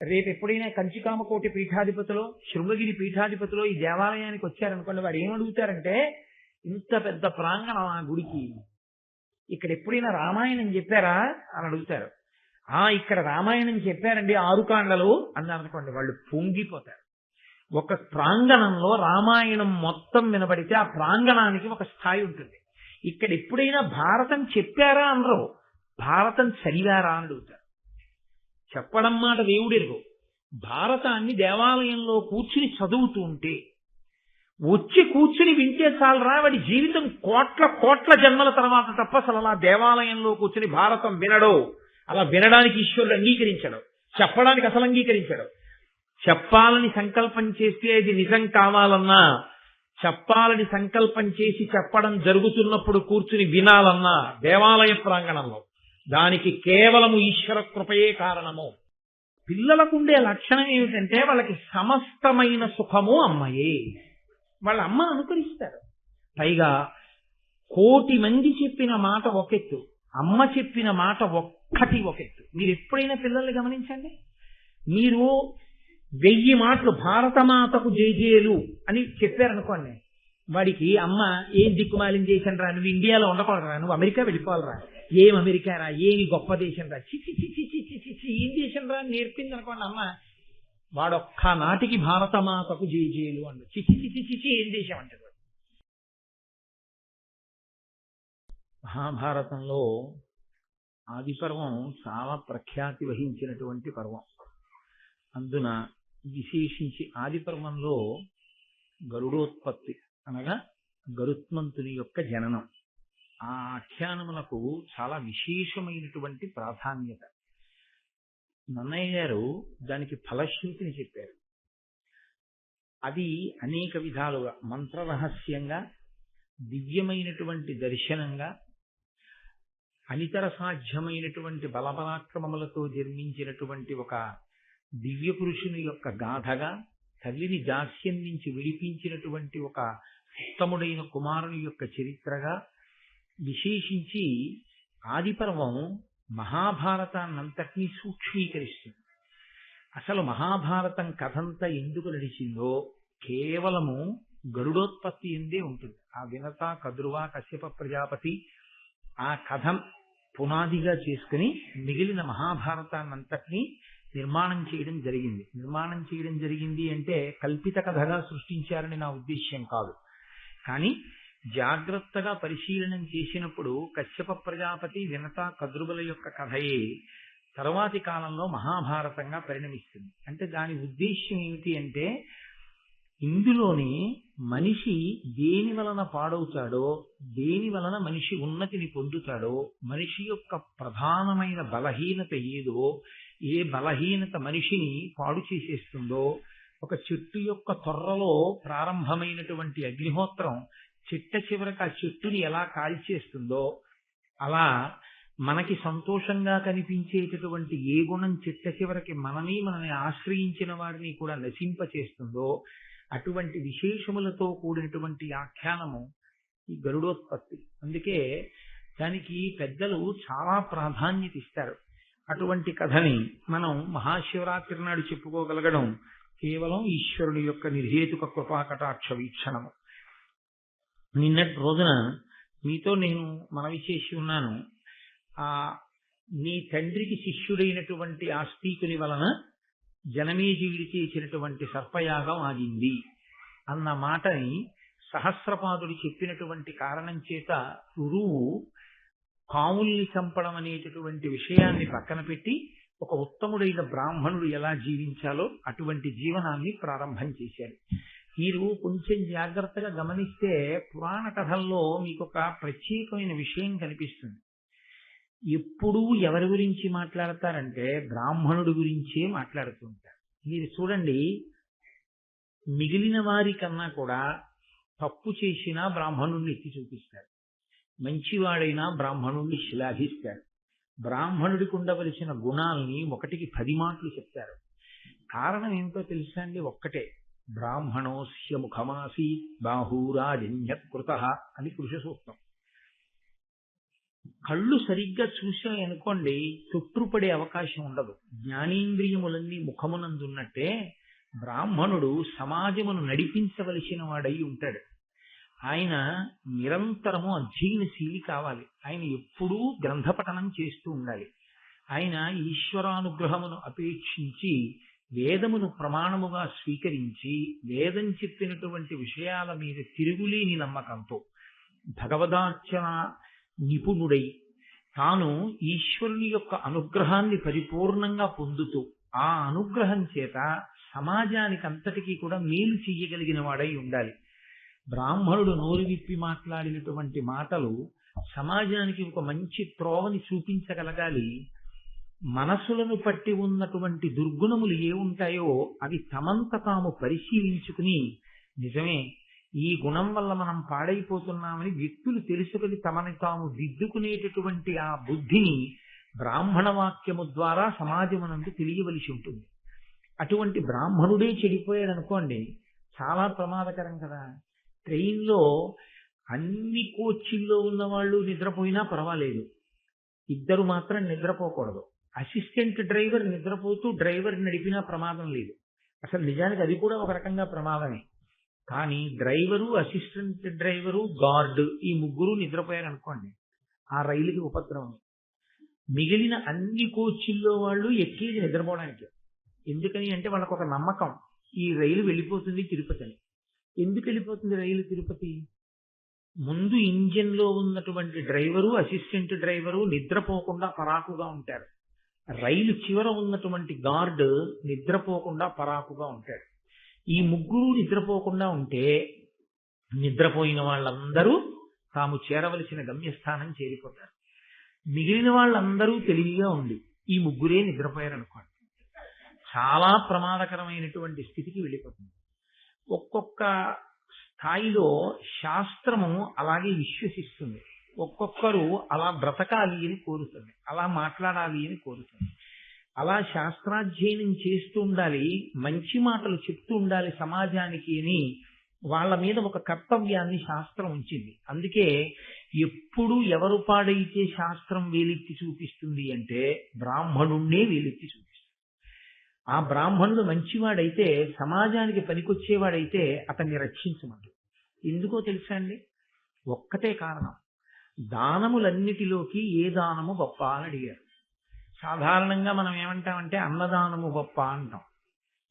రేపు ఎప్పుడైనా కంచికామకోటి పీఠాధిపతిలో, శృంగగిరి పీఠాధిపతిలో ఈ దేవాలయానికి వచ్చారనుకోండి, వారు ఏమడుగుతారంటే, ఇంత పెద్ద ప్రాంగణం ఆ గుడికి, ఇక్కడ ఎప్పుడైనా రామాయణం చెప్పారా అని అడుగుతారు. ఇక్కడ రామాయణం చెప్పారండి 6 కాండలు అన్నారనుకోండి, వాళ్ళు పొంగిపోతారు. ఒక ప్రాంగణంలో రామాయణం మొత్తం వినబడితే ఆ ప్రాంగణానికి ఒక స్థాయి ఉంటుంది. ఇక్కడ ఎప్పుడైనా భారతం చెప్పారా అనరు, భారతం చదివారా అని అడుగుతారు. చెప్పడం మాట దేవుడెరుగు, భారతాన్ని దేవాలయంలో కూర్చుని చదువుతూ ఉంటే, వచ్చి కూర్చుని వింటే చాలరా, వాడి జీవితం కోట్ల కోట్ల జన్మల తర్వాత తప్ప అసలు అలా దేవాలయంలో కూర్చుని భారతం వినడో, అలా వినడానికి ఈశ్వరుడు అంగీకరించడు, చెప్పడానికి అసలు అంగీకరించడు. చెప్పాలని సంకల్పం చేస్తే అది నిజం కావాలన్నా, చెప్పాలని సంకల్పం చేసి చెప్పడం జరుగుతున్నప్పుడు కూర్చుని వినాలన్నా దేవాలయ ప్రాంగణంలో, దానికి కేవలము ఈశ్వర కృపయే కారణము. పిల్లలకుండే లక్షణం ఏమిటంటే, వాళ్ళకి సమస్తమైన సుఖము అమ్మయే. వాళ్ళ అమ్మ అనుకరిస్తారు. పైగా 1,000,000 మంది చెప్పిన మాట ఒకెత్తు, అమ్మ చెప్పిన మాట ఒక్కటి ఒకెత్తు. మీరు ఎప్పుడైనా పిల్లల్ని గమనించండి, మీరు 1000 మాటలు భారతమాతకు జేజేలు అని చెప్పారనుకోండి, వాడికి అమ్మ ఏం దిక్కుమాలిన దేశం రా, నువ్వు ఇండియాలో ఉండకూడదురా, నువ్వు అమెరికా వెళ్ళిపోవాలరా, ఏం అమెరికా రా, ఏమి గొప్ప దేశం రా, చిచి చిచి చిచి చిచి ఏం దేశం రా నేర్పింది అనుకోండి అమ్మ, వాడొక్క నాటికి భారతమాతకు జేజేలు అండు. చిచి చిచి చిచి ఏం దేశం అంటే. మహాభారతంలో ఆది పర్వం చాలా ప్రఖ్యాతి వహించినటువంటి పర్వం. అందున విశేషించి ఆది పర్వంలో గరుడోత్పత్తి అనగా గరుత్మంతుని యొక్క జననం, ఆ ఆఖ్యానములకు చాలా విశేషమైనటువంటి ప్రాధాన్యత. నన్నయ్య గారు దానికి ఫలశ్రుతిని చెప్పారు. అది అనేక విధాలుగా మంత్రరహస్యంగా, దివ్యమైనటువంటి దర్శనంగా, అనితర సాధ్యమైనటువంటి బలపరాక్రమములతో జన్మించినటువంటి ఒక దివ్య పురుషుని యొక్క గాథగా, తల్లిని దాస్యం నుంచి విడిపించినటువంటి ఒక ఉత్తముడైన కుమారుని యొక్క చరిత్రగా, విశేషించి ఆదిపర్వం మహాభారతాన్నంతటినీ సూక్ష్మీకరిస్తుంది. అసలు మహాభారతం కథంతా ఎందుకు నడిచిందో కేవలము గరుడోత్పత్తి ఎందే ఉంటుంది. ఆ వినత, కద్రువ, కశ్యప ప్రజాపతి ఆ కథ పునాదిగా చేసుకుని మిగిలిన మహాభారతాన్నంతటినీ నిర్మాణం చేయడం జరిగింది. నిర్మాణం చేయడం జరిగింది అంటే కల్పిత కథగా సృష్టించారని నా ఉద్దేశ్యం కాదు. కానీ జాగ్రత్తగా పరిశీలనం చేసినప్పుడు కశ్యప ప్రజాపతి, వినత, కద్రువుల యొక్క కథయే తరువాతి కాలంలో మహాభారతంగా పరిణమిస్తుంది. అంటే దాని ఉద్దేశ్యం ఏమిటి అంటే, ఇందులోని మనిషి దేని వలన పాడవుతాడో, దేని వలన మనిషి ఉన్నతిని పొందుతాడో, మనిషి యొక్క ప్రధానమైన బలహీనత ఏదో, ఏ బలహీనత మనిషిని పాడు చేసేస్తుందో, ఒక చెట్టు యొక్క తొర్రలో ప్రారంభమైనటువంటి అగ్నిహోత్రం చిట్ట చివరికి ఆ చెట్టుని ఎలా కాల్చేస్తుందో, అలా మనకి సంతోషంగా కనిపించేటటువంటి ఏ గుణం చిట్ట చివరికి మనని ఆశ్రయించిన వారిని కూడా నశింపచేస్తుందో, అటువంటి విశేషములతో కూడినటువంటి ఆఖ్యానము ఈ గరుడోత్పత్తి. అందుకే దానికి పెద్దలు చాలా ప్రాధాన్యత ఇస్తారు. అటువంటి కథని మనం మహాశివరాత్రి నాడు చెప్పుకోగలగడం కేవలం ఈశ్వరుని యొక్క నిర్హేతుక కృపాకటాక్ష వీక్షణము. నిన్నటి రోజున మీతో నేను మనవి చేసి ఉన్నాను, నీ తండ్రికి శిష్యుడైనటువంటి ఆస్తికుని వలన జనమేజయుడి చేసినటువంటి సర్పయాగం ఆగింది అన్న మాటని సహస్రపాదుడు చెప్పినటువంటి కారణం చేత గురువు కాముల్ని చంపడం అనేటటువంటి విషయాన్ని పక్కన పెట్టి ఒక ఉత్తముడైన బ్రాహ్మణుడు ఎలా జీవించాలో అటువంటి జీవనాన్ని ప్రారంభం చేశాడు. మీరు కొంచెం జాగ్రత్తగా గమనిస్తే పురాణ కథల్లో మీకు ఒక ప్రత్యేకమైన విషయం కనిపిస్తుంది. ఎప్పుడూ ఎవరి గురించి మాట్లాడతారంటే బ్రాహ్మణుడి గురించే మాట్లాడుతుంటారు. మీరు చూడండి, మిగిలిన వారి కన్నా కూడా తప్పు చేసినా బ్రాహ్మణుడిని ఎత్తి చూపిస్తారు, మంచివాడైనా బ్రాహ్మణుడిని శ్లాఘిస్తారు, బ్రాహ్మణుడికి ఉండవలసిన గుణాలని 1కి 10 మాటలు చెప్తారు. కారణం ఏమిటో తెలుసా అండి? ఒక్కటే, బ్రాహ్మణోస్య ముఖమాసీత్ బాహూరాజన్యకృత అని పురుష సూక్తం. కళ్ళు సరిగ్గా చూసాయి అనుకోండి తొట్టుపడే అవకాశం ఉండదు. జ్ఞానేంద్రియములన్నీ ముఖమునందున్నట్టే బ్రాహ్మణుడు సమాజమును నడిపించవలసిన వాడై ఉంటాడు. ఆయన నిరంతరము అధ్యయనశీలి కావాలి. ఆయన ఎప్పుడూ గ్రంథపఠనం చేస్తూ ఉండాలి. ఆయన ఈశ్వరానుగ్రహమును అపేక్షించి వేదమును ప్రమాణముగా స్వీకరించి వేదం చెప్పినటువంటి విషయాల మీద తిరుగులేని నమ్మకంతో భగవదార్చన నిపుణుడై తాను ఈశ్వరుని యొక్క అనుగ్రహాన్ని పరిపూర్ణంగా పొందుతూ ఆ అనుగ్రహం చేత సమాజానికి అంతటికీ కూడా మేలు చెయ్యగలిగిన వాడై ఉండాలి. బ్రాహ్మణుడు నోరు విప్పి మాట్లాడినటువంటి మాటలు సమాజానికి ఒక మంచి త్రోవని చూపించగలగాలి. మనసులను పట్టి ఉన్నటువంటి దుర్గుణములు ఏ ఉంటాయో అవి తమంత తాము పరిశీలించుకుని నిజమే ఈ గుణం వల్ల మనం పాడైపోతున్నామని వ్యక్తులు తెలుసుకుని తమని తాము దిద్దుకునేటటువంటి ఆ బుద్ధిని బ్రాహ్మణ వాక్యము ద్వారా సమాజమునందు తెలియవలసి ఉంటుంది. అటువంటి బ్రాహ్మణుడే చెడిపోయాడు అనుకోండి చాలా ప్రమాదకరం కదా. ట్రైన్లో అన్ని కోచ్ల్లో ఉన్న వాళ్ళు నిద్రపోయినా పర్వాలేదు, ఇద్దరు మాత్రం నిద్రపోకూడదు. అసిస్టెంట్ డ్రైవర్ నిద్రపోతూ డ్రైవర్ నడిపినా ప్రమాదం లేదు. అసలు నిజానికి అది కూడా ఒక రకంగా ప్రమాదమే. కానీ డ్రైవరు, అసిస్టెంట్ డ్రైవరు, గార్డు ఈ ముగ్గురు నిద్రపోయారనుకోండి ఆ రైలుకి ఉపద్రవం. మిగిలిన అన్ని కోచ్ల్లో వాళ్ళు ఎక్కేది నిద్రపోవడానికి. ఎందుకని అంటే వాళ్ళకు ఒక నమ్మకం, ఈ రైలు వెళ్ళిపోతుంది తిరుపతి అని. ఎందుకు వెళ్ళిపోతుంది రైలు తిరుపతి? ముందు ఇంజిన్ లో ఉన్నటువంటి డ్రైవరు, అసిస్టెంట్ డ్రైవరు నిద్రపోకుండా పరాకుగా ఉంటారు. రైలు చివర ఉన్నటువంటి గార్డ్ నిద్రపోకుండా పరాకుగా ఉంటాడు. ఈ ముగ్గురు నిద్రపోకుండా ఉంటే నిద్రపోయిన వాళ్ళందరూ తాము చేరవలసిన గమ్యస్థానం చేరిపోతారు. మిగిలిన వాళ్ళందరూ తెలివిగా ఉండి ఈ ముగ్గురే నిద్రపోయారనుకోండి చాలా ప్రమాదకరమైనటువంటి స్థితికి వెళ్ళిపోతుంది. ఒక్కొక్క స్థాయిలో శాస్త్రము అలాగే విశ్వసిస్తుంది. ఒక్కొక్కరు అలా బ్రతకాలి అని కోరుతుంది, అలా మాట్లాడాలి అని కోరుతుంది. అలా శాస్త్రాధ్యయనం చేస్తూ ఉండాలి, మంచి మాటలు చెప్తూ ఉండాలి సమాజానికి అని వాళ్ళ మీద ఒక కర్తవ్యాన్ని శాస్త్రం ఉంచింది. అందుకే ఎప్పుడు ఎవరు పాడైతే శాస్త్రం వేలెత్తి చూపిస్తుంది అంటే బ్రాహ్మణుణ్ణే వేలెత్తి చూపిస్తుంది. ఆ బ్రాహ్మణుడు మంచివాడైతే, సమాజానికి పనికొచ్చేవాడైతే అతన్ని రక్షించమంటారు. ఎందుకో తెలుసా అండి? ఒక్కటే కారణం, దానములన్నిటిలోకి ఏ దానము గొప్ప అని అడిగారు. సాధారణంగా మనం ఏమంటామంటే అన్నదానము గొప్ప అంటాం.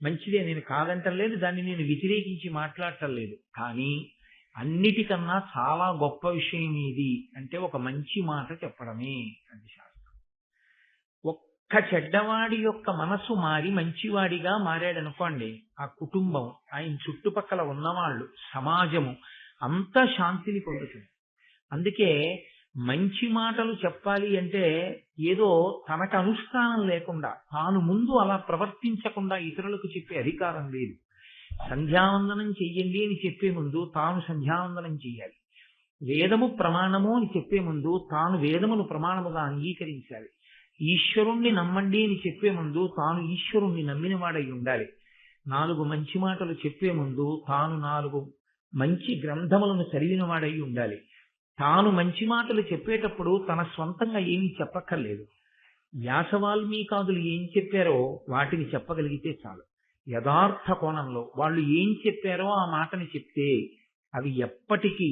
మంచిదే, నేను కాదంటలేదు, దాన్ని నేను వ్యతిరేకించి మాట్లాడటం లేదు. కానీ అన్నిటికన్నా చాలా గొప్ప విషయం ఏది అంటే ఒక మంచి మాట చెప్పడమే అది శాస్త్రం. ఒక్క చెడ్డవాడి యొక్క మనసు మారి మంచివాడిగా మారాడనుకోండి, ఆ కుటుంబం, ఆయన చుట్టుపక్కల ఉన్నవాళ్ళు, సమాజము అంతా శాంతిని పొందుతుంది. అందుకే మంచి మాటలు చెప్పాలి అంటే ఏదో తనకు అనుష్ఠానం లేకుండా, తాను ముందు అలా ప్రవర్తించకుండా ఇతరులకు చెప్పే అధికారం లేదు. సంధ్యావందనం చెయ్యండి అని చెప్పే ముందు తాను సంధ్యావందనం చెయ్యాలి. వేదము ప్రమాణము అని చెప్పే ముందు తాను వేదమును ప్రమాణముగా అంగీకరించాలి. ఈశ్వరుణ్ణి నమ్మండి అని చెప్పే ముందు తాను ఈశ్వరుణ్ణి నమ్మినవాడై ఉండాలి. 4 మంచి మాటలు చెప్పే ముందు తాను 4 మంచి గ్రంథములను చదివినవాడై ఉండాలి. తాను మంచి మాటలు చెప్పేటప్పుడు తన స్వంతంగా ఏమీ చెప్పక్కర్లేదు. వ్యాస వాల్మీకాదులు ఏం చెప్పారో వాటిని చెప్పగలిగితే చాలు. యథార్థ కోణంలో వాళ్ళు ఏం చెప్పారో ఆ మాటని చెప్తే అవి ఎప్పటికీ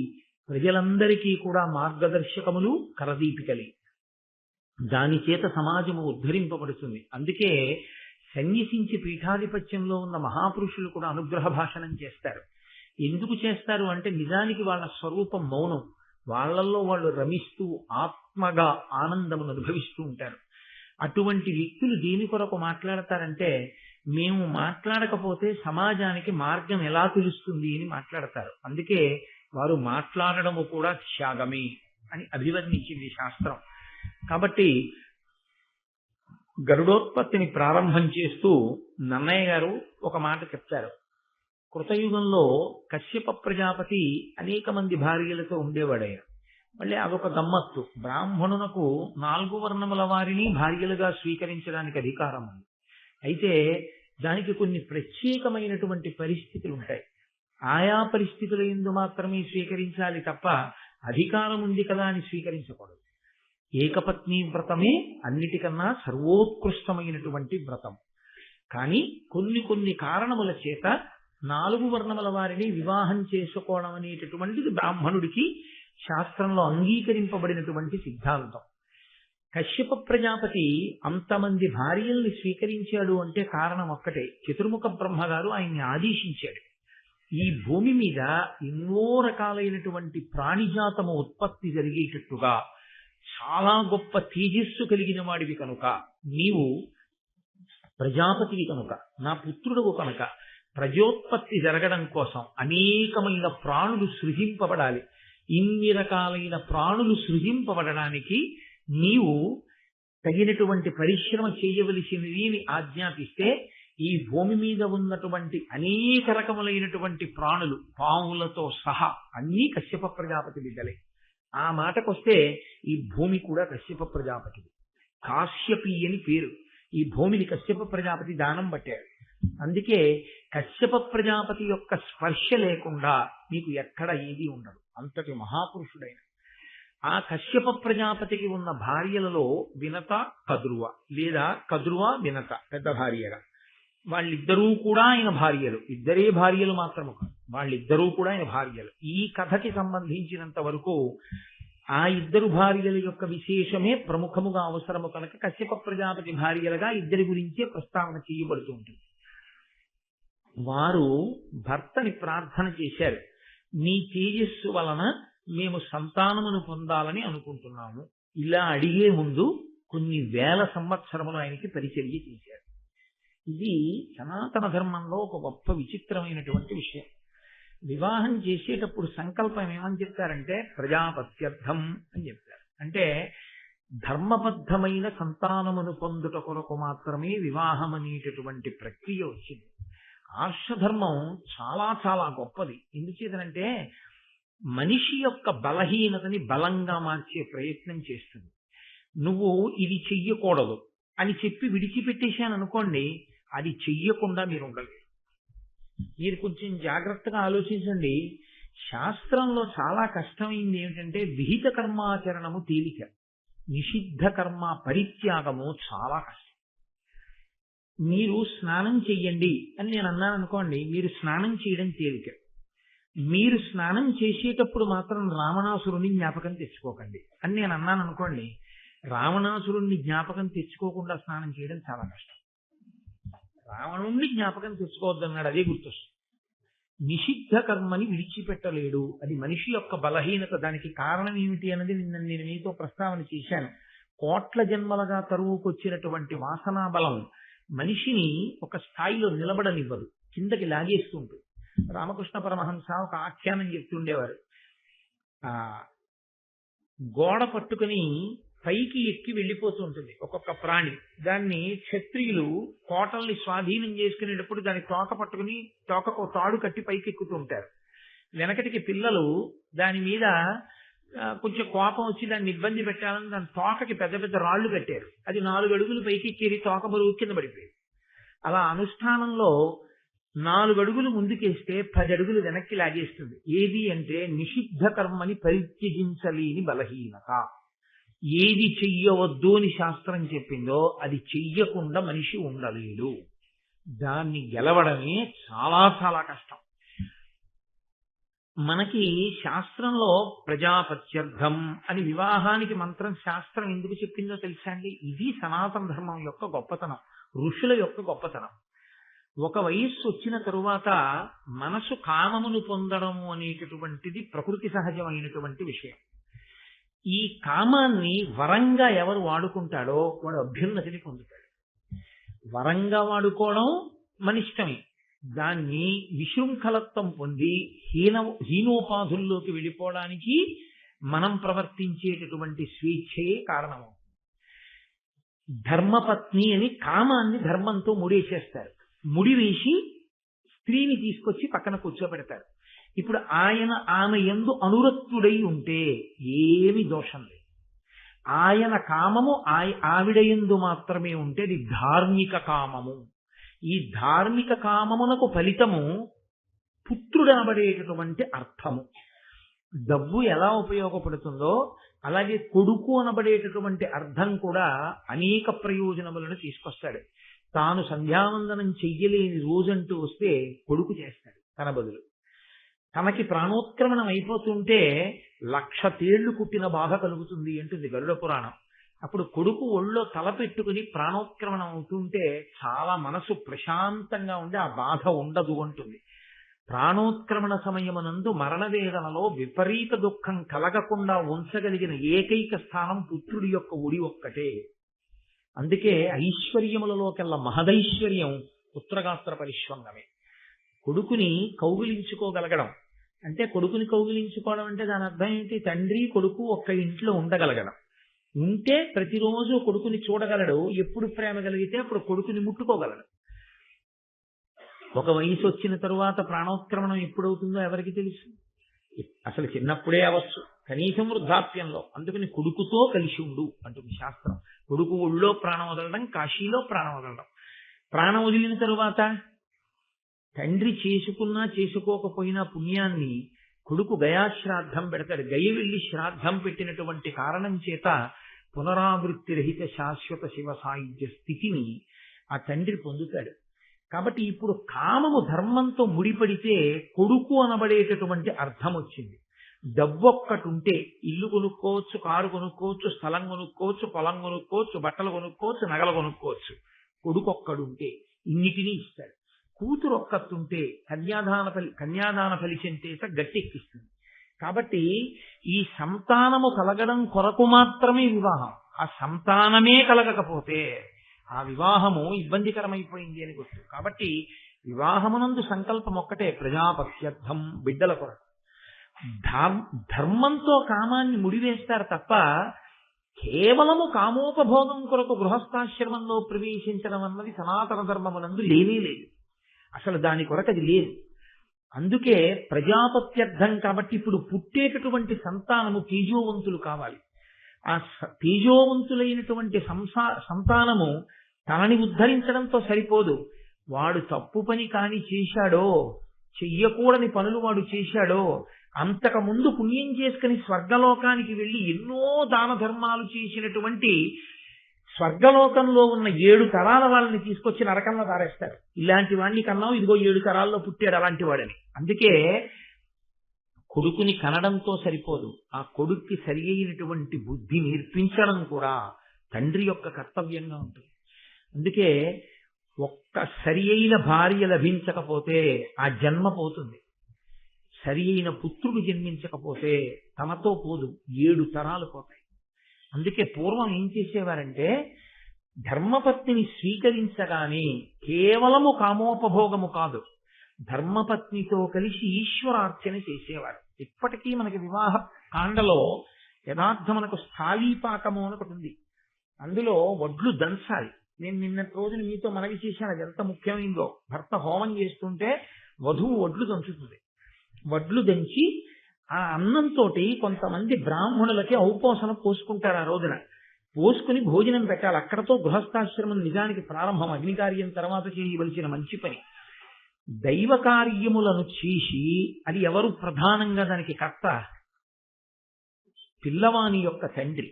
ప్రజలందరికీ కూడా మార్గదర్శకములు, కరదీపికలే. దాని చేత సమాజము ఉద్ధరింపబడుతుంది. అందుకే సన్యసించి పీఠాధిపత్యంలో ఉన్న మహాపురుషులు కూడా అనుగ్రహ భాషణం చేస్తారు. ఎందుకు చేస్తారు అంటే నిజానికి వాళ్ళ స్వరూపం మౌనం. వాళ్ళల్లో వాళ్ళు రమిస్తూ ఆత్మగా ఆనందమును అనుభవిస్తూ ఉంటారు. అటువంటి వ్యక్తులు దేని కొరకు మాట్లాడతారంటే మేము మాట్లాడకపోతే సమాజానికి మార్గం ఎలా తెలుస్తుంది అని మాట్లాడతారు. అందుకే వారు మాట్లాడడము కూడా త్యాగమే అని అభివర్ణించింది శాస్త్రం. కాబట్టి గరుడోత్పత్తిని ప్రారంభం చేస్తూ నన్నయ్య గారు ఒక మాట చెప్తారు. కృతయుగంలో కశ్యప ప్రజాపతి అనేక మంది భార్యలతో ఉండేవాడయ్య. మళ్ళీ అదొక గమ్మత్తు, బ్రాహ్మణునకు 4 వర్ణముల వారిని భార్యలుగా స్వీకరించడానికి అధికారం ఉంది. అయితే దానికి కొన్ని ప్రత్యేకమైనటువంటి పరిస్థితులు ఉంటాయి. ఆయా పరిస్థితుల యందు మాత్రమే స్వీకరించాలి తప్ప అధికారం ఉంది కదా అని స్వీకరించకూడదు. ఏకపత్ని వ్రతమే అన్నిటికన్నా సర్వోత్కృష్టమైనటువంటి వ్రతం. కానీ కొన్ని కొన్ని కారణముల చేత 4 వర్ణముల వారిని వివాహం చేసుకోవడం అనేటటువంటిది బ్రాహ్మణుడికి శాస్త్రంలో అంగీకరింపబడినటువంటి సిద్ధాంతం. కశ్యప ప్రజాపతి అంతమంది భార్యల్ని స్వీకరించాడు అంటే కారణం ఒక్కటే, చతుర్ముఖ బ్రహ్మగారు ఆయన్ని ఆదేశించాడు. ఈ భూమి మీద ఎన్నో రకాలైనటువంటి ప్రాణిజాతము ఉత్పత్తి జరిగేటట్టుగా చాలా గొప్ప తేజస్సు కలిగిన వాడివి కనుక, నీవు ప్రజాపతివి కనుక, నా పుత్రుడు కనుక, ప్రజోత్పత్తి జరగడం కోసం అనేకమైన ప్రాణులు సృజింపబడాలి. ఇన్ని రకాలైన ప్రాణులు సృజింపబడడానికి నీవు తగినటువంటి పరిశ్రమ చేయవలసినది అని ఆజ్ఞాపిస్తే, ఈ భూమి మీద ఉన్నటువంటి అనేక రకములైనటువంటి ప్రాణులు పాములతో సహా అన్నీ కశ్యప ప్రజాపతి బిడ్డలే. ఆ మాటకొస్తే ఈ భూమి కూడా కశ్యప ప్రజాపతిది. కాశ్యపి అని పేరు. ఈ భూమిని కశ్యప ప్రజాపతి దానం పట్టాడు. అందుకే కశ్యప ప్రజాపతి యొక్క స్పర్శ లేకుండా మీకు ఎక్కడ ఏది ఉండదు. అంతటి మహాపురుషుడైన ఆ కశ్యప ప్రజాపతికి ఉన్న భార్యలలో వినత, కదురువ, లేదా కదురువ వినత పెద్ద భార్యగా, వాళ్ళిద్దరూ కూడా ఆయన భార్యలు. ఇద్దరే భార్యలు మాత్రము కాదు, వాళ్ళిద్దరూ కూడా ఆయన భార్యలు. ఈ కథకి సంబంధించినంత వరకు ఆ ఇద్దరు భార్యల యొక్క విశేషమే ప్రముఖముగా అవసరము కనుక కశ్యప ప్రజాపతి భార్యలుగా ఇద్దరి గురించే ప్రస్తావన చేయబడుతూ ఉంటుంది. వారు భర్తని ప్రార్థన చేశారు, నీ తేజస్సు వలన మేము సంతానమును పొందాలని అనుకుంటున్నాము. ఇలా అడిగే ముందు కొన్ని వేల సంవత్సరములు ఆయనకి పరిచర్య చేశారు. ఇది సనాతన ధర్మంలో ఒక గొప్ప విచిత్రమైనటువంటి విషయం. వివాహం చేసేటప్పుడు సంకల్పం ఏమని చెప్తారంటే ప్రజాపత్యర్థం అని చెప్తారు. అంటే ధర్మబద్ధమైన సంతానమును పొందుట కొరకు మాత్రమే వివాహం అనేటటువంటి ప్రక్రియ వచ్చింది. ఆర్షధర్మం చాలా చాలా గొప్పది. ఎందుచేతనంటే మనిషి యొక్క బలహీనతని బలంగా మార్చే ప్రయత్నం చేస్తుంది. నువ్వు ఇది చెయ్యకూడదు అని చెప్పి విడిచిపెట్టేశాను అనుకోండి, అది చెయ్యకుండా మీరు ఉండలేరు. మీరు కొంచెం జాగ్రత్తగా ఆలోచించండి. శాస్త్రంలో చాలా కష్టమైంది ఏమిటంటే విహిత కర్మాచరణము తేలిక, నిషిద్ధ కర్మ పరిత్యాగము చాలా కష్టం. మీరు స్నానం చెయ్యండి అని నేను అన్నాను అనుకోండి, మీరు స్నానం చేయడం తేలిక. మీరు స్నానం చేసేటప్పుడు మాత్రం రావణాసురుని జ్ఞాపకం తెచ్చుకోకండి అని నేను అన్నాను అనుకోండి, రావణాసురుణ్ణి జ్ఞాపకం తెచ్చుకోకుండా స్నానం చేయడం చాలా కష్టం. రావణుణ్ణి జ్ఞాపకం తెచ్చుకోవద్దన్నాడు, అదే గుర్తొస్తుంది. నిషిద్ధ కర్మని విడిచిపెట్టలేడు, అది మనిషి యొక్క బలహీనత. దానికి కారణం ఏమిటి అన్నది నేను మీతో ప్రస్తావన చేశాను. కోట్ల జన్మలుగా తరువుకొచ్చినటువంటి వాసనా బలం మనిషిని ఒక స్థాయిలో నిలబడనివ్వదు, కిందకి లాగేస్తుంటుంది. రామకృష్ణ పరమహంస ఒక ఆఖ్యానం చెప్తుండేవారు. గోడ పట్టుకుని పైకి ఎక్కి వెళ్ళిపోతూ ఉంటుంది ఒక్కొక్క ప్రాణి. దాన్ని క్షత్రియులు కోటల్ని స్వాధీనం చేసుకునేటప్పుడు దాని తోక పట్టుకుని తోకకు తాడు కట్టి పైకి ఎక్కుతూ ఉంటారు. వెనకటికి పిల్లలు దాని మీద కొంచెం కోపం వచ్చి దాన్ని ఇబ్బంది పెట్టాలని దాని తోకకి పెద్ద పెద్ద రాళ్లు కట్టారు. అది 4 అడుగులు పైకి ఎక్కి తోక బరువు కింద పడిపోయింది. అలా అనుష్ఠానంలో 4 అడుగులు ముందుకేస్తే 10 అడుగులు వెనక్కి లాగేస్తుంది. ఏది అంటే నిషిద్ధ కర్మని పరిత్యజించలేని బలహీనత. ఏది చెయ్యవద్దు అని శాస్త్రం చెప్పిందో అది చెయ్యకుండా మనిషి ఉండలేడు. దాన్ని గెలవడమే చాలా చాలా కష్టం. మనకి శాస్త్రంలో ప్రజాపత్యర్థం అని వివాహానికి మంత్రం శాస్త్రం ఎందుకు చెప్పిందో తెలుసా అండి? ఇది సనాతన ధర్మం యొక్క గొప్పతనం, ఋషుల యొక్క గొప్పతనం. ఒక వయస్సు వచ్చిన తరువాత మనసు కామమును పొందడము అనేటటువంటిది ప్రకృతి సహజమైనటువంటి విషయం. ఈ కామాన్ని వరంగా ఎవరు వాడుకుంటాడో వాడు అభ్యున్నతిని పొందుతాడు. వరంగా వాడుకోవడం మనిష్టమే. దాన్ని విశృంఖలత్వం పొంది హీనోపాధుల్లోకి వెళ్ళిపోవడానికి మనం ప్రవర్తించేటటువంటి స్వేచ్ఛయే కారణము. ధర్మపత్ని అని కామాన్ని ధర్మంతో ముడేసేస్తారు. ముడివేసి స్త్రీని తీసుకొచ్చి పక్కన కూర్చోబెడతారు. ఇప్పుడు ఆమె యందు అనురక్తుడై ఉంటే ఏమి దోషం లేదు. ఆయన కామము ఆవిడ యందు మాత్రమే ఉంటే అది ధార్మిక కామము. ఈ ధార్మిక కామమునకు ఫలితము పుత్రుడనబడేటటువంటి అర్థము. డబ్బు ఎలా ఉపయోగపడుతుందో అలాగే కొడుకు అనబడేటటువంటి అర్థం కూడా అనేక ప్రయోజనములను తీసుకొస్తాడు. తాను సంధ్యావందనం చెయ్యలేని రోజంటూ వస్తే కొడుకు చేస్తాడు తన బదులు. తనకి ప్రాణోత్క్రమణం అయిపోతుంటే 1,00,000 తేళ్లు కుట్టిన బాధ కలుగుతుంది అంటుంది గరుడ పురాణం. అప్పుడు కొడుకు ఒళ్ళో తల పెట్టుకుని ప్రాణోత్క్రమణం అవుతుంటే చాలా మనసు ప్రశాంతంగా ఉండి ఆ బాధ ఉండదు అంటుంది. ప్రాణోత్క్రమణ సమయమునందు మరణవేదనలో విపరీత దుఃఖం కలగకుండా ఉంచగలిగిన ఏకైక స్థానం పుత్రుడి యొక్క ఒడి ఒక్కటే. అందుకే ఐశ్వర్యములలోకెల్లా మహదైశ్వర్యం పుత్రగాత్ర పరిష్వంగమే. కొడుకుని కౌగిలించుకోగలగడం అంటే, కొడుకుని కౌగిలించుకోవడం అంటే దాని అర్థం ఏంటి? తండ్రి కొడుకు ఒక్క ఇంట్లో ఉండగలగడం. ఉంటే ప్రతిరోజు కొడుకుని చూడగలడు. ఎప్పుడు ప్రేమ కలిగితే అప్పుడు కొడుకుని ముట్టుకోగలడు. ఒక వయసు వచ్చిన తరువాత ప్రాణోత్క్రమణం ఎప్పుడవుతుందో ఎవరికి తెలుసు? అసలు చిన్నప్పుడే అవ్వచ్చు, కనీసం వృద్ధాప్యంలో. అందుకని కొడుకుతో కలిసి ఉండు అంటుంది శాస్త్రం. కొడుకు ఒళ్ళో ప్రాణం వదలడం, కాశీలో ప్రాణం వదలడం. ప్రాణం వదిలిన తరువాత తండ్రి చేసుకున్నా చేసుకోకపోయినా పుణ్యాన్ని కొడుకు గయాశ్రాద్ధం పెడతాడు. గయ వెళ్ళి శ్రాద్ధం పెట్టినటువంటి కారణం చేత పునరావృత్తి రహిత శాశ్వత శివ సాయుధ్య స్థితిని ఆ తండ్రి పొందుతాడు. కాబట్టి ఇప్పుడు కామము ధర్మంతో ముడిపడితే కొడుకు అనబడేటటువంటి అర్థం వచ్చింది. డబ్బు ఒక్కటి ఉంటే ఇల్లు కొనుక్కోవచ్చు, కారు కొనుక్కోవచ్చు, స్థలం కొనుక్కోవచ్చు, పొలం కొనుక్కోవచ్చు, బట్టలు కొనుక్కోవచ్చు, నగలు కొనుక్కోవచ్చు. కొడుకు ఒక్కడుంటే ఇన్నిటినీ ఇస్తాడు. కూతురు ఒక్కతుంటే కన్యాదాన ఫలితం చేత గట్టెక్కిస్తుంది. కాబట్టి ఈ సంతానము కలగడం కొరకు మాత్రమే వివాహం. ఆ సంతానమే కలగకపోతే ఆ వివాహము ఇబ్బందికరమైపోయింది అని గుర్తు. కాబట్టి వివాహమునందు సంకల్పం ఒక్కటే, ప్రజాపత్యర్థం, బిడ్డల కొరకు. ధర్మంతో కామాన్ని ముడివేస్తారు తప్ప కేవలము కామోపభోగం కొరకు గృహస్థాశ్రమంలో ప్రవేశించడం అన్నది సనాతన ధర్మమునందు లేనే లేదు. అసలు దాని కొరకు అది లేదు. అందుకే ప్రజాపత్యర్థం. కాబట్టి ఇప్పుడు పుట్టేటటువంటి సంతానము తేజోవంతులు కావాలి. ఆ తేజోవంతులైనటువంటి సంతానము తనని ఉద్ధరించడంతో సరిపోదు. వాడు తప్పు పని కాని చేశాడో, చెయ్యకూడని పనులు వాడు చేశాడో, అంతకు ముందు పుణ్యం చేసుకుని స్వర్గలోకానికి వెళ్ళి ఎన్నో దాన ధర్మాలు చేసినటువంటి స్వర్గలోకంలో ఉన్న 7 తరాల వాళ్ళని తీసుకొచ్చి నరకంలో దారేస్తారు. ఇలాంటి వాడిని కన్నాం, ఇదిగో 7 తరాల్లో పుట్టాడు అలాంటి వాడని. అందుకే కొడుకుని కనడంతో సరిపోదు, ఆ కొడుక్కి సరి అయినటువంటి బుద్ధి నేర్పించడం కూడా తండ్రి యొక్క కర్తవ్యంగా ఉంటుంది. అందుకే ఒక్క సరి అయిన భార్య లభించకపోతే ఆ జన్మ పోతుంది. సరి అయిన పుత్రుడు జన్మించకపోతే తనతో పోదు, 7 తరాలు పోతాయి. అందుకే పూర్వం ఏం చేసేవారంటే, ధర్మపత్నిని స్వీకరించగానే కేవలము కామోపభోగము కాదు, ధర్మపత్నితో కలిసి ఈశ్వరార్చన చేసేవారు. ఇప్పటికీ మనకి వివాహ కాండలో యథార్థమునకు స్థాళీపాకము అని ఒకటి ఉంది. అందులో వడ్లు దంచాలి. నేను నిన్నటి రోజున మీతో మనవి చేశాను, అది ఎంత ముఖ్యమైందో. భర్త హోమం చేస్తుంటే వధువు వడ్లు దంచుతుంది. వడ్లు దంచి ఆ అన్నంతో కొంతమంది బ్రాహ్మణులకి ఔపోసన పోసుకుంటారు. ఆ రోజున పోసుకుని భోజనం పెట్టాలి. అక్కడతో గృహస్థాశ్రమం నిజానికి ప్రారంభం. అగ్నికార్యం తర్వాత చేయవలసిన మంచి పని. దైవ కార్యములను చేసి అది ఎవరు ప్రధానంగా దానికి కర్త? పిల్లవాని యొక్క తండ్రి.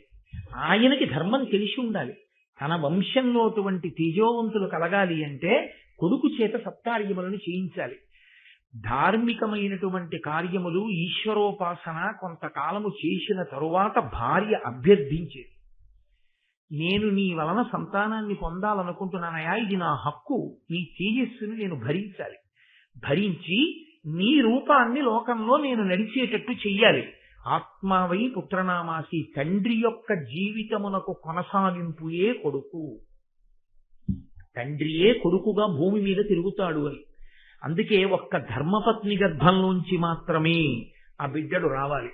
ఆయనకి ధర్మం తెలిసి ఉండాలి. తన వంశంలో అటువంటి తేజోవంతులు కలగాలి అంటే కొడుకు చేత సత్కార్యములను చేయించాలి. ధార్మికమైనటువంటి కార్యములు, ఈశ్వరోపాసన కొంతకాలము చేసిన తరువాత భార్య అభ్యర్థించేది, నేను నీ వలన సంతానాన్ని పొందాలనుకుంటున్నానయా, ఇది నా హక్కు, నీ తేజస్సుని నేను భరించాలి, భరించి నీ రూపాన్ని లోకంలో నేను నడిచేటట్టు చెయ్యాలి. ఆత్మావై పుత్రనామాసి, తండ్రి యొక్క జీవితమునకు కొనసాగింపుయే కొడుకు. తండ్రియే కొడుకుగా భూమి మీద తిరుగుతాడు అని. అందుకే ఒక్క ధర్మపత్ని గర్భంలోంచి మాత్రమే ఆ బిడ్డడు రావాలి.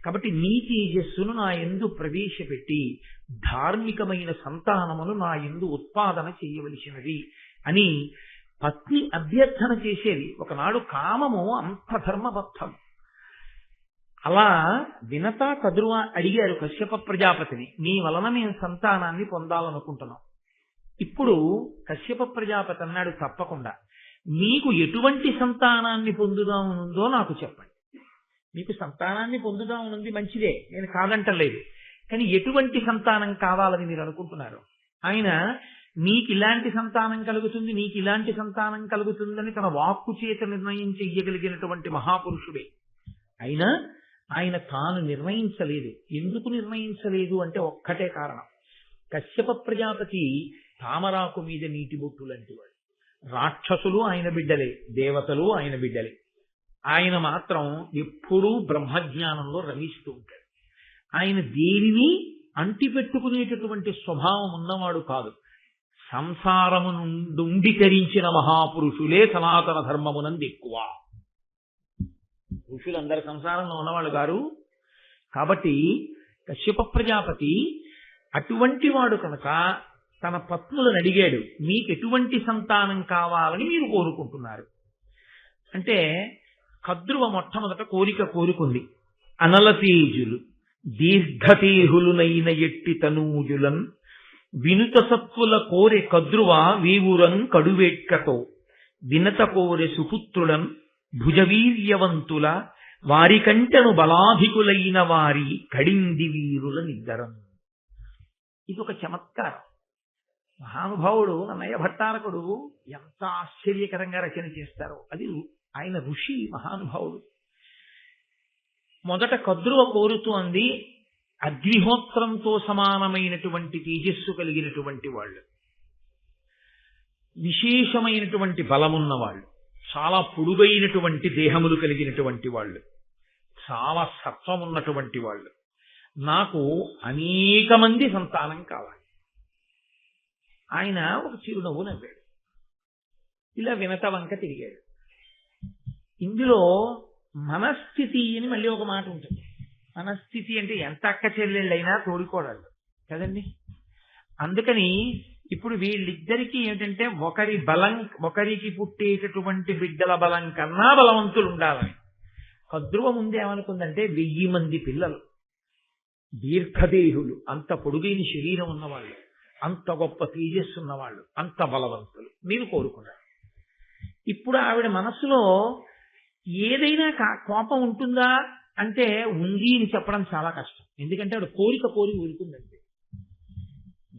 కాబట్టి నీ తేజస్సును నా యందు ప్రవేశపెట్టి ధార్మికమైన సంతానమును నా యందు ఉత్పాదన చేయవలసినది అని పత్ని అభ్యర్థన చేసేది. ఒకనాడు కామము అంత ధర్మబద్ధం. అలా వినతా కదురువా అడిగారు కశ్యప ప్రజాపతిని, నీ వలన మేము సంతానాన్ని పొందాలనుకుంటున్నాం. ఇప్పుడు కశ్యప ప్రజాపతి అన్నాడు, తప్పకుండా నీకు ఎటువంటి సంతానాన్ని పొందుదామనుందో నాకు చెప్పండి. మీకు సంతానాన్ని పొందుదామనుంది, మంచిదే, నేను కాదంటలేదు. కానీ ఎటువంటి సంతానం కావాలని మీరు అనుకుంటున్నారు? ఆయన నీకు ఇలాంటి సంతానం కలుగుతుంది, నీకు ఇలాంటి సంతానం కలుగుతుందని తన వాక్కు చేత నిర్ణయం చెయ్యగలిగినటువంటి మహాపురుషుడే. అయినా ఆయన తాను నిర్ణయించలేదు. ఎందుకు నిర్ణయించలేదు అంటే ఒక్కటే కారణం. కశ్యప ప్రజాపతి తామరాకు మీద నీటి బొట్టు లాంటి వాడు. రాక్షసులు ఆయన బిడ్డలే, దేవతలు ఆయన బిడ్డలే. ఆయన మాత్రం ఎప్పుడూ బ్రహ్మజ్ఞానంలో రమిస్తూ ఉంటాడు. ఆయన దేనిని అంటిపెట్టుకునేటటువంటి స్వభావం ఉన్నవాడు కాదు. సంసారము నుండి తరించిన మహాపురుషులే సనాతన ధర్మమునందు ఎక్కువ. ఋషులందరి సంసారంలో ఉన్నవాళ్ళు గారు. కాబట్టి కశ్యప ప్రజాపతి అటువంటి వాడు కనుక తన పత్నులను అడిగాడు, మీకు ఎటువంటి సంతానం కావాలని మీరు కోరుకుంటున్నారు అంటే, కద్రువ మొట్టమొదట కోరుకుంది. అనలతేజులు దీర్ఘతేహులునైన ఎట్టి తనూజులన్ వినుత సత్వుల కోరె కద్రువ వీవురన్ కడువేట్కతో వినత కోరె సుపుత్రులన్ భుజవీర్యవంతుల వారికంటను బలాధికులైన వారి కడింది వీరుల నిద్దరం. ఇది ఒక చమత్కారం. మహానుభావుడు నన్నయ్య భట్టారకుడు ఎంత ఆశ్చర్యకరంగా రచన చేస్తారో. అది ఆయన ఋషి, మహానుభావుడు. మొదట కద్రువ కోరుతూ అంది, అగ్నిహోత్రంతో సమానమైనటువంటి తేజస్సు కలిగినటువంటి వాళ్ళు, విశేషమైనటువంటి బలమున్న వాళ్ళు, చాలా పొడుగైనటువంటి దేహములు కలిగినటువంటి వాళ్ళు, చాలా సత్వం ఉన్నటువంటి వాళ్ళు, నాకు అనేక మంది సంతానం కావాలి. ఆయన ఒక చిరునవ్వు నవ్వాడు. ఇలా వినత వంక తిరిగాడు. ఇందులో మనస్థితి అని మళ్ళీ ఒక మాట ఉంటుంది. మనస్థితి అంటే ఎంత అక్క చెల్లెళ్ళైనా తోడుకోవడాలు కదండి. అందుకని ఇప్పుడు వీళ్ళిద్దరికీ ఏమిటంటే ఒకరికి పుట్టేటటువంటి బిడ్డల బలం కన్నా బలవంతులు ఉండాలని. కద్రువ ముందేమనుకుందంటే 1000 మంది పిల్లలు, దీర్ఘదేహులు, అంత పొడుగైన శరీరం ఉన్నవాళ్ళు, అంత గొప్ప తేజస్సు ఉన్నవాళ్ళు, అంత బలవంతులు మీరు కోరుకున్నారు. ఇప్పుడు ఆవిడ మనసులో ఏదైనా కోపం ఉంటుందా అంటే ఉంది అని చెప్పడం చాలా కష్టం. ఎందుకంటే ఆవిడ కోరి ఊరుకుందండి.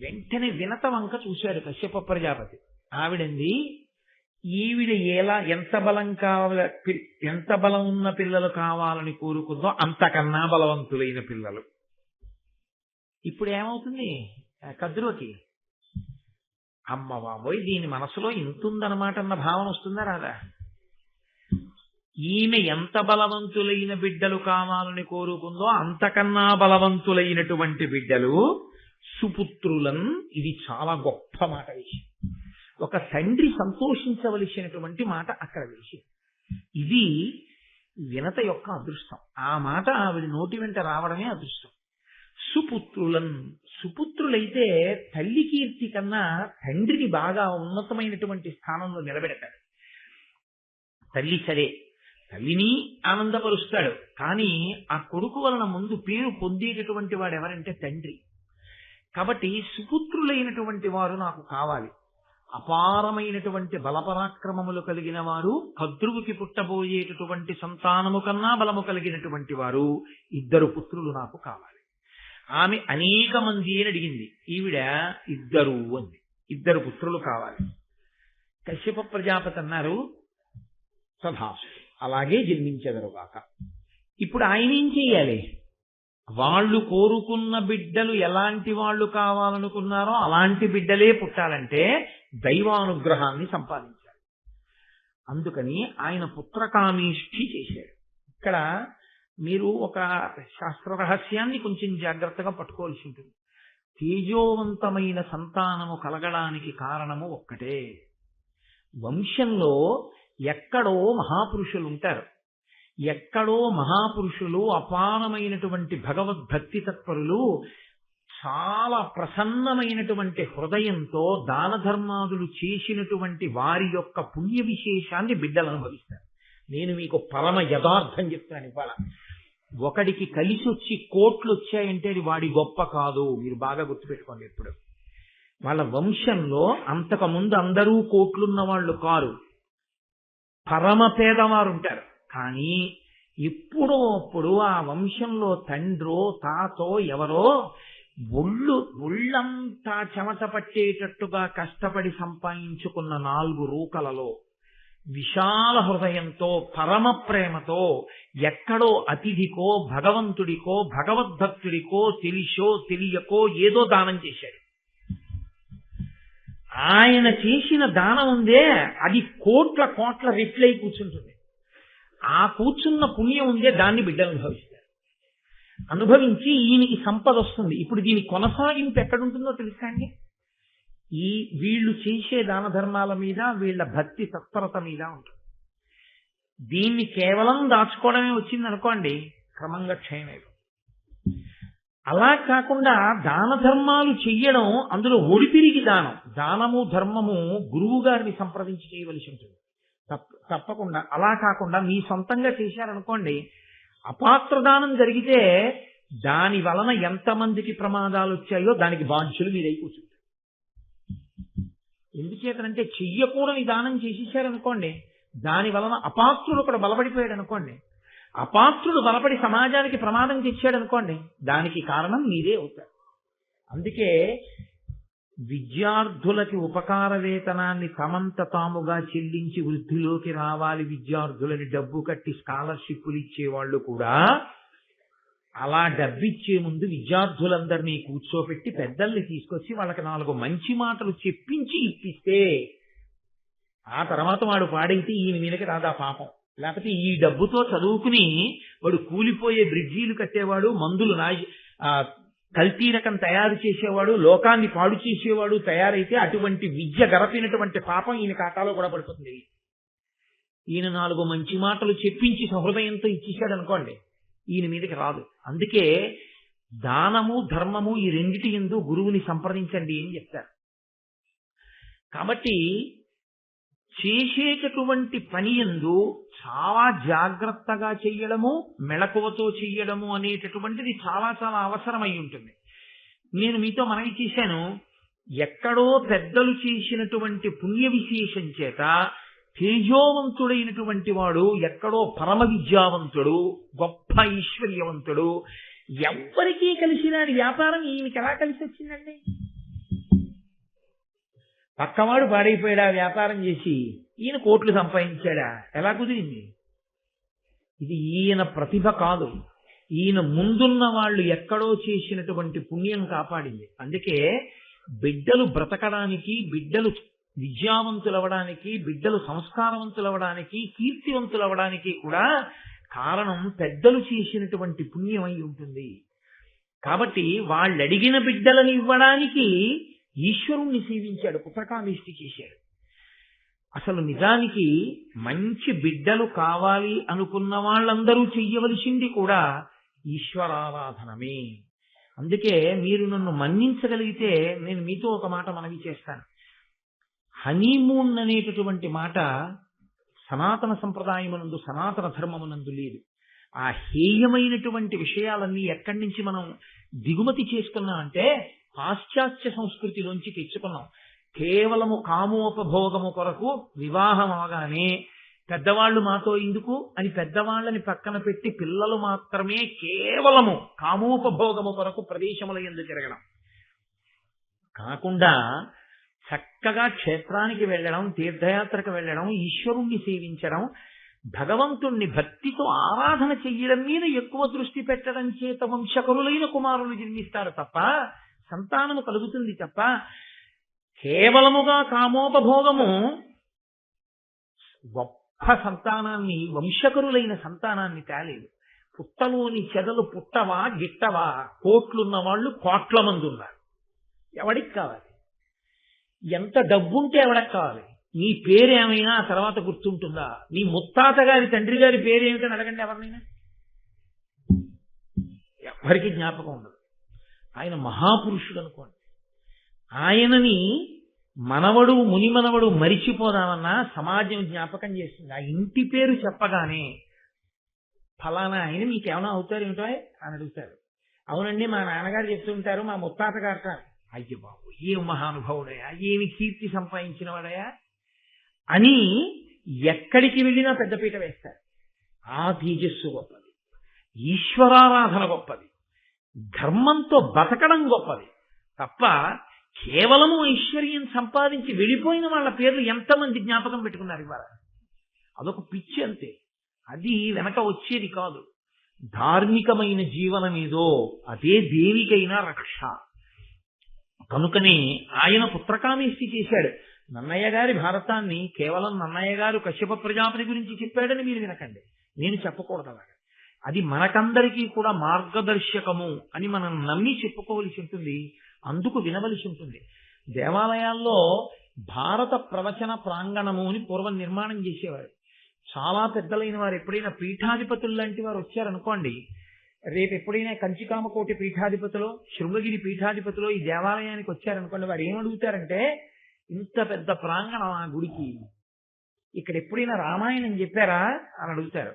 వెంటనే వినత వంక చూశాడు కశ్యప ప్రజాపతి. ఆవిడంది, ఈవిడ ఎంత బలం ఉన్న పిల్లలు కావాలని కోరుకుందో అంతకన్నా బలవంతులైన పిల్లలు. ఇప్పుడు ఏమవుతుంది కద్రువకి? అమ్మ బాబోయ్, దీని మనసులో ఇంతుందన్నమాట అన్న భావన వస్తుందా రాదా? ఈమె ఎంత బలవంతులైన బిడ్డలు కావాలని కోరుకుందో అంతకన్నా బలవంతులైనటువంటి బిడ్డలు సుపుత్రులను. ఇది చాలా గొప్ప మాట విషయం. ఒక తండ్రి సంతోషించవలసినటువంటి మాట అక్కడ విషయం. ఇది వినత యొక్క అదృష్టం. ఆ మాట ఆవిడ నోటి వెంట రావడమే అదృష్టం. సుపుత్రులైతే తల్లి కీర్తి కన్నా తండ్రిని బాగా ఉన్నతమైనటువంటి స్థానంలో నిలబెడతాడు. తల్లి సరే, తల్లిని ఆనందపరుస్తాడు, కానీ ఆ కొడుకు వలన ముందు పేరు పొందేటటువంటి వాడు ఎవరంటే తండ్రి. కాబట్టి సుపుత్రులైనటువంటి వారు నాకు కావాలి. అపారమైనటువంటి బలపరాక్రమములు కలిగిన వారు, కద్రువుకి పుట్టబోయేటటువంటి సంతానము కన్నా బలము కలిగినటువంటి వారు 2 పుత్రులు నాకు కావాలి. ఆమె అనేక మంది అని అడిగింది, ఈవిడ 2 అంది. 2 పుత్రులు కావాలి. కశ్యప ప్రజాపతి అన్నారు, తథాస్తు, అలాగే జన్మించెదరుగాక. ఇప్పుడు ఆయన ఏం చెయ్యాలి? వాళ్ళు కోరుకున్న బిడ్డలు ఎలాంటి వాళ్ళు కావాలనుకున్నారో అలాంటి బిడ్డలే పుట్టాలంటే దైవానుగ్రహాన్ని సంపాదించాలి. అందుకని ఆయన పుత్రకామేష్ఠి చేశాడు. ఇక్కడ మీరు ఒక శాస్త్ర రహస్యాన్ని కొంచెం జాగ్రత్తగా పట్టుకోవాల్సి ఉంటుంది. తేజోవంతమైన సంతానము కలగడానికి కారణము ఒక్కటే. వంశంలో ఎక్కడో మహాపురుషులు ఉంటారు. ఎక్కడో మహాపురుషులు అపారమైనటువంటి భగవద్భక్తి తత్పరులు, చాలా ప్రసన్నమైనటువంటి హృదయంతో దాన ధర్మాదులు చేసినటువంటి వారి యొక్క పుణ్య విశేషాన్ని బిడ్డలు అనుభవిస్తారు. నేను మీకు పరమ యథార్థం చెప్తాను ఇవాళ. ఒకడికి కలిసి వచ్చి కోట్లు వచ్చాయంటే అది వాడి గొప్ప కాదు. మీరు బాగా గుర్తుపెట్టుకోండి. ఎప్పుడు వాళ్ళ వంశంలో అంతకుముందు అందరూ కోట్లున్న వాళ్ళు కారు, పరమ పేదవారు ఉంటారు. కానీ ఎప్పుడో అప్పుడు ఆ వంశంలో తండ్రో తాతో ఎవరో ఒళ్ళంతా చెమట పట్టేటట్టుగా కష్టపడి సంపాదించుకున్న 4 రూకలలో విశాల హృదయంతో పరమ ప్రేమతో ఎక్కడో అతిథికో భగవంతుడికో భగవద్భక్తుడికో తెలిసో తెలియకో ఏదో దానం చేశాడు. ఆయన చేసిన దానం ఉందే అది కోట్ల కోట్ల రెట్లై కూర్చుంటుంది. ఆ కూర్చున్న పుణ్యం ఉందే దాన్ని బిడ్డలు అనుభవిస్తారు. అనుభవించి ఈయనకి సంపద వస్తుంది. ఇప్పుడు దీని కొనసాగింపు ఎక్కడుంటుందో తెలుసా అండి? వీళ్ళు చేసే దాన ధర్మాల మీద వీళ్ళ భక్తి తత్పరత మీద ఉంటుంది. దీన్ని కేవలం దాచుకోవడమే వచ్చింది అనుకోండి, క్రమంగా క్షయమైపోతుంది. అలా కాకుండా దాన ధర్మాలు చెయ్యడం, అందులో ఒడితిరిగి దానము ధర్మము గురువు గారిని సంప్రదించి చేయవలసి ఉంటుంది. తప్పకుండా. అలా కాకుండా మీ సొంతంగా చేశారనుకోండి, అపాత్రదానం జరిగితే దాని వలన ఎంతమందికి ప్రమాదాలు వచ్చాయో దానికి బాధ్యులు మీరై కూర్చుంటారు. ఎందుచేతనంటే చెయ్యకూడని దానం చేసేసారనుకోండి, దాని వలన అపాత్రుడు కూడా బలపడిపోయాడు అనుకోండి, అపాత్రుడు బలపడి సమాజానికి ప్రమాదం తెచ్చాడు అనుకోండి, దానికి కారణం మీరే అవుతారు. అందుకే విద్యార్థులకి ఉపకార వేతనాన్ని తమంత తాముగా చెల్లించి వృద్ధిలోకి రావాలి, విద్యార్థులని డబ్బు కట్టి స్కాలర్షిప్లు ఇచ్చేవాళ్ళు కూడా అలా డబ్బిచ్చే ముందు విద్యార్థులందరినీ కూర్చోపెట్టి పెద్దల్ని తీసుకొచ్చి వాళ్ళకి 4 మంచి మాటలు చెప్పించి ఇప్పిస్తే ఆ తర్వాత వాడు పాడైతే ఈయన మీదకి రాదా పాపం. లేకపోతే ఈ డబ్బుతో చదువుకుని వాడు కూలిపోయే బ్రిడ్జీలు కట్టేవాడు, మందులు కల్తీ రకం తయారు చేసేవాడు, లోకాన్ని పాడు చేసేవాడు తయారైతే అటువంటి విద్య గరపినటువంటి పాపం ఈయన ఖాతాలో కూడా పడుతుంది. ఈయన 4 మంచి మాటలు చెప్పించి సహృదయంతో ఇచ్చేసాడు అనుకోండి, ఈయన మీదకి రాదు. అందుకే దానము ధర్మము ఈ రెండిటి యందు గురువుని సంప్రదించండి అని చెప్తారు. కాబట్టి చేసేటటువంటి పని యందు చాలా జాగ్రత్తగా చెయ్యడము, మెళకువతో చెయ్యడము అనేటటువంటిది చాలా చాలా అవసరమై ఉంటుంది. నేను మీతో మనవి చేశాను, ఎక్కడో పెద్దలు చేసినటువంటి పుణ్య విశేషం చేత తేజోవంతుడైనటువంటి వాడు ఎక్కడో పరమ విద్యావంతుడు, గొప్ప ఐశ్వర్యవంతుడు, ఎవ్వరికీ కలిసి రాని వ్యాపారం ఈయనకి ఎలా కలిసి వచ్చిందండి? పక్కవాడు పాడైపోయాడా వ్యాపారం చేసి, ఈయన కోట్లు సంపాదించాడా? ఎలా కుదిరింది? ఇది ఈయన ప్రతిభ కాదు, ఈయన ముందున్న వాళ్ళు ఎక్కడో చేసినటువంటి పుణ్యం కాపాడింది. అందుకే బిడ్డలు బ్రతకడానికి, బిడ్డలు విద్యావంతులవడానికి, బిడ్డలు సంస్కారవంతులవడానికి, కీర్తివంతులవడానికి కూడా కారణం పెద్దలు చేసినటువంటి పుణ్యమై ఉంటుంది. కాబట్టి వాళ్ళు అడిగిన బిడ్డలను ఇవ్వడానికి ఈశ్వరుణ్ణి సేవించాడు, పుత్రకామేష్టి చేశాడు. అసలు నిజానికి మంచి బిడ్డలు కావాలి అనుకున్న వాళ్ళందరూ చెయ్యవలసింది కూడా ఈశ్వరారాధనమే. అందుకే మీరు నన్ను మన్నించగలిగితే నేను మీతో ఒక మాట మనవి చేస్తాను. హనీమూన్ అనేటటువంటి మాట సనాతన సంప్రదాయమునందు, సనాతన ధర్మమునందు లేదు. ఆ హేయమైనటువంటి విషయాలన్నీ ఎక్కడి నుంచి మనం దిగుమతి చేసుకున్నాం అంటే పాశ్చాత్య సంస్కృతిలోంచి తెచ్చుకున్నాం. కేవలము కామోపభోగము కొరకు వివాహం అవగానే పెద్దవాళ్ళు మాతో ఎందుకు అని పెద్దవాళ్ళని పక్కన పెట్టి పిల్లలు మాత్రమే కేవలము కామోపభోగము కొరకు ప్రదేశముల యందు తిరగడం కాకుండా చక్కగా క్షేత్రానికి వెళ్ళడం, తీర్థయాత్రకు వెళ్ళడం, ఈశ్వరుణ్ణి సేవించడం, భగవంతుణ్ణి భక్తితో ఆరాధన చెయ్యడం మీద ఎక్కువ దృష్టి పెట్టడం చేత వంశకరులైన కుమారులు జన్మిస్తారు తప్ప, సంతానము కలుగుతుంది తప్ప, కేవలముగా కామోపభోగము గొప్ప సంతానాన్ని, వంశకరులైన సంతానాన్ని తేలేదు. పుట్టలోని చెదలు పుట్టవా గిట్టవా? కోట్లున్న వాళ్ళు కోట్ల మంది ఉన్నారు. ఎవడికి కావాలి? ఎంత డబ్బుంటే ఎవడికి కావాలి? నీ పేరేమైనా ఆ తర్వాత గుర్తుంటుందా? నీ ముత్తాత గారి తండ్రి గారి పేరేమిటని అడగండి ఎవరినైనా, ఎవరికి జ్ఞాపకం ఉండదు. ఆయన మహాపురుషుడు అనుకోండి. ఆయనని మనవడు మునిమనవడు మరిచిపోదామన్నా సమాజం జ్ఞాపకం చేస్తుంది. ఆ ఇంటి పేరు చెప్పగానే ఫలానా ఆయన మీకేమైనా అవుతారేమిటో అని అడుగుతారు. అవునండి మా నాన్నగారు చెప్తుంటారు, మా ముత్తాత గారు కాదు. అయ్య బాబు ఏం మహానుభావుడయా, ఏమి కీర్తి సంపాదించిన వాడయా అని ఎక్కడికి వెళ్ళినా పెద్దపీట వేస్తారు. ఆ తేజస్సు గొప్పది, ఈశ్వరారాధన గొప్పది, ధర్మంతో బతకడం గొప్పది తప్ప కేవలము ఐశ్వర్యం సంపాదించి వెళ్ళిపోయిన వాళ్ళ పేర్లు ఎంతమంది జ్ఞాపకం పెట్టుకున్నారు ఇవాళ. అదొక పిచ్చి అంతే, అది వెనక వచ్చేది కాదు. ధార్మికమైన జీవనం ఏదో అదే దేనికైనా రక్ష. కనుకనే ఆయన పుత్రకామేష్టి చేశాడు. నన్నయ్య గారి భారతాన్ని కేవలం నన్నయ్య గారు కశ్యప ప్రజాపతి గురించి చెప్పాడని మీరు వినకండి, నేను చెప్పకూడదు అలాగా. అది మనకందరికీ కూడా మార్గదర్శకము అని మనం నమ్మి చెప్పుకోవలసి ఉంటుంది, అందుకు వినవలసి ఉంటుంది. దేవాలయాల్లో భారత ప్రవచన ప్రాంగణము అని పూర్వం నిర్మాణం చేసేవారు. చాలా పెద్దలైన వారు ఎప్పుడైనా పీఠాధిపతులు లాంటి వారు వచ్చారనుకోండి, రేపు ఎప్పుడైనా కంచికామకోటి పీఠాధిపతిలో, శృంగగిరి పీఠాధిపతిలో ఈ దేవాలయానికి వచ్చారనుకోండి, వారు ఏమడుగుతారంటే, ఇంత పెద్ద ప్రాంగణం ఆ గుడికి, ఇక్కడ ఎప్పుడైనా రామాయణం చెప్పారా అని అడుగుతారు.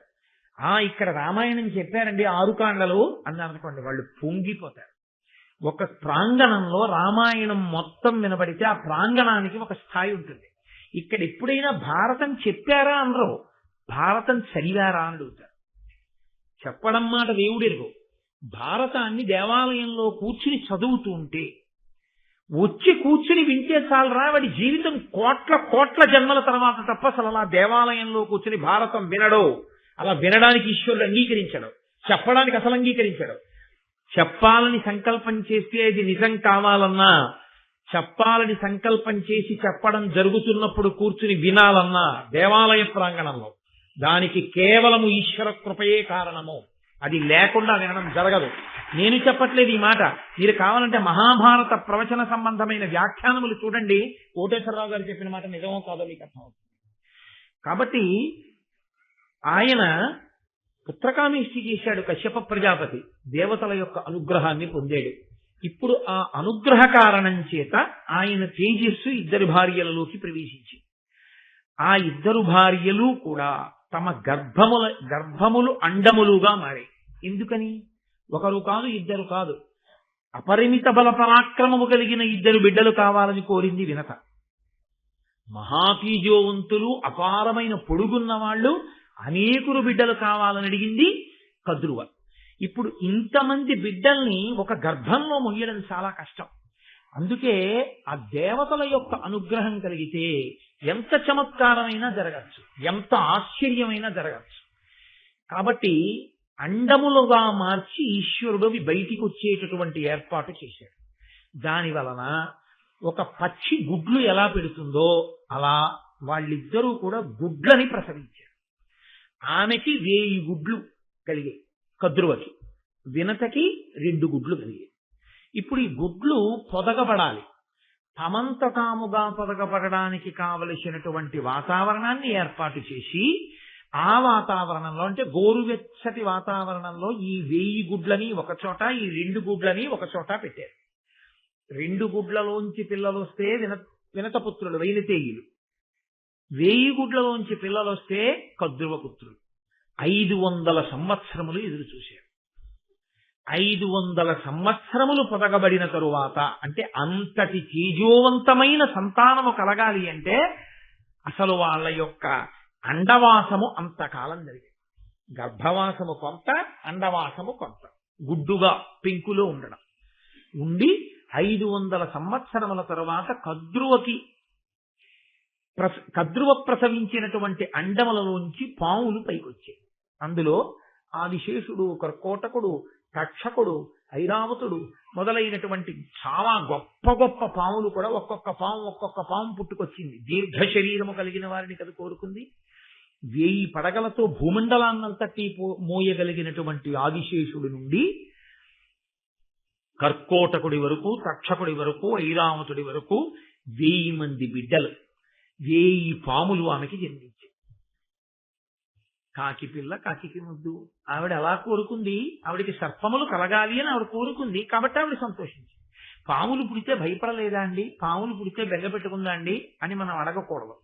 ఇక్కడ రామాయణం చెప్పారండి 6 కాండలు అన్నారనుకోండి, వాళ్ళు పొంగిపోతారు. ఒక ప్రాంగణంలో రామాయణం మొత్తం వినబడితే ఆ ప్రాంగణానికి ఒక స్థాయి ఉంటుంది. ఇక్కడ ఎప్పుడైనా భారతం చెప్పారా అనరు, భారతం చదివారా అని అడుగుతారు. చెప్పడం మాట దేవుడెరుగు, భారతాన్ని దేవాలయంలో కూర్చుని చదువుతూ ఉంటే, వచ్చి కూర్చుని వింటే చాలరా, వాడి జీవితం కోట్ల కోట్ల జన్మల తర్వాత తప్ప అసలు అలా దేవాలయంలో కూర్చుని భారతం వినడో, అలా వినడానికి ఈశ్వరుడు అంగీకరించడు, చెప్పడానికి అసలు అంగీకరించడు. చెప్పాలని సంకల్పం చేస్తే అది నిజం కావాలన్నా, చెప్పాలని సంకల్పం చేసి చెప్పడం జరుగుతున్నప్పుడు కూర్చుని వినాలన్నా దేవాలయ ప్రాంగణంలో దానికి కేవలము ఈశ్వర కృపయే కారణము. అది లేకుండా వినడం జరగదు. నేను చెప్పట్లేదు ఈ మాట, మీరు కావాలంటే మహాభారత ప్రవచన సంబంధమైన వ్యాఖ్యానములు చూడండి, కోటేశ్వరరావు గారు చెప్పిన మాట నిజమో కాదో మీకు అర్థమవుతుంది. కాబట్టి ఆయన పుత్రకామేష్టి చేశాడు కశ్యప ప్రజాపతి, దేవతల యొక్క అనుగ్రహాన్ని పొందాడు. ఇప్పుడు ఆ అనుగ్రహ కారణం చేత ఆయన తేజస్సు 2 భార్యలలోకి ప్రవేశించి, ఆ 2 భార్యలు కూడా తమ గర్భములు అండములుగా మారాయి. ఎందుకని? ఒకరు కాదు, 2 కాదు, అపరిమిత బల పరాక్రమము కలిగిన 2 బిడ్డలు కావాలని కోరింది వినత. మహాతేజోవంతులు, అపారమైన పొడుగున్న వాళ్ళు, అనేకులు బిడ్డలు కావాలని అడిగింది కద్రువ. ఇప్పుడు ఇంతమంది బిడ్డల్ని ఒక గర్భంలో మొయ్యడం చాలా కష్టం. అందుకే ఆ దేవతల యొక్క అనుగ్రహం కలిగితే ఎంత చమత్కారమైనా జరగచ్చు, ఎంత ఆశ్చర్యమైనా జరగచ్చు. కాబట్టి అండములుగా మార్చి ఈశ్వరుడు అవి బయటికి వచ్చేటటువంటి ఏర్పాటు చేశాడు. దాని వలన ఒక పక్షి గుడ్లు ఎలా పెడుతుందో అలా వాళ్ళిద్దరూ కూడా గుడ్లని ప్రసవించారు. ఆమెకి 1000 గుడ్లు కలిగాయి, కద్రువకి. వినతకి 2 గుడ్లు కలిగాయి. ఇప్పుడు ఈ గుడ్లు పొదగబడాలి. తమంత తాముగా పొదగబడడానికి కావలసినటువంటి వాతావరణాన్ని ఏర్పాటు చేసి, ఆ వాతావరణంలో అంటే గోరువెచ్చటి వాతావరణంలో ఈ 1000 గుడ్లని ఒక చోట, ఈ 2 గుడ్లని ఒక చోట పెట్టారు. 2 గుడ్లలోంచి పిల్లలు వస్తే వినతపుత్రులు వైనతేయులు, 1000 గుడ్లలోంచి పిల్లలు వస్తే కద్రువ పుత్రులు. 500 సంవత్సరములు ఎదురు చూశారు. 500 సంవత్సరములు పొదగబడిన తరువాత, అంటే అంతటి తేజోవంతమైన సంతానము కలగాలి అంటే అసలు వాళ్ళ యొక్క అండవాసము అంతకాలం జరిగింది. గర్భవాసము కొంత, అండవాసము కొంత, గుడ్డుగా పెంకులో ఉండడం ఉండి 500 సంవత్సరముల తరువాత కద్రువ ప్రసవించినటువంటి అండములలోంచి పాములు పైకొచ్చాయి. అందులో ఆదిశేషుడు, కర్కోటకుడు, తక్షకుడు, ఐరావతుడు మొదలైనటువంటి చాలా గొప్ప గొప్ప పాములు కూడా ఒక్కొక్క పాము పుట్టుకొచ్చింది. దీర్ఘ శరీరము కలిగిన వారిని కదా కోరుకుంది. 1000 పడగలతో భూమండలాన్నంతటి మోయగలిగినటువంటి ఆదిశేషుడి నుండి కర్కోటకుడి వరకు, తక్షకుడి వరకు, ఐరావతుడి వరకు 1000 మంది బిడ్డలు, 1000 పాములు ఆమెకి జన్మించాయి. కాకి పిల్ల కాకి ముద్దు, ఆవిడ అలా కోరుకుంది. ఆవిడికి సర్పములు కలగాలి అని ఆవిడ కోరుకుంది, కాబట్టి ఆవిడ సంతోషించింది. పాములు పుడితే భయపడలేదా అండి, పాములు పుడితే బెంగ పెట్టుకుందా అండి అని మనం అడగకూడదు.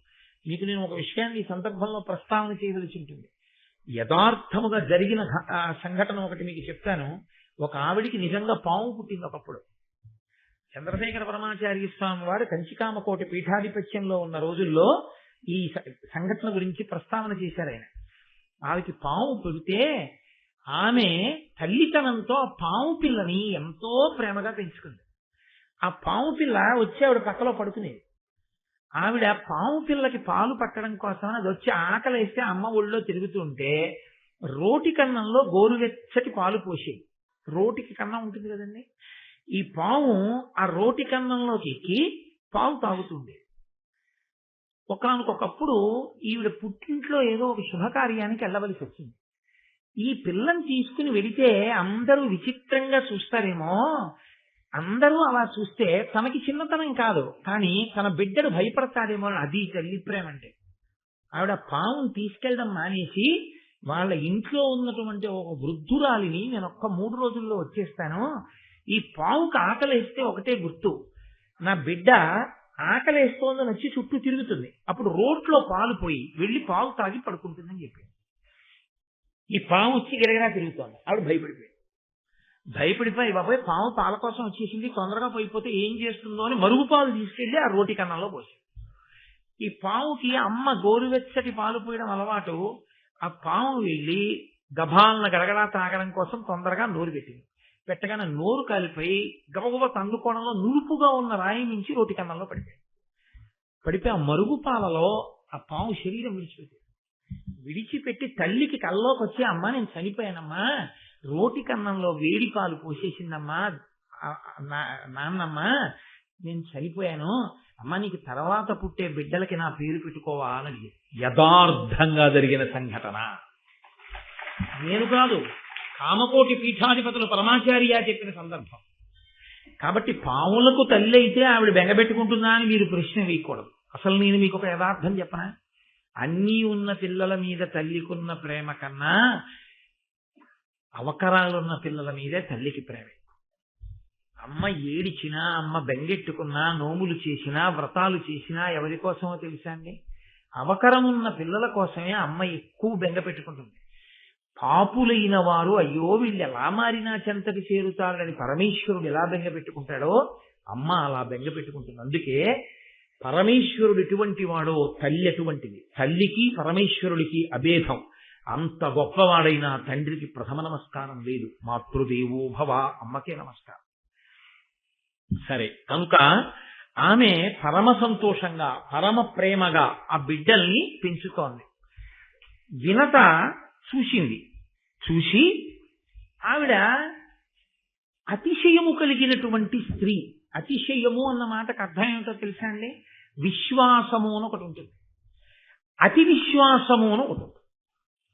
మీకు నేను ఒక విషయాన్ని ఈ సందర్భంలో ప్రస్తావన చేయవలసి ఉంటుంది. యథార్థముగా జరిగిన సంఘటన ఒకటి మీకు చెప్తాను. ఒక ఆవిడికి నిజంగా పాము పుట్టింది ఒకప్పుడు. చంద్రశేఖర పరమాచార్య స్వామి వారు కంచికామకోటి పీఠాధిపత్యంలో ఉన్న రోజుల్లో ఈ సంఘటన గురించి ప్రస్తావన చేశారు. ఆయన ఆమెకి పాము పెడితే ఆమె తల్లితనంతో ఆ పాము పిల్లని ఎంతో ప్రేమగా పెంచుకుంది. ఆ పాము పిల్ల వచ్చి ఆవిడ పక్కలో పడుకునేది. ఆవిడ పాము పిల్లకి పాలు పట్టడం కోసం అది వచ్చి ఆకలేస్తే అమ్మ ఒళ్ళో తిరుగుతుంటే రోటి కన్నంలో గోరువెచ్చటి పాలు పోసేది. రోటికి కన్నం ఉంటుంది కదండి, ఈ పాము ఆ రోటి కన్నంలోకి ఎక్కి పాలు తాగుతుంది. ఒకానొకప్పుడు ఈవిడ పుట్టింట్లో ఏదో ఒక శుభకార్యానికి వెళ్ళవలసి వచ్చింది. ఈ పిల్లని తీసుకుని వెళితే అందరూ విచిత్రంగా చూస్తారేమో, అందరూ అలా చూస్తే తనకి చిన్నతనం కాదు కానీ తన బిడ్డడు భయపడతాడేమో అని అది తల్లి ప్రేమ అంటే. ఆవిడ పాముని తీసుకెళ్ళడం మానేసి వాళ్ళ ఇంట్లో ఉన్నటువంటి ఒక వృద్ధురాలిని నేను ఒక్క 3 రోజుల్లో వచ్చేస్తాను, ఈ పాముకి ఆకలేస్తే ఒకటే గుర్తు, నా బిడ్డ ఆకలేస్తోందని వచ్చి చుట్టూ తిరుగుతుంది, అప్పుడు రోట్లో పాలు పోయి వెళ్ళి పాలు తాగి పడుకుంటుందని చెప్పి ఈ పాము వచ్చి గిరగిరా తిరుగుతోంది. ఆవిడ భయపడిపోయి బాబాయ్ పాము పాల కోసం వచ్చేసింది, తొందరగా పోయిపోతే ఏం చేస్తుందో అని మరుగు పాలు తీసుకెళ్లి ఆ రోటి కన్నంలో పోసి, ఈ పాముకి అమ్మ గోరువెచ్చటి పాలు పోయడం అలవాటు. ఆ పాము వెళ్ళి గభాలన గడగడా తాగడం కోసం తొందరగా నోరు పెట్టింది. పెట్టగానే నోరు కాలిపోయి గబగబ తండుకోవడంలో నురుపుగా ఉన్న రాయి నుంచి రోటి కన్నంలో పడిపోయి ఆ మరుగు పాలలో ఆ పాము శరీరం విడిచిపెట్టి తల్లికి కల్లోకి వచ్చి అమ్మ నేను చనిపోయానమ్మా, రోటి కన్నంలో వేడి పాలు పోసేసిందమ్మా నాన్నమ్మ, నేను చనిపోయాను అమ్మ, నీకు తర్వాత పుట్టే బిడ్డలకి నా పేరు పెట్టుకోవాలని యథార్థంగా జరిగిన సంఘటన. నేను కాదు, కామకోటి పీఠాధిపతులు పరమాచార్య చెప్పిన సందర్భం. కాబట్టి పాములకు తల్లి అయితే ఆవిడ బెంగబెట్టుకుంటుందా అని మీరు ప్రశ్న వేయకూడదు. అసలు నేను మీకు ఒక యథార్థం చెప్పనా, అన్నీ ఉన్న పిల్లల మీద తల్లికున్న ప్రేమ కన్నా అవకరాలున్న పిల్లల మీదే తల్లికి ప్రేమ. అమ్మ ఏడిచినా, అమ్మ బెంగెట్టుకున్నా, నోములు చేసినా, వ్రతాలు చేసినా ఎవరి కోసమో తెలుసా అండి? అవకరం ఉన్న పిల్లల కోసమే అమ్మ ఎక్కువ బెంగ పెట్టుకుంటుంది. పాపులైన వారు అయ్యో వీళ్ళు ఎలా మారినా చెంతకి చేరుతారని పరమేశ్వరుడు ఎలా బెంగ పెట్టుకుంటాడో అమ్మ అలా బెంగ పెట్టుకుంటుంది. అందుకే పరమేశ్వరుడు ఎటువంటి వాడో తల్లి అటువంటిది. తల్లికి పరమేశ్వరుడికి అభేదం. అంత గొప్పవాడైనా తండ్రికి ప్రథమ నమస్కారం లేదు. మాతృదేవో భవ, అమ్మకే నమస్కారం. సరే, కనుక ఆమె పరమ సంతోషంగా పరమ ప్రేమగా ఆ బిడ్డల్ని పెంచుతోంది. వినత చూసింది. చూసి ఆవిడ అతిశయము కలిగినటువంటి స్త్రీ. అతిశయము అన్న మాటకు అర్థం ఏమిటో తెలుసా అండి? విశ్వాసము అని ఒకటి ఉంటుంది, అతి విశ్వాసము అని ఒకటి ఉంటుంది.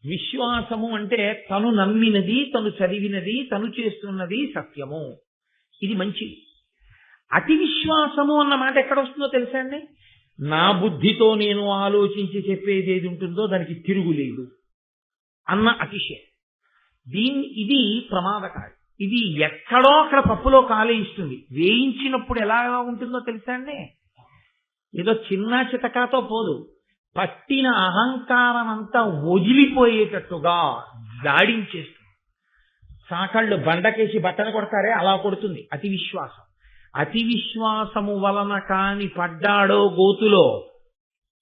విశ్వాసము అంటే తను నమ్మినది, తను చదివినది, తను చేస్తున్నది సత్యము, ఇది మంచిది. అతి విశ్వాసము అన్న మాట ఎక్కడ వస్తుందో తెలుసా అండి? నా బుద్ధితో నేను ఆలోచించి చెప్పేది ఏది ఉంటుందో దానికి తిరుగులేదు అన్న అతిశయం. ఇది ప్రమాదకారి. ఇది ఎక్కడో అక్కడ పప్పులో కాలేయిస్తుంది. వేయించినప్పుడు ఎలా ఉంటుందో తెలుసా అండి? ఏదో చిన్న చితకాతో పోదు, పట్టిన అహంకారం అంతా వదిలిపోయేటట్టుగా జాడించేస్తుంది. సాకళ్ళు బండకేసి బట్టలు కొడతారే అలా కొడుతుంది అతి విశ్వాసం. అతి విశ్వాసము వలన కాని పడ్డాడో గోతులో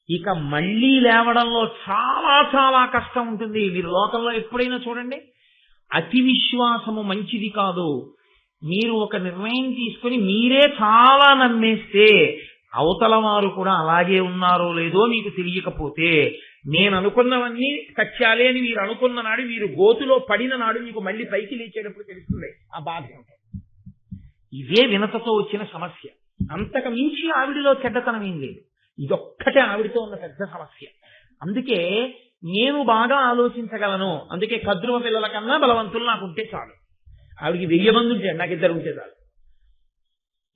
ఇక మళ్లీ లేవడంలో చాలా చాలా కష్టం ఉంటుంది. మీరు లోకంలో ఎప్పుడైనా చూడండి, అతి విశ్వాసము మంచిది కాదు. మీరు ఒక నిర్ణయం తీసుకుని మీరే చాలా నమ్మేస్తే అవతల వారు కూడా అలాగే ఉన్నారో లేదో మీకు తెలియకపోతే, నేను అనుకున్నవన్నీ సత్యాలే అని మీరు అనుకున్న నాడు, మీరు గోతులో పడిన నాడు మీకు మళ్ళీ పైకి లేచేటప్పుడు తెలుస్తుంది ఆ బాధ. ఇదే వినతతో వచ్చిన సమస్య. అంతకు మించి ఆవిడిలో చెడ్డతనం ఏం లేదు. ఇదొక్కటే ఆవిడితో ఉన్న పెద్ద సమస్య. అందుకే నేను బాగా ఆలోచించగలను, అందుకే కద్రువ పిల్లల కన్నా బలవంతులు నాకు ఉంటే చాలు. ఆవిడికి 1000 మంది ఉంటే నాకు 2 ఉంటే చాలు.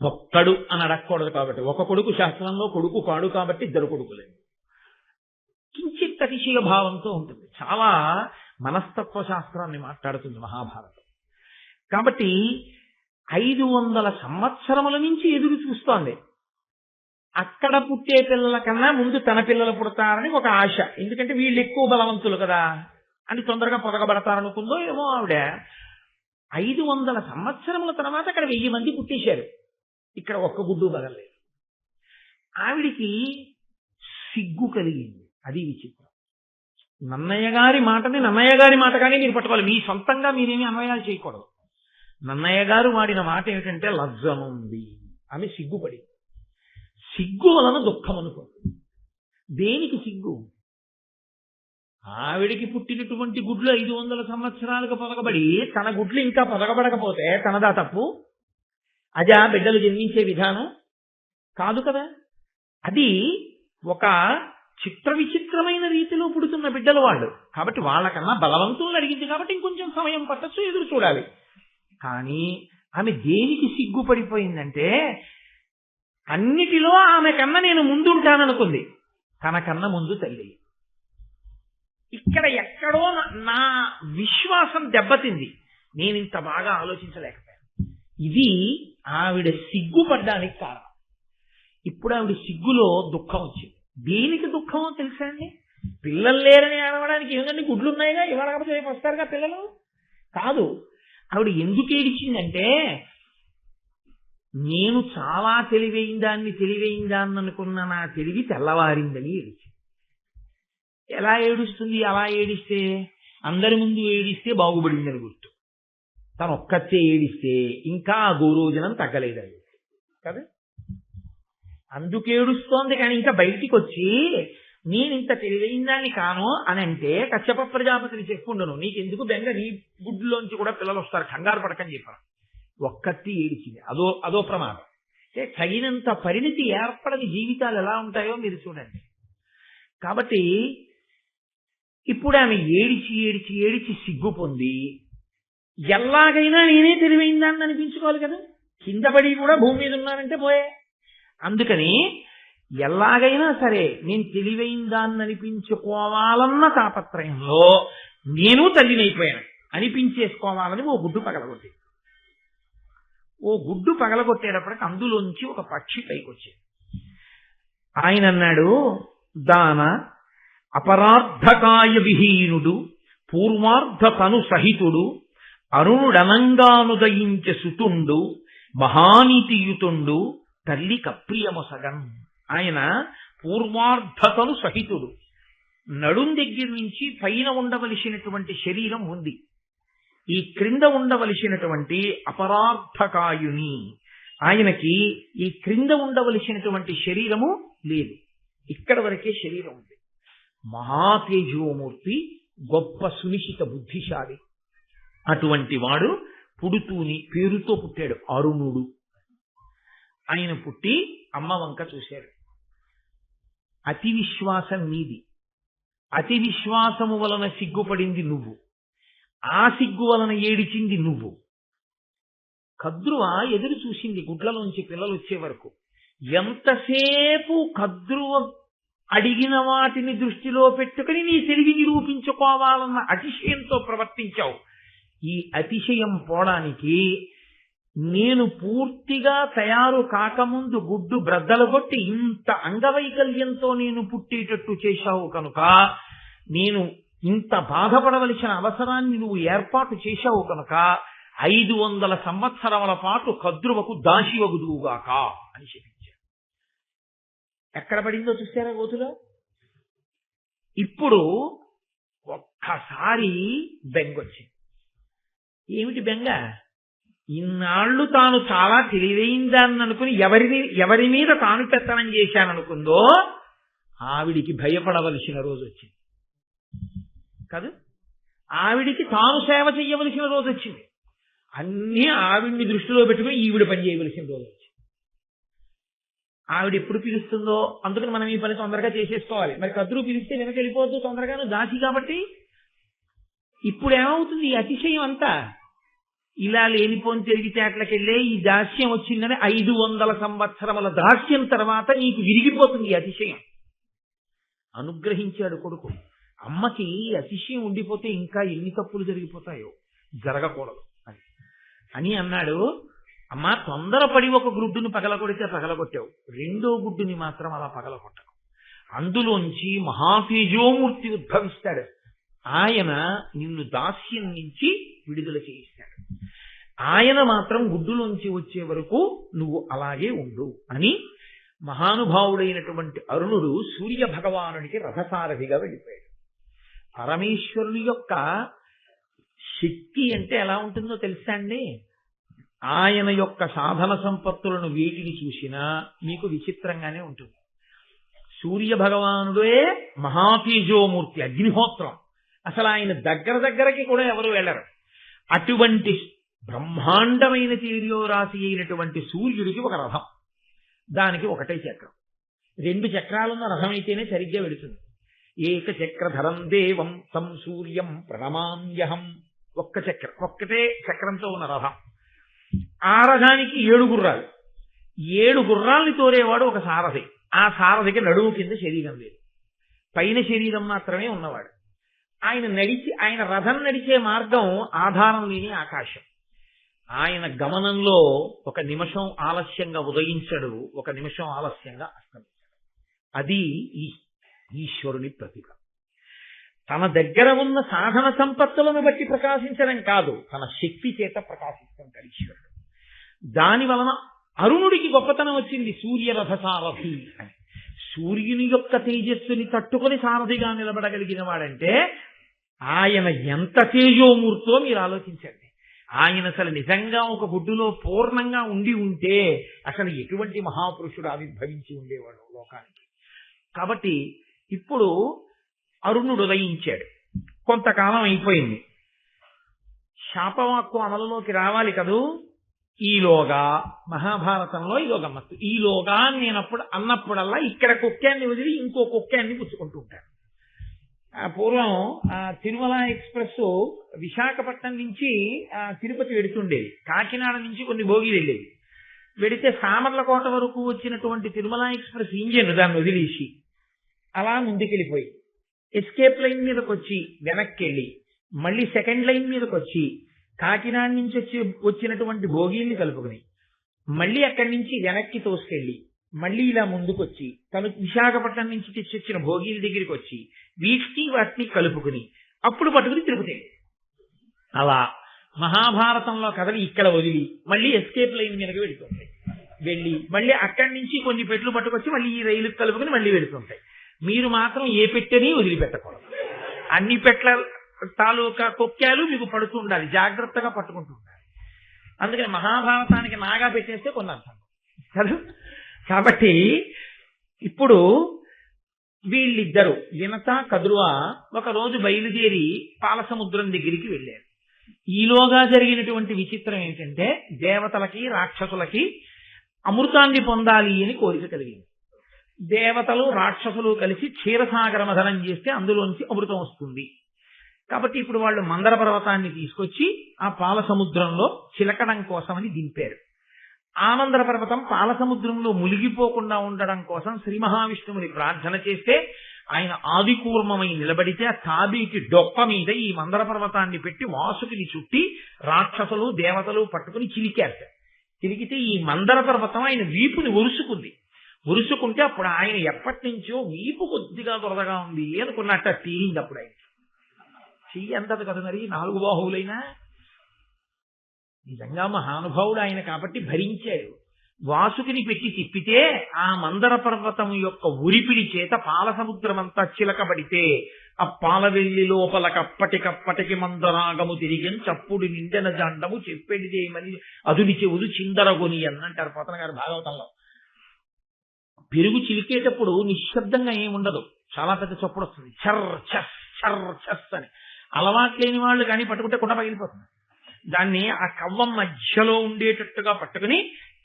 ఒక్కడు అని అడగకూడదు కాబట్టి, ఒక కొడుకు శాస్త్రంలో కొడుకు కాడు కాబట్టి 2 కొడుకులేదు. కించిత్ అతిశయ భావంతో ఉంటుంది. చాలా మనస్తత్వ శాస్త్రాన్ని మాట్లాడుతుంది మహాభారతం. కాబట్టి 500 సంవత్సరముల నుంచి ఎదురు చూస్తోంది. అక్కడ పుట్టే పిల్లల కన్నా ముందు తన పిల్లలు పుడతారని ఒక ఆశ. ఎందుకంటే వీళ్ళు ఎక్కువ బలవంతులు కదా అని తొందరగా పొదగబడతారనుకుందో ఏమో ఆవిడ. 500 సంవత్సరముల తర్వాత అక్కడ 1000 మంది పుట్టేశారు. ఇక్కడ ఒక్క గుడ్డు బదలలేదు. ఆవిడికి సిగ్గు కలిగింది. అది విచిత్రం. నన్నయ్య గారి మాటని నన్నయ్య గారి మాటగానే మీరు పట్టుకోవాలి. మీ సొంతంగా మీరేమీ అన్వయాలు చేయకూడదు. నన్నయ్య గారు వాడిన మాట ఏమిటంటే లజ్జనుంది, ఆమె సిగ్గుపడి. సిగ్గు వలన దుఃఖం అనుకోండి. దేనికి సిగ్గు? ఆవిడికి పుట్టినటువంటి గుడ్లు 500 సంవత్సరాలకు పొదగబడి తన గుడ్లు ఇంకా పొదగబడకపోతే తనదా తప్పు? అదా బిడ్డలు జన్మించే విధానం కాదు కదా. అది ఒక చిత్ర విచిత్రమైన రీతిలో పుడుతున్న బిడ్డలు వాళ్ళు. కాబట్టి వాళ్ళకన్నా బలవంతులను అడిగింది కాబట్టి ఇంకొంచెం సమయం పట్టచ్చు, ఎదురు చూడాలి. కానీ ఆమె దేనికి సిగ్గుపడిపోయిందంటే అన్నిటిలో ఆమె కన్నా నేను ముందుంటాననుకుంది. తనకన్నా ముందు తల్లి. ఇక్కడ ఎక్కడో నా విశ్వాసం దెబ్బతింది, నేను ఇంత బాగా ఆలోచించలేకపోయాను. ఇది ఆవిడ సిగ్గుపడ్డానికి కారణం. ఇప్పుడు ఆవిడ సిగ్గులో దుఃఖం వచ్చింది. దేనికి దుఃఖమో తెలుసా అండి? పిల్లలు లేరని ఏడవడానికి ఏమిటండి, గుడ్లు ఉన్నాయిగా, ఇవాళ కాకపోతే రేపు వస్తారుగా పిల్లలు. కాదు, ఆవిడ ఎందుకు ఏడిచిందంటే నేను చాలా తెలివైందాన్ని అనుకున్న నా తెలివి తెల్లవారిందని ఏడిచింది. ఎలా ఏడుస్తుంది? అలా ఏడిస్తే అందరి ముందు ఏడిస్తే బాగుపడిందని గుర్తు. తను ఒక్కతే ఏడిస్తే ఇంకా ఆ గోరోజనం తగ్గలేదని కదా. అందుకేడుస్తోంది. కానీ ఇంకా బయటికి వచ్చి నేను ఇంత తెలివైందాన్ని కాను అని అంటే కశ్యప ప్రజాపతిని చెప్పుండను, నీకెందుకు బెంగ, నీ గుడ్లోంచి కూడా పిల్లలు వస్తారు, కంగారు పడకని చెప్పాను. ఒక్కటి ఏడిచింది. అదో ప్రమాదం. అంటే తగినంత పరిణితి ఏర్పడని జీవితాలు ఎలా ఉంటాయో మీరు చూడండి. కాబట్టి ఇప్పుడు ఆమె ఏడిచి ఏడిచి ఏడిచి సిగ్గు పొంది ఎలాగైనా నేనే తెలివైందాన్ని అనిపించుకోవాలి కదా. కింద పడి కూడా భూమి మీద ఉన్నానంటే పోయే. అందుకని ఎలాగైనా సరే నేను తెలివైందాన్ని అనిపించుకోవాలన్న తాపత్రయంలో నేను తల్లినైపోయాను అనిపించేసుకోవాలని ఓ గుడ్డు పగలగొట్టి. ఓ గుడ్డు పగలగొట్టేటప్పటికి అందులోంచి ఒక పక్షి పైకి వచ్చేది. ఆయన అన్నాడు, దాన అపరార్థకాయ విహీనుడు పూర్వార్ధ తను సహితుడు అరుణుడనంగానుదయించ సుతుండు మహానీతియుతుండు తల్లి కప్రియమొసగన్. ఆయన పూర్వార్ధతను సహితుడు. నడుం దగ్గర నుంచి పైన ఉండవలసినటువంటి శరీరం ఉంది, ఈ క్రింద ఉండవలసినటువంటి అపరార్థకాయుని. ఆయనకి ఈ క్రింద ఉండవలసినటువంటి శరీరము లేదు, ఇక్కడ వరకే శరీరం ఉంది. మహాతేజోమూర్తి, గొప్ప సునిశిత బుద్ధిశాలి. అటువంటి వాడు పుడుతూని పేరుతో పుట్టాడు, అరుణుడు. ఆయన పుట్టి అమ్మ వంక చూశాడు. అతి విశ్వాసం నీది, అతి విశ్వాసము వలన సిగ్గుపడింది నువ్వు, ఆ సిగ్గు వలన ఏడిచింది నువ్వు. కద్రువ ఎదురు చూసింది గుడ్లలోంచి పిల్లలు వచ్చే వరకు. ఎంతసేపు కద్రువ అడిగిన వాటిని దృష్టిలో పెట్టుకుని నీ తెలివి నిరూపించుకోవాలన్న అతిశయంతో ప్రవర్తించావు. ఈ అతిశయం పోవడానికి నేను పూర్తిగా తయారు కాకముందు గుడ్డు బ్రద్దలు కొట్టి ఇంత అంగవైకల్యంతో నేను పుట్టేటట్టు చేశావు కనుక, నేను ఇంత బాధపడవలసిన అవసరాన్ని నువ్వు ఏర్పాటు చేశావు కనుక 500 సంవత్సరముల పాటు కద్రువకు దాసివగుదువుగాక అని చెప్పించారు. ఎక్కడ పడిందో చూస్తారా గోతులో? ఇప్పుడు ఒక్కసారి బెంగొచ్చింది. ఏమిటి బెంగ? ఇన్నాళ్లు తాను చాలా తెలివైందాన్ని అనుకుని ఎవరి మీద తాను పెత్తనం చేశాననుకుందో ఆవిడికి భయపడవలసిన రోజు వచ్చింది కాదు. ఆవిడికి తాను సేవ చెయ్యవలసిన రోజు వచ్చింది. అన్నీ ఆవిడ్ని దృష్టిలో పెట్టుకుని ఈవిడ పని చేయవలసిన రోజు వచ్చింది. ఆవిడ ఎప్పుడు పిలుస్తుందో అందుకని మనం ఈ పని తొందరగా చేసేసుకోవాలి. మరి కద్రు పిలిస్తే వెనక వెళ్ళిపోవద్దు తొందరగాను, దాసి కాబట్టి. ఇప్పుడు ఏమవుతుంది? ఈ అతిశయం అంతా ఇలా లేనిపోని తెలివితేటలకెళ్ళే ఈ దాస్యం వచ్చిందని 500 సంవత్సరముల దాస్యం తర్వాత నీకు విరిగిపోతుంది ఈ అతిశయం. అనుగ్రహించాడు కొడుకు. అమ్మకి అతిశయం ఉండిపోతే ఇంకా ఎన్ని తప్పులు జరిగిపోతాయో, జరగకూడదు అని అన్నాడు. అమ్మా, తొందరపడి ఒక గుడ్డుని పగలగొడితే పగలగొట్టావు, రెండో గుడ్డుని మాత్రం అలా పగలగొట్టవు. అందులోంచి మహాతేజోమూర్తి ఉద్భవిస్తాడు. ఆయన నిన్ను దాస్యం నుంచి విడుదల చేయిస్తాడు. ఆయన మాత్రం గుడ్డులోంచి వచ్చే వరకు నువ్వు అలాగే ఉండు అని మహానుభావుడైనటువంటి అరుణుడు సూర్య భగవానుడికి రథసారథిగా వెళ్ళిపోయాడు. పరమేశ్వరుని యొక్క శక్తి అంటే ఎలా ఉంటుందో తెలుసా అండి? ఆయన యొక్క సాధన సంపత్తులను వీటిని చూసినా మీకు విచిత్రంగానే ఉంటుంది. సూర్య భగవానుడే మహాతేజోమూర్తి, అగ్నిహోత్రం. అసలు ఆయన దగ్గరకి కూడా ఎవరు వెళ్ళరు. అటువంటి బ్రహ్మాండమైన తేజోరాశి అయినటువంటి సూర్యుడికి ఒక రథం, దానికి ఒకటే చక్రం. 2 చక్రాలున్న రథం అయితేనే సరిగ్గా వెళుతుంది. ఏక చక్రధరం దేవం తం సూర్యం ప్రణమామ్యహం. ఒక్కటే చక్రంతో ఉన్న రథం. ఆ రథానికి 7 గుర్రాలు. 7 గుర్రాల్ని తోరేవాడు ఒక సారథి. ఆ సారథికి నడుము కింద శరీరం లేదు, పైన శరీరం మాత్రమే ఉన్నవాడు. ఆయన రథం నడిచే మార్గం ఆధారం లేని ఆకాశం. ఆయన గమనంలో 1 నిమిషం ఆలస్యంగా ఉదయించడు, 1 నిమిషం ఆలస్యంగా అస్తమించడు. అది ఈశ్వరుని ప్రతిభ. తన దగ్గర ఉన్న సాధన సంపత్తులను బట్టి ప్రకాశించడం కాదు, తన శక్తి చేత ప్రకాశిస్తుంటాడు ఈశ్వరుడు. దాని వలన అరుణుడికి గొప్పతనం వచ్చింది, సూర్యరథ సారథి అని. సూర్యుని యొక్క తేజస్సుని తట్టుకొని సారథిగా నిలబడగలిగిన వాడంటే ఆయన ఎంత తేజోమూర్తో మీరు ఆలోచించండి. ఆయన అసలు నిజంగా ఒక గుడ్డులో పూర్ణంగా ఉంటే అసలు ఎటువంటి మహాపురుషుడు ఆవిర్భవించి ఉండేవాడు లోకానికి. కాబట్టి ఇప్పుడు అరుణుడు ఉదయించాడు, కొంతకాలం అయిపోయింది. శాపవాక్కు అమలులోకి రావాలి కదూ. ఈలోగా మహాభారతంలో ఇదో గమ్మత్తు. ఈలోగా నేనప్పుడు అన్నప్పుడల్లా ఇక్కడ కుక్కాన్ని వదిలి ఇంకో కుక్కాన్ని పుచ్చుకుంటూ ఉంటాను. పూర్వం తిరుమల ఎక్స్ప్రెస్ విశాఖపట్నం నుంచి తిరుపతి వెడుతుండేది. కాకినాడ నుంచి కొన్ని బోగీలు వెళ్ళేది. వెడితే సామర్లకోట వరకు వచ్చినటువంటి తిరుమల ఎక్స్ప్రెస్ ఇంజిన్ దాన్ని వదిలేసి అలా ముందుకెళ్ళిపోయి ఎస్కేప్ లైన్ మీదకి వచ్చి వెనక్కి వెళ్ళి మళ్ళీ సెకండ్ లైన్ మీదకి వచ్చి కాకినాడ నుంచి వచ్చినటువంటి బోగీల్ని కలుపుకుని మళ్ళీ అక్కడి నుంచి వెనక్కి తోసుకెళ్ళి మళ్ళీ ఇలా ముందుకొచ్చి తను విశాఖపట్నం నుంచి తెచ్చొచ్చిన భోగీల దగ్గరికి వచ్చి వాటిని కలుపుకుని అప్పుడు పట్టుకుని తిరుపతి. అలా మహాభారతంలో కథలు ఇక్కడ వదిలి మళ్ళీ ఎస్కేప్ లైన్ మీదకి వెళుతుంటాయి. వెళ్ళి మళ్ళీ అక్కడి నుంచి కొన్ని పెట్లు పట్టుకొచ్చి మళ్ళీ ఈ రైలు కలుపుకుని మళ్ళీ వెళుతుంటాయి. మీరు మాత్రం ఏ పెట్టని వదిలిపెట్టకూడదు. అన్ని పెట్ల తాలూకా కొక్కాలు మీకు పడుతూ ఉండాలి, జాగ్రత్తగా పట్టుకుంటూ ఉండాలి. అందుకని మహాభారతానికి నాగా పెట్టేస్తే కొన్ని అర్థం కదా. కాబట్టి ఇప్పుడు వీళ్ళిద్దరూ వినత కదురువ ఒకరోజు బయలుదేరి పాలసముద్రం దగ్గరికి వెళ్ళారు. ఈలోగా జరిగినటువంటి విచిత్రం ఏంటంటే దేవతలకి రాక్షసులకి అమృతాన్ని పొందాలి అని కోరిక కలిగింది. దేవతలు రాక్షసులు కలిసి క్షీరసాగర మథనం చేస్తే అందులోంచి అమృతం వస్తుంది. కాబట్టి ఇప్పుడు వాళ్ళు మందర పర్వతాన్ని తీసుకొచ్చి ఆ పాలసముద్రంలో చిలకడం కోసమని దింపారు. ఆ మందర పర్వతం పాలసముద్రంలో మునిగిపోకుండా ఉండడం కోసం శ్రీ మహావిష్ణువుని ప్రార్థన చేస్తే ఆయన ఆదికూర్మమై నిలబడితే ఆ తాబేటి డొప్ప మీద ఈ మందర పర్వతాన్ని పెట్టి వాసుకిని చుట్టి రాక్షసులు దేవతలు పట్టుకుని చిలికారు. చిలికితే ఈ మందర పర్వతం ఆయన వీపుని ఒరుసుకుంటే అప్పుడు ఆయన ఎప్పటి నుంచో వీపు కొద్దిగా దొరదగా ఉంది అనుకున్నట్ట తీరింది. అప్పుడు ఆయన చెయ్యి అందదు కదా మరి, 4 బాహువులైనా నిజంగా మహానుభావుడు ఆయన కాబట్టి భరించాడు. వాసుకిని పెట్టి తిప్పితే ఆ మందర పర్వతం యొక్క ఉరిపిడి చేత పాలసముద్రం అంతా చిలకబడితే ఆ పాలవెల్లి లోపల కప్పటికప్పటికి మందరాగము తిరిగి చప్పుడు నిండెన జండము చెప్పేడిదేమని అదుని చెవులు చిందరగొని అన్నంటారు పోతన గారు భాగవతంలో. పెరుగు చిలికేటప్పుడు నిశ్శబ్దంగా ఏముండదు, చాలా పెద్ద చప్పుడు వస్తుంది, చర్ చస్ చర్ చస్ అని. అలవాటు లేని వాళ్ళు కానీ పట్టుకుంటే కుండ పగిలిపోతుంది. దాన్ని ఆ కవ్వం మధ్యలో ఉండేటట్టుగా పట్టుకుని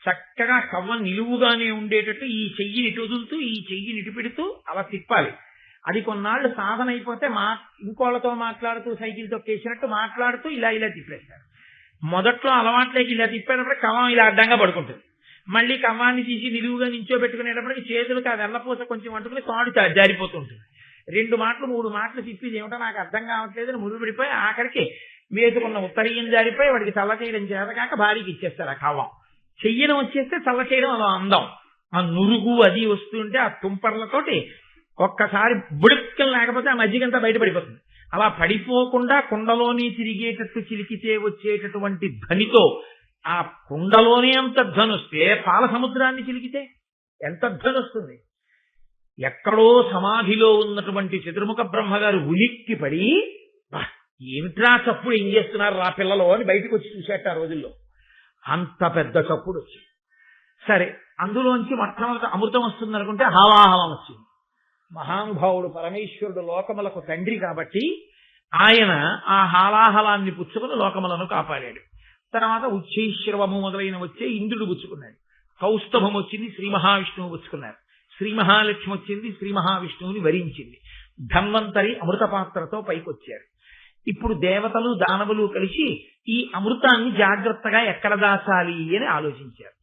చక్కగా కవ్వం నిలువుగానే ఉండేటట్టు ఈ చెయ్యిని ఇటు వదులుతూ ఈ చెయ్యిని ఇటు పెడుతూ అలా తిప్పాలి. అది కొన్నాళ్ళు సాధన అయిపోతే ఇంకోళ్ళతో మాట్లాడుతూ సైకిల్ తొక్కేసినట్టు మాట్లాడుతూ ఇలా తిప్పేస్తారు. మొదట్లో అలవాట్లేకి ఇలా తిప్పేటప్పుడు కవ్వం ఇలా అడ్డంగా పడుకుంటుంది. మళ్ళీ కవ్వాన్ని తీసి నిలువుగా నించోబెట్టుకునేటప్పటికి చేతులకు ఆ వెన్నపూస కొంచెం అంటుకుని తాడు జారిపోతుంటుంది. 2 మాటలు 3 మాటలు తిప్పేది ఏమిటో నాకు అర్థం కావట్లేదని ముడిపడిపోయి ఆఖరికి వేసుకున్న ఉత్తరీయం జారిపోయి వాడికి చల్ల చేయడం చేతకాక భారీకి ఇచ్చేస్తారు. ఆ కవ్వం చెయ్యడం వచ్చేస్తే చల్ల చేయడం అలా అందం. ఆ నురుగు అది వస్తుంటే ఆ తుంపర్లతోటి ఒక్కసారి బుడుక్కలు లేకపోతే ఆ మజ్జిగంతా బయటపడిపోతుంది. అలా పడిపోకుండా కుండలోని తిరిగేటట్టు చిలికితే వచ్చేటటువంటి ధ్వనితో ఆ కుండలోనే అంత ధ్వని వస్తే పాల సముద్రాన్ని చిలికితే ఎంత ధ్వని వస్తుంది. ఎక్కడో సమాధిలో ఉన్నటువంటి చతుర్ముఖ బ్రహ్మగారు ఉలిక్కి పడి, ఏమిట్రా చప్పుడు, ఏం చేస్తున్నారు రా పిల్లలు అని బయటకు వచ్చి చూసేట ఆ రోజుల్లో. అంత పెద్ద చప్పుడు వచ్చింది. సరే, అందులోంచి మొట్టమొదటి అమృతం వస్తుంది అనుకుంటే హాలాహలం వచ్చింది. మహానుభావుడు పరమేశ్వరుడు లోకములకు తండ్రి కాబట్టి ఆయన ఆ హాలాహలాన్ని పుచ్చుకుని లోకములను కాపాడాడు. తర్వాత ఉచ్చైశ్రవము మొదలైన వచ్చే ఇంద్రుడు పుచ్చుకున్నాడు. కౌస్తభం వచ్చింది, శ్రీ మహావిష్ణువు పుచ్చుకున్నారు. శ్రీ మహాలక్ష్మి వచ్చింది, శ్రీ మహావిష్ణువుని వరించింది. ధన్వంతరి అమృత పాత్రతో పైకొచ్చారు. ఇప్పుడు దేవతలు దానవులు కలిసి ఈ అమృతాన్ని జాగ్రత్తగా ఎక్కడ దాచాలి అని ఆలోచించారు.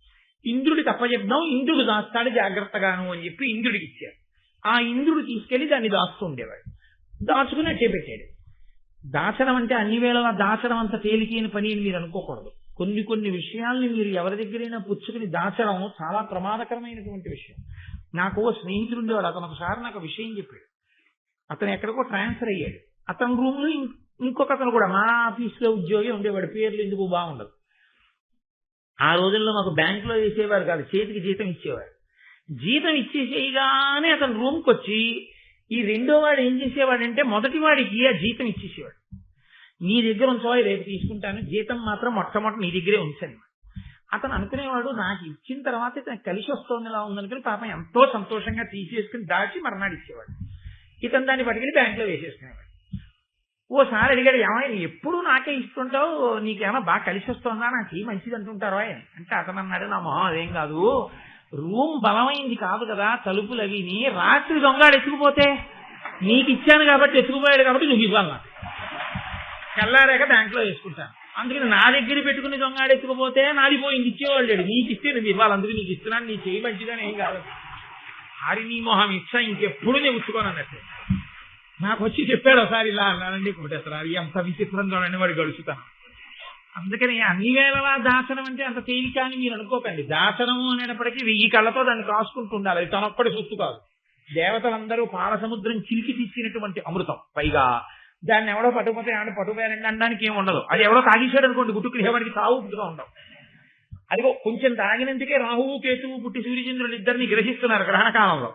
ఇంద్రుడికి అప్పచెప్దాం, ఇంద్రుడు దాస్తాడు జాగ్రత్తగాను అని చెప్పి ఇంద్రుడికి ఇచ్చారు. ఆ ఇంద్రుడు తీసుకెళ్లి దాన్ని దాస్తూ ఉండేవాడు. దాచుకుని అట్టే పెట్టాడు. దాచడం అంటే అన్ని వేళలా దాచడం అంత తేలికైన పని అని మీరు అనుకోకూడదు. కొన్ని కొన్ని విషయాల్ని మీరు ఎవరి దగ్గరైనా పుచ్చుకుని దాచడం చాలా ప్రమాదకరమైనటువంటి విషయం. నాకు స్నేహితుడు ఉండేవాడు. అతను ఒకసారి నాకు విషయం చెప్పాడు. అతను ఎక్కడికో ట్రాన్స్ఫర్ అయ్యాడు. అతని రూమ్ లో ఇంకొక అతను కూడా మా ఆఫీస్ లో ఉద్యోగి ఉండేవాడు. పేర్లు ఎందుకు బాగుండదు. ఆ రోజుల్లో మాకు బ్యాంక్ లో వేసేవారు కాదు, చేతికి జీతం ఇచ్చేవారు. జీతం ఇచ్చేసేయగానే అతను రూమ్కి వచ్చి ఈ రెండో వాడు ఏం చేసేవాడంటే మొదటి వాడికి ఆ జీతం ఇచ్చేసేవాడు. నీ దగ్గర ఉంచవా, రేపు తీసుకుంటాను, జీతం మాత్రం మొట్టమొదటి నీ దగ్గరే ఉంచండి. అతను అనుకునేవాడు నాకు ఇచ్చిన తర్వాత ఇతను కలిసి వస్తుంది ఇలా ఉందనుకుని పాపం ఎంతో సంతోషంగా తీసేసుకుని దాచి మర్నాడు ఇచ్చేవాడు. ఇతను దాన్ని పట్టుకెళ్ళి బ్యాంకులో వేసేసుకునేవాడు. ఓసారి అడిగాడు, ఏమైనా ఎప్పుడు నాకే ఇస్తుంటావు, నీకేమైనా బాగా కలిసి వస్తుందా, నాకు ఈ మంచిది అంటుంటారో అంటే అతను అన్నాడు, నా మొహం అదేం కాదు, రూమ్ బలమైంది కాదు కదా, తలుపులు అవిని రాత్రి దొంగడు ఎత్తుకుపోతే నీకు ఇచ్చాను కాబట్టి ఎత్తుకుపోయాడు కాబట్టి నువ్వు ఇవ్వాలి, నాకు తెల్లారాక బ్యాంకులో వేసుకుంటాను, అందుకని నా దగ్గర పెట్టుకుని దొంగడు ఎత్తుకుపోతే నాది పోయింది ఇచ్చేవాళ్ళు, నీకు ఇస్తే నువ్వు ఇవ్వాలి, అందుకు నీకు ఇస్తున్నాను, నీ చేయి మంచిదని ఏం కాదు, హరి నీ మొహం ఇచ్చా ఇంకెప్పుడు నేను ఉంచుకోను అన్నట్టు. నాకు వచ్చి చెప్పాడు ఒకసారి, ఇలా అన్నానండి కోటేశ్వరారు, ఎంత విచిత్రం చూడండి వాడు గడుచుతాను. అందుకని అన్ని వేళలా దాచడం అంటే అంత తేలిక అని మీరు అనుకోకండి. దాచడం అనేటప్పటికీ 1000 కళ్ళతో దాన్ని కాసుకుంటూ ఉండాలి. అది తనొక్కడి సొత్తు కాదు. దేవతలందరూ పాలసముద్రం చిలికి తీసినటువంటి అమృతం. పైగా దాన్ని ఎవడో పట్టుకుపోతే ఏమన్నా పట్టుకుపోయారండి అనడానికి ఏమి ఉండదు. అది ఎవడో తాగేశాడు అనుకోండి, గుట్టుకు వాడికి తావు పుట్టుగా ఉండవు. అదిగో కొంచెం తాగినందుకే రాహువు కేతువు పుట్టి సూర్యచంద్రులు ఇద్దరిని గ్రహిస్తున్నారు గ్రహణ కాలంలో.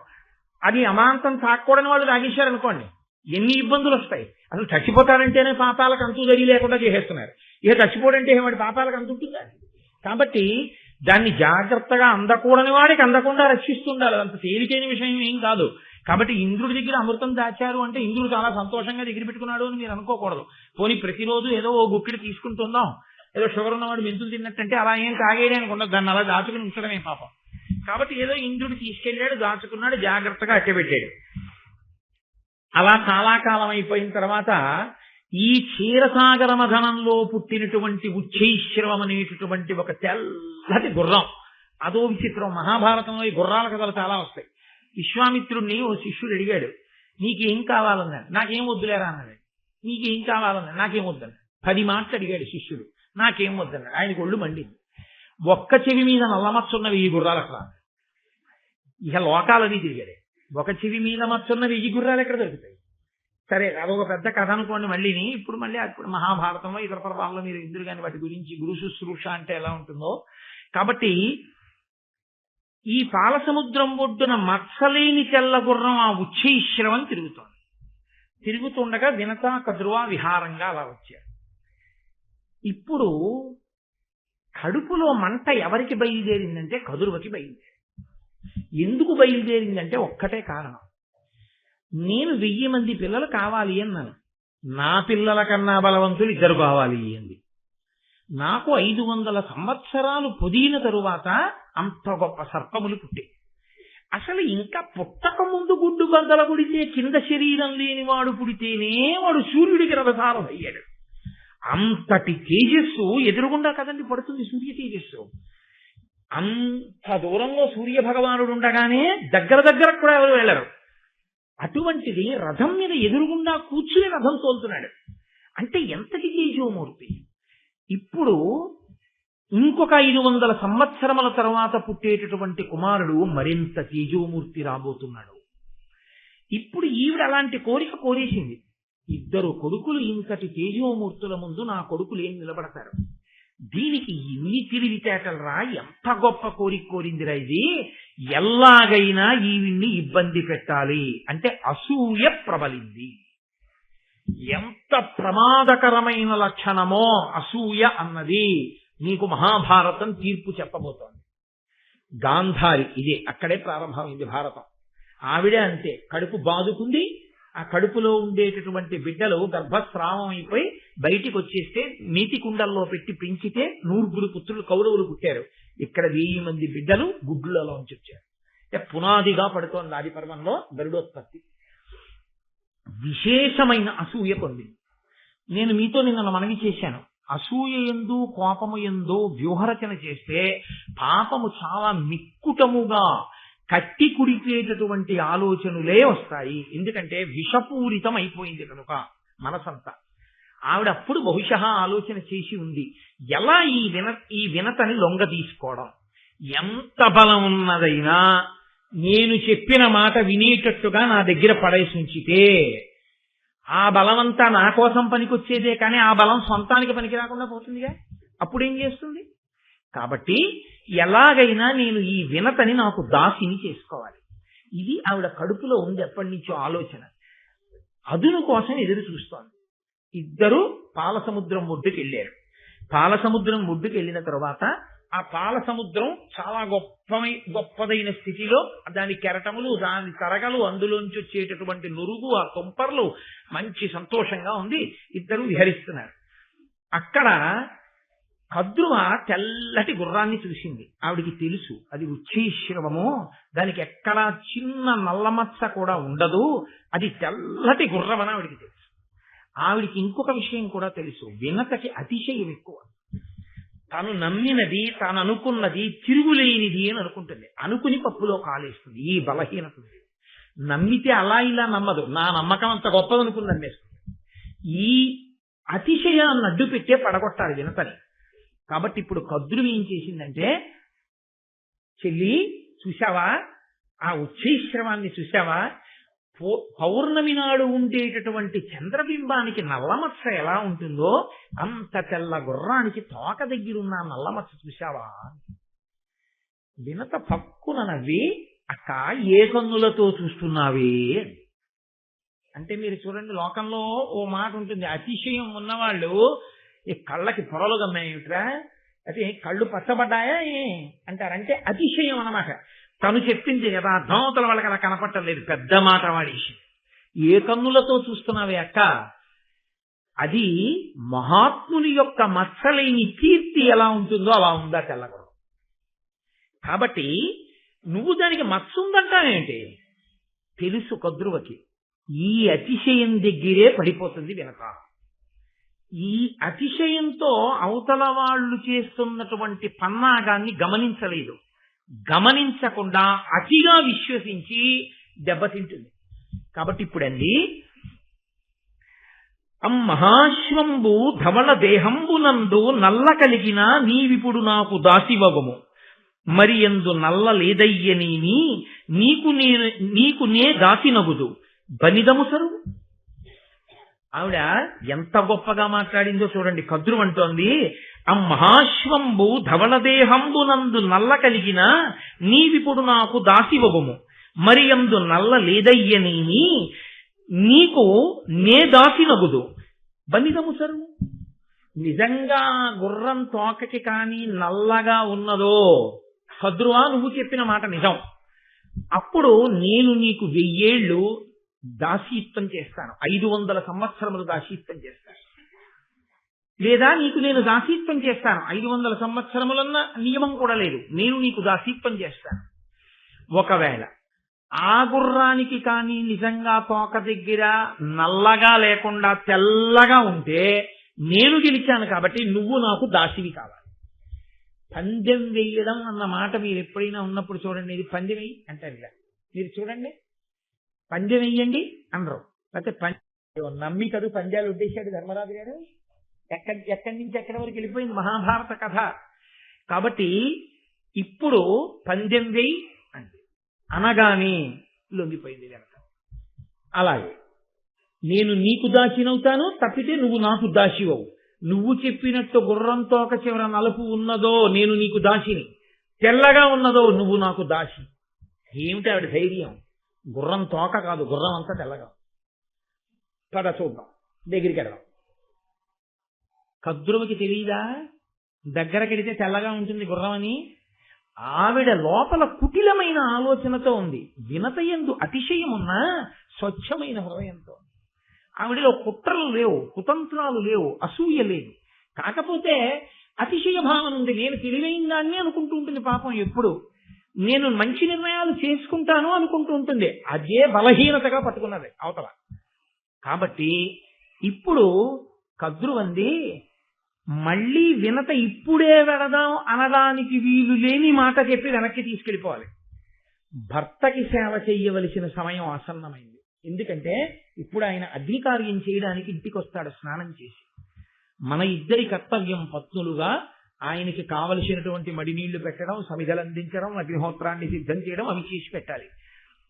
అది అమాంతం తాక్కూడని వాళ్ళు తాగేశారు అనుకోండి, ఎన్ని ఇబ్బందులు వస్తాయి. అసలు చచ్చిపోతారంటేనే పాపాలకు అంతు జరిగి లేకుండా చేసేస్తున్నారు. ఇక చచ్చిపోడంటే వాడి పాపాలకు అంత ఉంటుందా? కాబట్టి దాన్ని జాగ్రత్తగా అందకూడని వాడికి అందకుండా రక్షిస్తుండాలి. అంత తేలికైన విషయం ఏం కాదు. కాబట్టి ఇంద్రుడి దగ్గర అమృతం దాచారు అంటే ఇంద్రుడు చాలా సంతోషంగా దగ్గర పెట్టుకున్నాడు అని మీరు అనుకోకూడదు. పోనీ ప్రతిరోజు ఏదో ఓ గుక్కిడి తీసుకుంటుందాం, ఏదో షుగర్ ఉన్నవాడు మెంతులు తిన్నట్టంటే అలా ఏం తాగేయడానికి ఉండదు, దాన్ని అలా దాచుకుని ఉంచడమే పాపం. కాబట్టి ఏదో ఇంద్రుడు తీసుకెళ్లాడు, దాచుకున్నాడు, జాగ్రత్తగా అట్టెపెట్టాడు. అలా చాలా కాలం అయిపోయిన తర్వాత ఈ క్షీరసాగర మథనంలో పుట్టినటువంటి ఉచ్చైశ్రవం అనేటటువంటి ఒక తెల్లటి గుర్రం, అదో విచిత్రం. మహాభారతంలో ఈ గుర్రాల కథలు చాలా వస్తాయి. విశ్వామిత్రుడిని ఓ శిష్యుడు అడిగాడు, నీకేం కావాలన్నాడు. నాకేం వద్దులేరా అన్నాడు. నీకేం కావాలన్నాడు. నాకేం వద్దన్నాడు. 10 మాటలు అడిగాడు శిష్యుడు, నాకేం వద్దన్నాడు. ఆయనకు ఒళ్ళు మండింది. ఒక్క చెవి మీద నల్లమచ్చున్నవి ఈ గుర్రాలు అక్కడ. ఇక లోకాలని తిరిగాడు. ఒక చెవి మీద మచ్చున్నవి ఈ గుర్రాలు ఎక్కడ దొరుకుతాయి? సరే, అదొక పెద్ద కథ అనుకోండి. ఇప్పుడు అప్పుడు మహాభారతంలో ఇతర పర్వాల్లో మీరు ఇందురు కానీ వాటి గురించి గురు శుశ్రూష అంటే ఎలా ఉంటుందో. కాబట్టి ఈ పాలసముద్రం ఒడ్డున మత్సలేని తెల్ల గుర్రం ఆ ఉచ్చైశ్రవం తిరుగుతోంది. తిరుగుతుండగా వినతా కదురువా విహారంగా అలా వచ్చారు. ఇప్పుడు కడుపులో మంట ఎవరికి బయలుదేరిందంటే కదురువకి బయలుదేరింది. ఎందుకు బయలుదేరిందంటే ఒక్కటే కారణం. నేను 1000 మంది పిల్లలు కావాలి అన్నాను, నా పిల్లల కన్నా బలవంతులు 2 కావాలి అంది. నాకు 500 సంవత్సరాలు పొదిగిన తరువాత అంత గొప్ప సర్పములు పుట్టే. అసలు ఇంకా పుట్టక ముందు గుడ్డు బద్దల పుడితే కింద శరీరం లేనివాడు పుడితేనే వాడు సూర్యుడికి రథసారం అయ్యాడు. అంతటి తేజస్సు ఎదురుగుండా కదండి పడుతుంది సూర్య తేజస్సు. అంత దూరంలో సూర్య భగవానుడు ఉండగానే దగ్గర కూడా ఎవరు వెళ్ళరు. అటువంటిది రథం మీద ఎదురుగుండా కూర్చుని రథం తోలుతున్నాడు అంటే ఎంతటి తేజోమూర్తి. ఇప్పుడు ఇంకొక 500 సంవత్సరముల తర్వాత పుట్టేటటువంటి కుమారుడు మరింత తేజోమూర్తి రాబోతున్నాడు. ఇప్పుడు ఈవిడ అలాంటి కోరిక కోరేసింది. 2 కొడుకులు ఇంతటి తేజోమూర్తుల ముందు నా కొడుకులు ఏం నిలబడతారు? దీనికి ఇన్ని తెలివితేటలరా, ఎంత గొప్ప కోరిక కోరిందిరా ఇది, ఎలాగైనా ఈవిడ్ని ఇబ్బంది పెట్టాలి అంటే అసూయ ప్రబలింది. ఎంత ప్రమాదకరమైన లక్షణమో అసూయ అన్నది నీకు మహాభారతం తీర్పు చెప్పబోతోంది. గాంధారి ఇదే, అక్కడే ప్రారంభమైంది భారతం. ఆవిడే అంతే, కడుపు బాదుకుంది, ఆ కడుపులో ఉండేటటువంటి బిడ్డలు గర్భస్రావం అయిపోయి బయటికి వచ్చేస్తే నీటి కుండల్లో పెట్టి పెంచితే 100 పుత్రులు కౌరవులు పుట్టారు. ఇక్కడ 1000 మంది బిడ్డలు గుడ్లలోంచి వచ్చారు. పునాదిగా పడుతోంది ఆది పర్వంలో గరుడోత్పత్తి. విశేషమైన అసూయ పొందింది. నేను మీతో నిన్న మనవి చేశాను, అసూయ ఎందు కోపము ఎందు వ్యూహరచన చేస్తే పాపము చాలా మిక్కుటముగా కట్టి కుడిపేటటువంటి ఆలోచనలే వస్తాయి. ఎందుకంటే విషపూరితం అయిపోయింది కనుక మనసంతా. ఆవిడ అప్పుడు బహుశా ఆలోచన చేసి ఉంది, ఎలా ఈ వినతని లొంగ తీసుకోవడం. ఎంత బలం ఉన్నదైనా నేను చెప్పిన మాట వినేటట్టుగా నా దగ్గర పడేసి ఉంచితే ఆ బలమంతా నా కోసం పనికొచ్చేదే, కానీ ఆ బలం సొంతానికి పనికి రాకుండా పోతుందిగా. అప్పుడేం చేస్తుంది? కాబట్టి ఎలాగైనా నేను ఈ వినతని నాకు దాసిని చేసుకోవాలి. ఇది ఆవిడ కడుపులో ఉంది ఎప్పటి నుంచో ఆలోచన. అదును కోసం ఎదురు చూస్తోంది. ఇద్దరు పాలసముద్రం ఒడ్డుకి వెళ్ళారు. పాలసముద్రం ఒడ్డుకి వెళ్ళిన తర్వాత ఆ పాలసముద్రం చాలా గొప్పదైన స్థితిలో, దాని కెరటములు, దాని తరగలు, అందులోంచి వచ్చేటటువంటి నురుగు, ఆ తుంపర్లు మంచి సంతోషంగా ఉంది. ఇద్దరు విహరిస్తున్నారు. అక్కడ కద్రువ తెల్లటి గుర్రాన్ని చూసింది. ఆవిడికి తెలుసు అది ఉచ్చైశ్రవము, దానికి ఎక్కడా చిన్న నల్లమచ్చ కూడా ఉండదు, అది తెల్లటి గుర్రం అని ఆవిడికి తెలుసు. ఆవిడికి ఇంకొక విషయం కూడా తెలుసు, వినతకి అతిశయం ఎక్కువ. తాను నమ్మినది, తాను అనుకున్నది తిరుగులేనిది అని అనుకుంటుంది. అనుకుని పప్పులో కాలేస్తుంది. ఈ బలహీనత నమ్మితే అలా ఇలా నమ్మదు, నా నమ్మకం అంత గొప్పదనుకుని నమ్మేస్తుంది. ఈ అతిశయాన్ని అడ్డు పెట్టే పడగొట్టాలి వినతని. కాబట్టి ఇప్పుడు కద్రువి ఏం చేసిందంటే, చెల్లి చూశావా, ఆ ఉచ్చైశ్రవాన్ని చూశావా, పౌర్ణమి నాడు ఉండేటటువంటి చంద్రబింబానికి నల్లమచ్చ ఎలా ఉంటుందో అంత తెల్ల గుర్రానికి తోక దగ్గరున్న నల్లమచ్చ చూశావా. వినత పక్కున నవ్వి, అక్క ఏ కన్నులతో చూస్తున్నావే అంటే, మీరు చూడండి లోకంలో ఓ మాట ఉంటుంది, అతిశయం ఉన్నవాళ్ళు ఈ కళ్ళకి పొరలు గమ్మాయిట్రా, అయితే కళ్ళు పచ్చబడ్డాయా అంటారంటే అతిశయం అన్నమాట. తను చెప్పింది కదా, అర్థమవుతల వాళ్ళకి అలా కనపట్టలేదు, పెద్ద మాట వాడేసి. ఏ కన్నులతో చూస్తున్నావే అక్క, అది మహాత్ముని యొక్క మచ్చలేని కీర్తి ఎలా ఉంటుందో అలా ఉందా తెల్లగురం. కాబట్టి నువ్వు దానికి మచ్చ ఉందంటావేంటి? తెలుసు కద్రువకి ఈ అతిశయం దగ్గరే పడిపోతుంది వినత. ఈ అతిశయంతో అవతల వాళ్ళు చేస్తున్నటువంటి పన్నాగాన్ని గమనించలేదు. గమనించకుండా అతిగా విశ్వసించి దెబ్బతింటుంది. కాబట్టి ఇప్పుడండి, మహాశ్వంబు ధవళ దేహంబునందు నల్ల కలిగిన నీవిప్పుడు నాకు దాసివగము, మరి ఎందు నల్ల లేదయ్యనేమి నీకు నే దాసినగుదు బనిదము సరు. ఆవిడ ఎంత గొప్పగా మాట్లాడిందో చూడండి. కద్రు అంటోంది, మహాశ్వంబు ధవళదేహంబునందు నల్ల కలిగిన నీవిప్పుడు నాకు దాసివగుము, మరి ఎందు నల్ల లేదయ్యనేమి నీకు నే దాసినగుదు బనిదము సరు. నిజంగా గుర్రం తోకకి కానీ నల్లగా ఉన్నదో, కద్రువా నువ్వు చెప్పిన మాట నిజం, అప్పుడు నేను నీకు 1000 ఏళ్ళు దాసీత్వం చేస్తాను, 500 సంవత్సరములు దాసీత్వం చేస్తాను. లేదా నీకు నేను దాసీత్వం చేస్తాను, 500 సంవత్సరములన్న నియమం కూడా లేదు, నేను నీకు దాసీత్వం చేస్తాను. ఒకవేళ ఆ గుర్రానికి కానీ నిజంగా తోక దగ్గర నల్లగా లేకుండా తెల్లగా ఉంటే నేను గెలిచాను కాబట్టి నువ్వు నాకు దాసివి కావాలి. పందెం వేయడం అన్న మాట మీరు ఎప్పుడైనా ఉన్నప్పుడు చూడండి, ఇది పందెం వేయి అంటారు. ఇలా మీరు చూడండి, పందెం వేయండి అనరు. లేకపోతే నమ్మి కదు పంద్యాలు ఉద్దేశాడు ధర్మరాజు గారు. ఎక్కడి నుంచి ఎక్కడి వరకు వెళ్ళిపోయింది మహాభారత కథ. కాబట్టి ఇప్పుడు పందెం వేయి అంటే అనగానే లొంగిపోయింది కనుక. అలాగే నేను నీకు దాసినవుతాను, తప్పితే నువ్వు నాకు దాసివవు. నువ్వు చెప్పినట్టు గుర్రం తోక చివర నలుపు ఉన్నదో నేను నీకు దాసిని, తెల్లగా ఉన్నదో నువ్వు నాకు దాసి. ఏమిటి ఆవిడ ధైర్యం? గుర్రం తోక కాదు, గుర్రం అంతా తెల్లగా. పద చూద్దాం, దగ్గరికి వెళ్దాం. కద్రువకి తెలియదా దగ్గరకెడితే తెల్లగా ఉంటుంది గుర్రం అని? ఆవిడ లోపల కుటిలమైన ఆలోచనతో ఉంది. వినతయందు అతిశయమున్నా స్వచ్ఛమైన హృదయంతో. ఆవిడలో కుట్రలు లేవు, కుతంత్రాలు లేవు, అసూయ లేదు. కాకపోతే అతిశయ భావన ఉంది. నేను తెలివైన దాన్ని అనుకుంటూ ఉంటుంది పాపం. ఎప్పుడు నేను మంచి నిర్ణయాలు చేసుకుంటాను అనుకుంటూ ఉంటుంది. అదే బలహీనతగా పట్టుకున్నది అవతల. కాబట్టి ఇప్పుడు కద్రువంది, మళ్ళీ వినత ఇప్పుడే వెళదాం అనడానికి వీలు లేని మాట చెప్పి వెనక్కి తీసుకెళ్ళిపోవాలి. భర్తకి సేవ చెయ్యవలసిన సమయం ఆసన్నమైంది. ఎందుకంటే ఇప్పుడు ఆయన అగ్నికార్యం చేయడానికి ఇంటికి వస్తాడు స్నానం చేసి. మన ఇద్దరి కర్తవ్యం పత్నులుగా ఆయనకి కావలసినటువంటి మడినీళ్లు పెట్టడం, సమిధలు అందించడం, అగ్నిహోత్రాన్ని సిద్ధం చేయడం, అవి చేసి పెట్టాలి.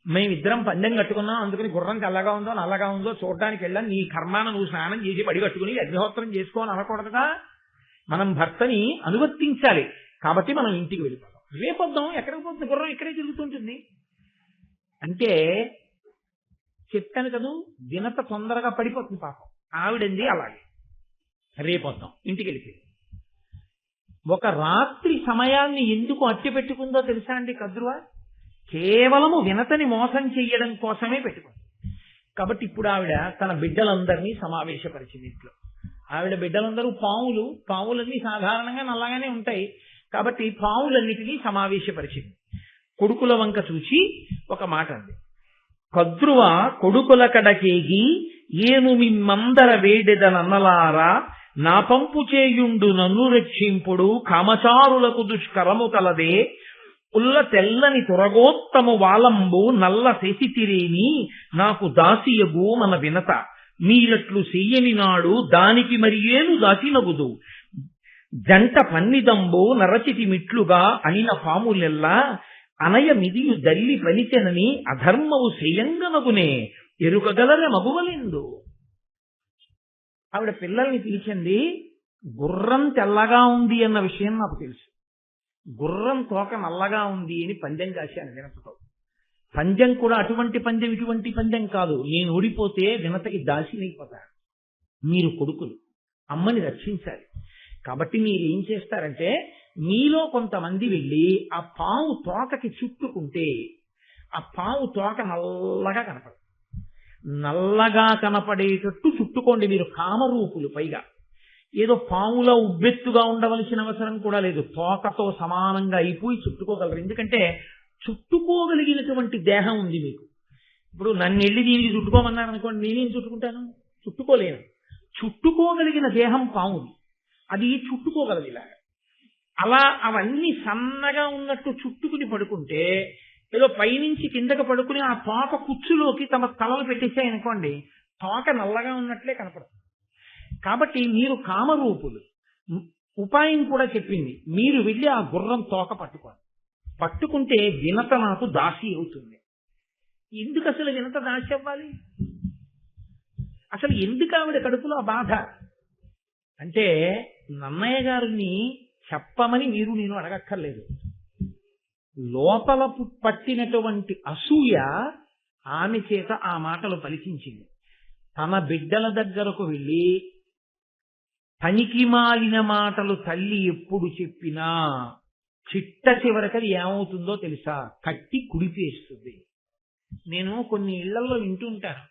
మేమిద్దరం పందెం కట్టుకున్నాం, అందుకని గుర్రం తెల్లగా ఉందో నల్లగా ఉందో చూడడానికి వెళ్ళాం. నీ కర్మాన నువ్వు స్నానం చేసి బడి కట్టుకుని అగ్నిహోత్రం చేసుకోని అనకూడదుగా. మనం భర్తని అనువర్తించాలి. కాబట్టి మనం ఇంటికి వెళ్ళిపోతాం. రేపొద్దాం ఎక్కడికి పోతుంది గుర్రం? ఇక్కడే తిరుగుతుంటుంది. అంటే చెప్పాను కదూ, వినత తొందరగా పడిపోతుంది పాపం. ఆవిడంది అలాగే. రేపొద్దాం ఇంటికి వెళ్ళిపోయింది. ఒక రాత్రి సమయాన్ని ఎందుకు అట్టి పెట్టుకుందో తెలుసా అండి కద్రువ? కేవలము వినతని మోసం చెయ్యడం కోసమే పెట్టుకుంది. కాబట్టి ఇప్పుడు ఆవిడ తన బిడ్డలందరినీ సమావేశపరిచింది ఇంట్లో. ఆవిడ బిడ్డలందరూ పావులు, పావులన్నీ సాధారణంగా నల్లగానే ఉంటాయి. కాబట్టి పావులన్నిటినీ సమావేశపరిచింది. కొడుకుల వంక చూసి ఒక మాట అంది. కద్రువ కొడుకుల కడకేగి ఏను మిమ్మందర వేడెదనన్నలారా, నా పంపు చేయుండు నన్ను రక్షింపుడు, కామచారులకు దుష్కరము కలదే, ఉల్ల తెల్లని తురగోత్తము వాలంబు నల్ల శశితిరేని, నాకు దాసియగు మన వినత, మీరట్లు చెయ్యని నాడు దానికి మరియేను దాసినగుదు, జంట పన్నిదంబు నరచితి మిట్లుగా అనిన పాములెల్లా, అనయ మిదియు దల్లి పలిచెనని అధర్మవు చేయంగనగునే, ఎరుకగలర మగువలెందు. ఆవిడ పిల్లల్ని పిలిచింది. గుర్రం తెల్లగా ఉంది అన్న విషయం నాకు తెలుసు, గుర్రం తోక నల్లగా ఉంది అని పందెం కాశాను వినతతో. పందెం కూడా అటువంటి పందెం, ఇటువంటి పందెం కాదు. నేను ఓడిపోతే వినతకి దాసినైపోతాను. మీరు కొడుకులు, అమ్మని రక్షించాలి. కాబట్టి మీరు ఏం చేస్తారంటే, మీలో కొంతమంది వెళ్ళి ఆ పాము తోకకి చుట్టుకుంటే ఆ పాము తోక నల్లగా కనపడదు. నల్లగా కనపడేటట్టు చుట్టుకోండి. మీరు కామరూపులు. పైగా ఏదో పాములా ఉబ్బెత్తుగా ఉండవలసిన అవసరం కూడా లేదు. తోకతో సమానంగా అయిపోయి చుట్టుకోగలరు. ఎందుకంటే చుట్టుకోగలిగినటువంటి దేహం ఉంది మీకు. ఇప్పుడు నన్ను వెళ్ళి దీనికి చుట్టుకోమన్నారు అనుకోండి, నేనేం చుట్టుకుంటాను? చుట్టుకోలేను. చుట్టుకోగలిగిన దేహం పాముది, అది చుట్టుకోగలదు ఇలా. అలా అవన్నీ సన్నగా ఉన్నట్టు చుట్టుకుని పడుకుంటే, ఏదో పైనుంచి కిందకి పడుకుని ఆ తోక కుచ్చులోకి తమ తలలు పెట్టేసాయనుకోండి, తోక నల్లగా ఉన్నట్లే కనపడుతుంది. కాబట్టి మీరు కామరూపులు. ఉపాయం కూడా చెప్పింది. మీరు వెళ్ళి ఆ గుర్రం తోక పట్టుకోండి. పట్టుకుంటే వినత నాకు దాసి అవుతుంది. ఎందుకు అసలు వినత దాసి అవ్వాలి? అసలు ఎందుకు ఆవిడ కడుపులో ఆ బాధ అంటే, నన్నయ్య గారిని చెప్పమని మీరు నేను అడగక్కర్లేదు. లోపల పట్టినటువంటి అసూయ ఆమె చేత ఆ మాటలు పలికించింది. తన బిడ్డల దగ్గరకు వెళ్ళి పనికి మాలిన మాటలు తల్లి ఎప్పుడు చెప్పినా చిట్ట చివరకది ఏమవుతుందో తెలుసా? కట్టి కుడిపేస్తుంది. నేను కొన్ని ఇళ్లలో వింటుంటాను,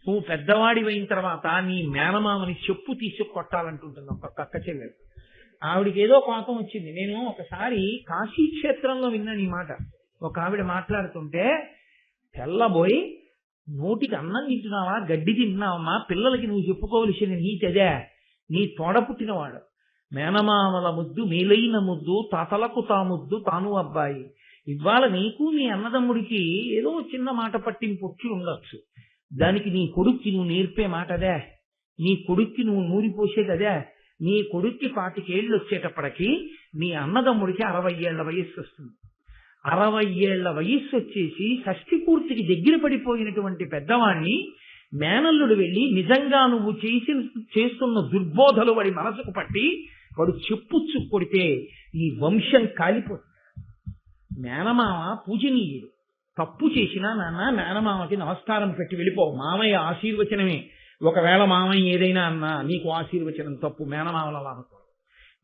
నువ్వు పెద్దవాడి అయిన తర్వాత నీ మేనమామని చెప్పు తీసుకు కొట్టాలంటుంటుంది ఒక అక్క చెల్లెలు. ఆవిడికి ఏదో కోపం వచ్చింది. నేను ఒకసారి కాశీ క్షేత్రంలో విన్నాను ఈ మాట. ఒక ఆవిడ మాట్లాడుతుంటే, తెల్లబోయి నోటికి అన్నం తింటున్నావా, గడ్డి తింటున్నావమ్మా, పిల్లలకి నువ్వు చెప్పుకోవలసిన నీతదే, నీ తోడ పుట్టినవాడు, మేనమామల ముద్దు మేలైన ముద్దు, తాతలకు తా ముద్దు తాను అబ్బాయి. ఇవాళ నీకు నీ అన్నదమ్ముడికి ఏదో చిన్న మాట పట్టింపు వచ్చి ఉండొచ్చు, దానికి నీ కొడుక్కి నువ్వు నేర్పే మాట అదే, నీ కొడుక్కి నువ్వు నూరిపోసేది అదే. నీ కొడుక్కి 25 ఏళ్ళు వచ్చేటప్పటికి నీ అన్నదమ్ముడికి 60 ఏళ్ల వయస్సు వస్తుంది. 60 ఏళ్ల వయస్సు వచ్చేసి షష్ఠి పూర్తికి దగ్గర పడిపోయినటువంటి పెద్దవాణ్ణి మేనల్లుడు వెళ్ళి నిజంగా నువ్వు చేస్తున్న దుర్బోధలు వాడి మనసుకు పట్టి వాడు చెప్పుచ్చు కొడితే ఈ వంశం కాలిపోతుంది. మేనమామ పూజనీయుడు, తప్పు చేసినా నాన్న మేనమామకి నమస్కారం పెట్టి వెళ్ళిపో, మామయ్య ఆశీర్వచనమే. ఒకవేళ మామయ్య ఏదైనా అన్నా నీకు ఆశీర్వచనం తప్పు, మేనమామల అనుకో.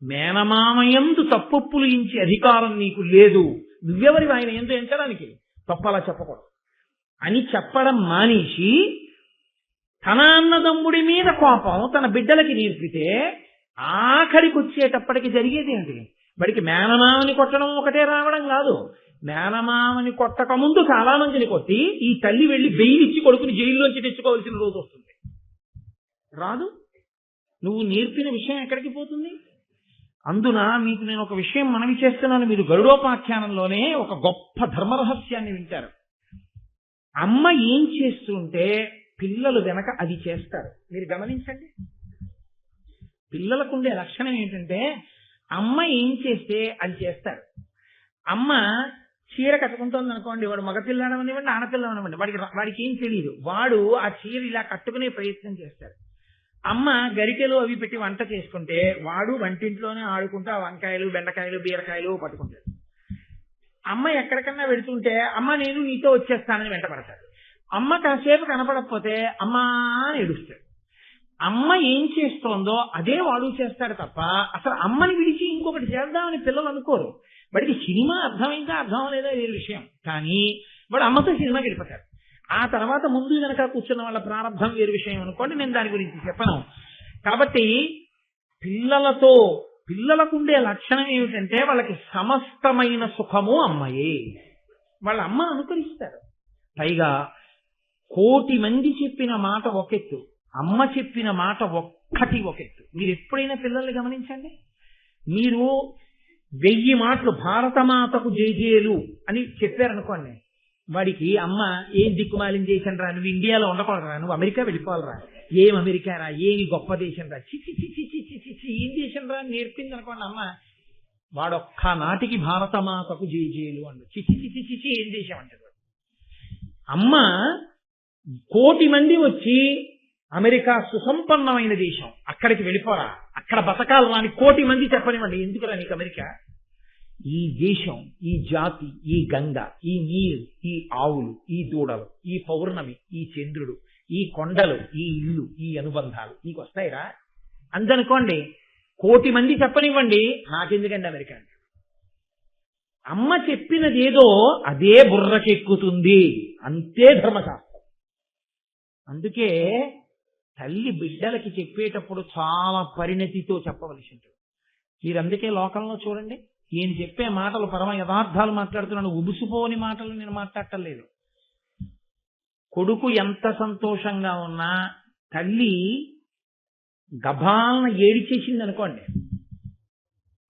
మేనమామయందు తప్పొప్పులు ఇంచే అధికారం నీకు లేదు, నువ్వెవరి ఆయన ఎందు ఎంచడానికి, తప్పలా చెప్పకూడదు అని చెప్పడం మానేసి తన అన్నదమ్ముడి మీద కోపం తన బిడ్డలకి నేర్పితే ఆఖరికి వచ్చేటప్పటికి జరిగేది ఏంటి? వాడికి మేనమామని కొట్టడం ఒకటే రావడం కాదు, మేనమామని కొట్టక ముందు చాలా మందిని కొట్టి ఈ తల్లి వెళ్ళి బెయిల్ ఇచ్చి కొడుకుని జైల్లోంచి తెచ్చుకోవాల్సిన రోజు వస్తుంది. రాదు. నువ్వు నేర్పిన విషయం ఎక్కడికి పోతుంది? అందున మీకు నేను ఒక విషయం మనవి చేస్తున్నాను. మీరు గరుడోపాఖ్యానంలోనే ఒక గొప్ప ధర్మరహస్యాన్ని వింటారు. అమ్మ ఏం చేస్తుంటే పిల్లలు వెనక అది చేస్తారు. మీరు గమనించండి. పిల్లలకు ఉండే లక్షణం ఏంటంటే అమ్మ ఏం చేస్తే అది చేస్తారు. అమ్మ చీర కట్టుకుంటోంది అనుకోండి, వాడు మగపిల్లడమనివ్వండి ఆడపిల్లమనివ్వండి, వాడికి ఏం తెలియదు, వాడు ఆ చీర ఇలా కట్టుకునే ప్రయత్నం చేస్తాడు. అమ్మ గరిటెలు అవి పెట్టి వంట చేసుకుంటే వాడు వంటింట్లోనే ఆడుకుంటూ ఆ వంకాయలు బెండకాయలు బీరకాయలు పట్టుకుంటాడు. అమ్మ ఎక్కడికన్నా వెళుతుంటే అమ్మ నేను నీతో వచ్చేస్తానని వెంటపడతాడు. అమ్మ కాసేపు కనపడకపోతే అమ్మా అని ఏడుస్తాడు. అమ్మ ఏం చేస్తోందో అదే వాడు చేస్తాడు తప్ప అసలు అమ్మని విడిచి ఇంకొకటి చేద్దామని పిల్లలు అనుకోరు. వాడికి సినిమా అర్థమైందా అర్థం లేదా వేరే విషయం, కానీ వాడు అమ్మతో సినిమాకి వెళ్ళిపోతాడు. ఆ తర్వాత ముందు వెనక కూర్చున్న వాళ్ళ ప్రారంభం వేరు విషయం అనుకోండి, నేను దాని గురించి చెప్పను. కాబట్టి పిల్లలకుండే లక్షణం ఏమిటంటే వాళ్ళకి సమస్తమైన సుఖము అమ్మయే. వాళ్ళ అమ్మ అనుకరిస్తారు. పైగా 1,000,000 మంది చెప్పిన మాట ఒకెత్తు, అమ్మ చెప్పిన మాట ఒకెత్తు. మీరు ఎప్పుడైనా పిల్లల్ని గమనించండి. మీరు 1000 మాటలు భారతమాతకు జేజేలు అని చెప్పారనుకోండి, వాడికి అమ్మ ఏం దిక్కుమాలిం దేశం రా, నువ్వు ఇండియాలో ఉండకూడదురా, నువ్వు అమెరికా వెళ్ళిపోవాలరా, ఏం అమెరికా రా, ఏమి గొప్ప దేశం రా, చిచి చిచి చిచి చిచి ఏం దేశం రా నేర్పింది అనుకోండి అమ్మ, వాడొక్క నాటికి భారతమాతకు జేజేలు అండు. చిచి చిచి చిచి ఏం దేశం అంటారు. అమ్మ 1,000,000 మంది వచ్చి అమెరికా సుసంపన్నమైన దేశం, అక్కడికి వెళ్ళిపోరా, అక్కడ బతకాలు రాని 1,000,000 మంది చెప్పనివ్వండి, ఎందుకురా నీకు అమెరికా? ఈ దేశం, ఈ జాతి, ఈ గంగ, ఈ నీరు, ఈ ఆవులు, ఈ దూడలు, ఈ పౌర్ణమి, ఈ చంద్రుడు, ఈ కొండలు, ఈ ఇల్లు, ఈ అనుబంధాలు నీకు వస్తాయిరా అందనుకోండి. 1,000,000 మంది చెప్పనివ్వండి, నాకెందుకండి అమెరికా అంటే. అమ్మ చెప్పినదేదో అదే బుర్రకెక్కుతుంది, అంతే ధర్మశాస్త్రం. అందుకే తల్లి బిడ్డలకి చెప్పేటప్పుడు చాలా పరిణతితో చెప్పవలసి ఉంటుంది. మీరు అందుకే లోకంలో చూడండి, నేను చెప్పే మాటలు పరమ యథార్థాలు మాట్లాడుతున్నాను, ఉబుసుపోని మాటలు నేను మాట్లాడటం లేదు. కొడుకు ఎంత సంతోషంగా ఉన్నా తల్లి గభాలను ఏడిచేసింది అనుకోండి,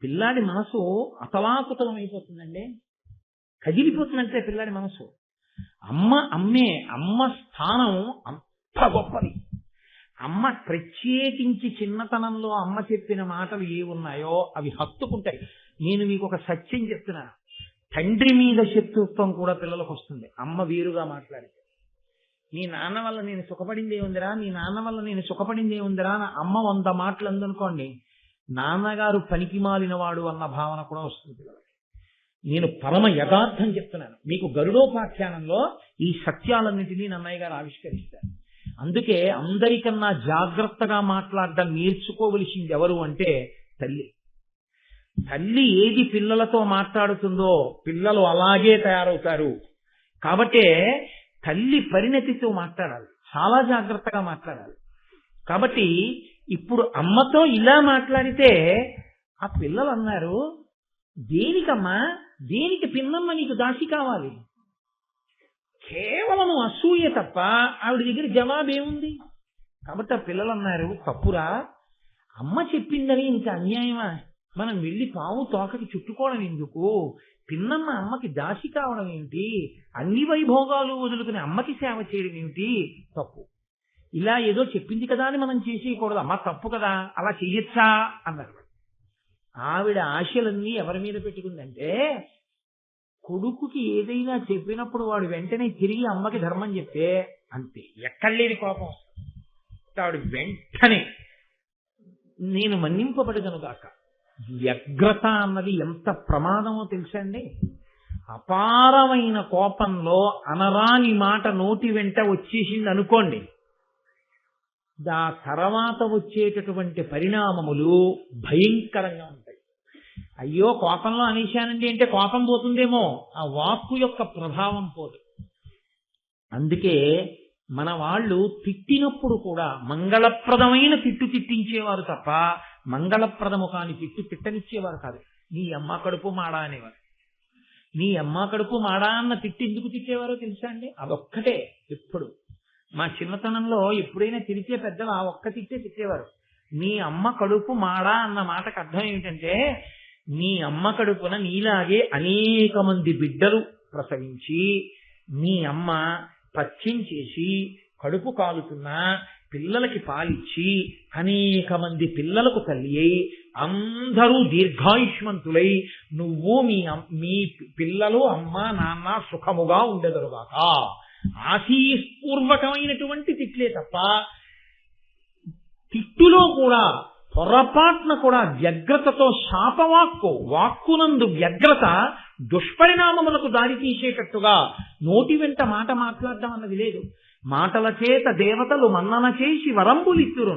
పిల్లాడి మనసు అతలాకుతలం అయిపోతుందండి, కదిలిపోతుందంటే పిల్లాడి మనసు. అమ్మ స్థానం అంత గొప్పది. అమ్మ ప్రత్యేకించి చిన్నతనంలో అమ్మ చెప్పిన మాటలు ఏ ఉన్నాయో అవి హత్తుకుంటాయి. నేను మీకు ఒక సత్యం చెప్తున్నాను, తండ్రి మీద శత్రుత్వం కూడా పిల్లలకు వస్తుంది అమ్మ వేరుగా మాట్లాడితే. నీ నాన్న వల్ల నేను సుఖపడింది ఏముందిరా, నీ నాన్న వల్ల నేను సుఖపడింది ఏముందిరా అని అమ్మ 100 మాటలు అందనుకోండి, నాన్నగారు పనికి మాలిన వాడు అన్న భావన కూడా వస్తుంది పిల్లలకి. నేను పరమ యథార్థం చెప్తున్నాను మీకు. గరుడోపాఖ్యానంలో ఈ సత్యాలన్నింటినీ నన్నయ్య గారు ఆవిష్కరిస్తారు. అందుకే అందరికన్నా జాగ్రత్తగా మాట్లాడడం నేర్చుకోవలసింది ఎవరు అంటే తల్లి. తల్లి ఏది పిల్లలతో మాట్లాడుతుందో పిల్లలు అలాగే తయారవుతారు. కాబట్టే తల్లి పరిణతితో మాట్లాడాలి, చాలా జాగ్రత్తగా మాట్లాడాలి. కాబట్టి ఇప్పుడు అమ్మతో ఇలా మాట్లాడితే ఆ పిల్లలు అన్నారు, దేనికమ్మా, దేనికి పిన్నమ్మ నీకు దాసి కావాలి? కేవలం అసూయ తప్ప ఆవిడ దగ్గర జవాబేముంది? కాబట్టి ఆ పిల్లలు అన్నారు, తప్పురా, అమ్మ చెప్పిందని ఇంత అన్యాయమా, మనం వెళ్ళి పాము తోకకి చుట్టుకోవడం ఎందుకు, పిన్నమ్మ అమ్మకి దాసి కావడం ఏమిటి, అన్ని వైభోగాలు వదులుకుని అమ్మకి సేవ చేయడం ఏమిటి, తప్పు. ఇలా ఏదో చెప్పింది కదా అని మనం చేసేయకూడదు, అమ్మ తప్పు కదా, అలా చెయ్యొచ్చా అన్నారు. ఆవిడ ఆశలన్నీ ఎవరి మీద పెట్టుకుందంటే, కొడుకుకి ఏదైనా చెప్పినప్పుడు వాడు వెంటనే తిరిగి అమ్మకి ధర్మం చెప్తే అంతే, ఎక్కడ లేని కోపం వస్తుంది. ఆవిడ వెంటనే నేను మన్నింపబడగనుగాక. వ్యగ్రత అన్నది ఎంత ప్రమాదమో తెలుసా అండి. అపారమైన కోపంలో అనరాని మాట నోటి వెంట వచ్చేసింది అనుకోండి, ఆ తర్వాత వచ్చేటటువంటి పరిణామములు భయంకరంగా ఉంటాయి. అయ్యో కోపంలో అనేశానండి అంటే కోపం పోతుందేమో, ఆ వాక్కు యొక్క ప్రభావం పోదు. అందుకే మన వాళ్ళు తిట్టినప్పుడు కూడా మంగళప్రదమైన తిట్టు తిట్టించేవారు తప్ప మంగళప్రదము కాని తిట్టు తిట్టనిచ్చేవారు కాదు. నీ అమ్మ కడుపు మాడా అనేవారు. నీ అమ్మ కడుపు మాడా అన్న తిట్టి ఎందుకు తిట్టేవారో తెలుసా అండి? అదొక్కటే. ఎప్పుడు మా చిన్నతనంలో ఎప్పుడైనా తిరిగే పెద్దలు ఆ ఒక్క తిట్టే తిట్టేవారు. నీ అమ్మ కడుపు మాడా అన్న మాటకు అర్థం ఏమిటంటే, నీ అమ్మ కడుపున నీలాగే అనేక మంది బిడ్డలు ప్రసవించి నీ అమ్మ పథ్యం చేసి కడుపు కాలుతున్నా పిల్లలకి పాలిచ్చి అనేక మంది పిల్లలకు తల్లి అయి అందరూ దీర్ఘాయుష్మంతులై నువ్వు మీ పిల్లలు అమ్మ నాన్న సుఖముగా ఉండెదరుగాక ఆశీస్పూర్వకమైనటువంటి తిట్లే తప్ప తిట్టులో కూడా పొరపాటున కూడా వ్యగ్రతతో వాక్కునందు వ్యగ్రత దుష్పరిణామములకు దారి తీసేటట్టుగా నోటి వెంట మాట మాట్లాడడం అన్నది లేదు. మాటల చేత దేవతలు మన్నన చేసి వరంబులిత్తురు.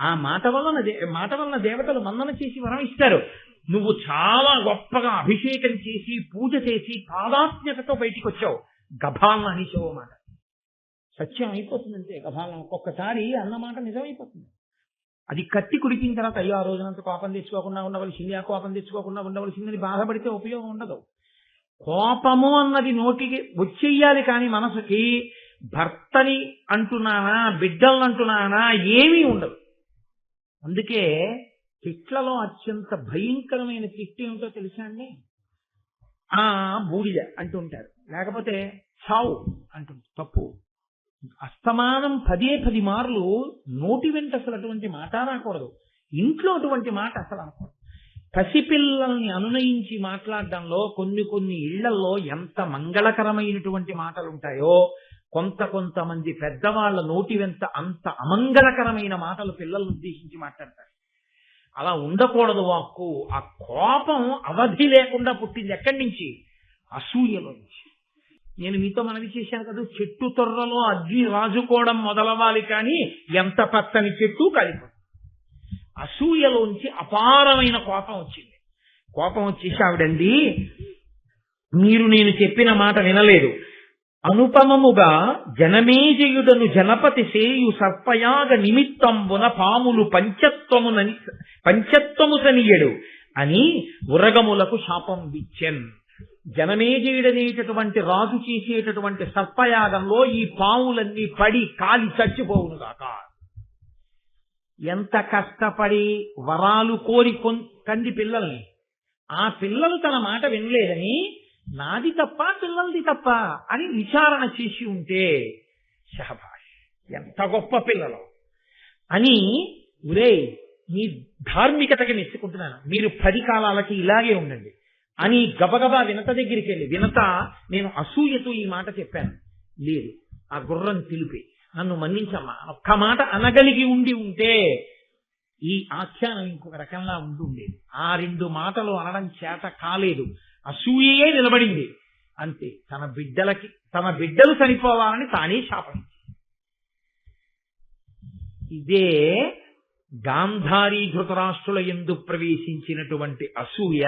ఆ మాట వలన దేవతలు మన్నన చేసి వరం ఇస్తారు. నువ్వు చాలా గొప్పగా అభిషేకం చేసి పూజ చేసి పాదాత్మ్యతతో బయటికి వచ్చావు, గభాలను అనిచావు మాట సత్యం అయిపోతుందంటే గభాలను ఒక్కొక్కసారి అన్నమాట నిజమైపోతుంది. అది కత్తి కుడికిన తర్వాత అయ్యో ఆ రోజునంత కోపం తెచ్చుకోకుండా ఉండవలసింది, ఆ కోపం తెచ్చుకోకుండా ఉండవలసిందని బాధపడితే ఉపయోగం ఉండదు. కోపము అన్నది నోటికి వచ్చేయాలి కానీ మనసుకి భర్తని అంటున్నానా బిడ్డలను అంటున్నానా ఏమీ ఉండదు. అందుకే తిట్లలో అత్యంత భయంకరమైన తిట్టు ఏమిటో తెలుసా అండి? బూడిద అంటుంటారు, లేకపోతే చావు అంటుంటారు. తప్పు. అస్తమానం 10 మార్లు నోటి వెంట అసలు అటువంటి మాట రాకూడదు. ఇంట్లో అటువంటి మాట అసలు అనకూడదు. పసిపిల్లల్ని అనునయించి మాట్లాడడంలో కొన్ని ఇళ్లలో ఎంత మంగళకరమైనటువంటి మాటలు ఉంటాయో కొంతమంది పెద్దవాళ్ల నోటి వెంట అంత అమంగళకరమైన మాటలు పిల్లలను ఉద్దేశించి మాట్లాడతారు. అలా ఉండకూడదు వాక్కు. ఆ కోపం అవధి లేకుండా పుట్టింది ఎక్కడి నుంచి? అసూయలో నుంచి. నేను మీతో మనవి చేశాను కదా, చెట్టు తొర్రలో అగ్గి రాజుకోవడం మొదలవ్వాలి కానీ ఎంత పచ్చని చెట్టు కాలిపోతుంది. అసూయలోంచి అపారమైన కోపం వచ్చింది. కోపం వచ్చేసి ఆవిడండి, మీరు నేను చెప్పిన మాట వినలేదు. అనుపమముగా జనమేజయుడను జనపతి సేయు సర్పయాగ నిమిత్తంబున పాములు పంచత్వము సనియడు అని ఉరగములకు శాపం విచ్చెన్. జనమేజయుడనేటటువంటి రాజు చేసేటటువంటి సర్పయాగంలో ఈ పాములన్నీ పడి కాలి చచ్చిపోవునుగాక. ఎంత కష్టపడి వరాలు కోరి కంది పిల్లల్ని, ఆ పిల్లలు తన మాట వినలేదని నాది తప్ప పిల్లలది తప్ప అని విచారణ చేసి ఉంటే శహబాష్ ఎంత గొప్ప పిల్లలు అని, ఒరే మీ ధార్మికతకి మెచ్చుకుంటున్నాను, మీరు 10 కాలాలకి ఇలాగే ఉండండి అని గబగబా వినత దగ్గరికి వెళ్ళి, వినత నేను అసూయతో ఈ మాట చెప్పాను, లేదు ఆ గుర్రం తెలిపి నన్ను మన్నించమ్మా ఒక్క మాట అనగలిగి ఉంటే ఈ ఆఖ్యానం ఇంకొక రకంగా ఉండేది. ఆ 2 మాటలు అనడం చేత కాలేదు, అసూయే నిలబడింది. అంతే, తన బిడ్డలు చనిపోవాలని తానే శాపం. ఇదే గాంధారీ ధృతరాష్ట్రుల యందు ప్రవేశించినటువంటి అసూయ.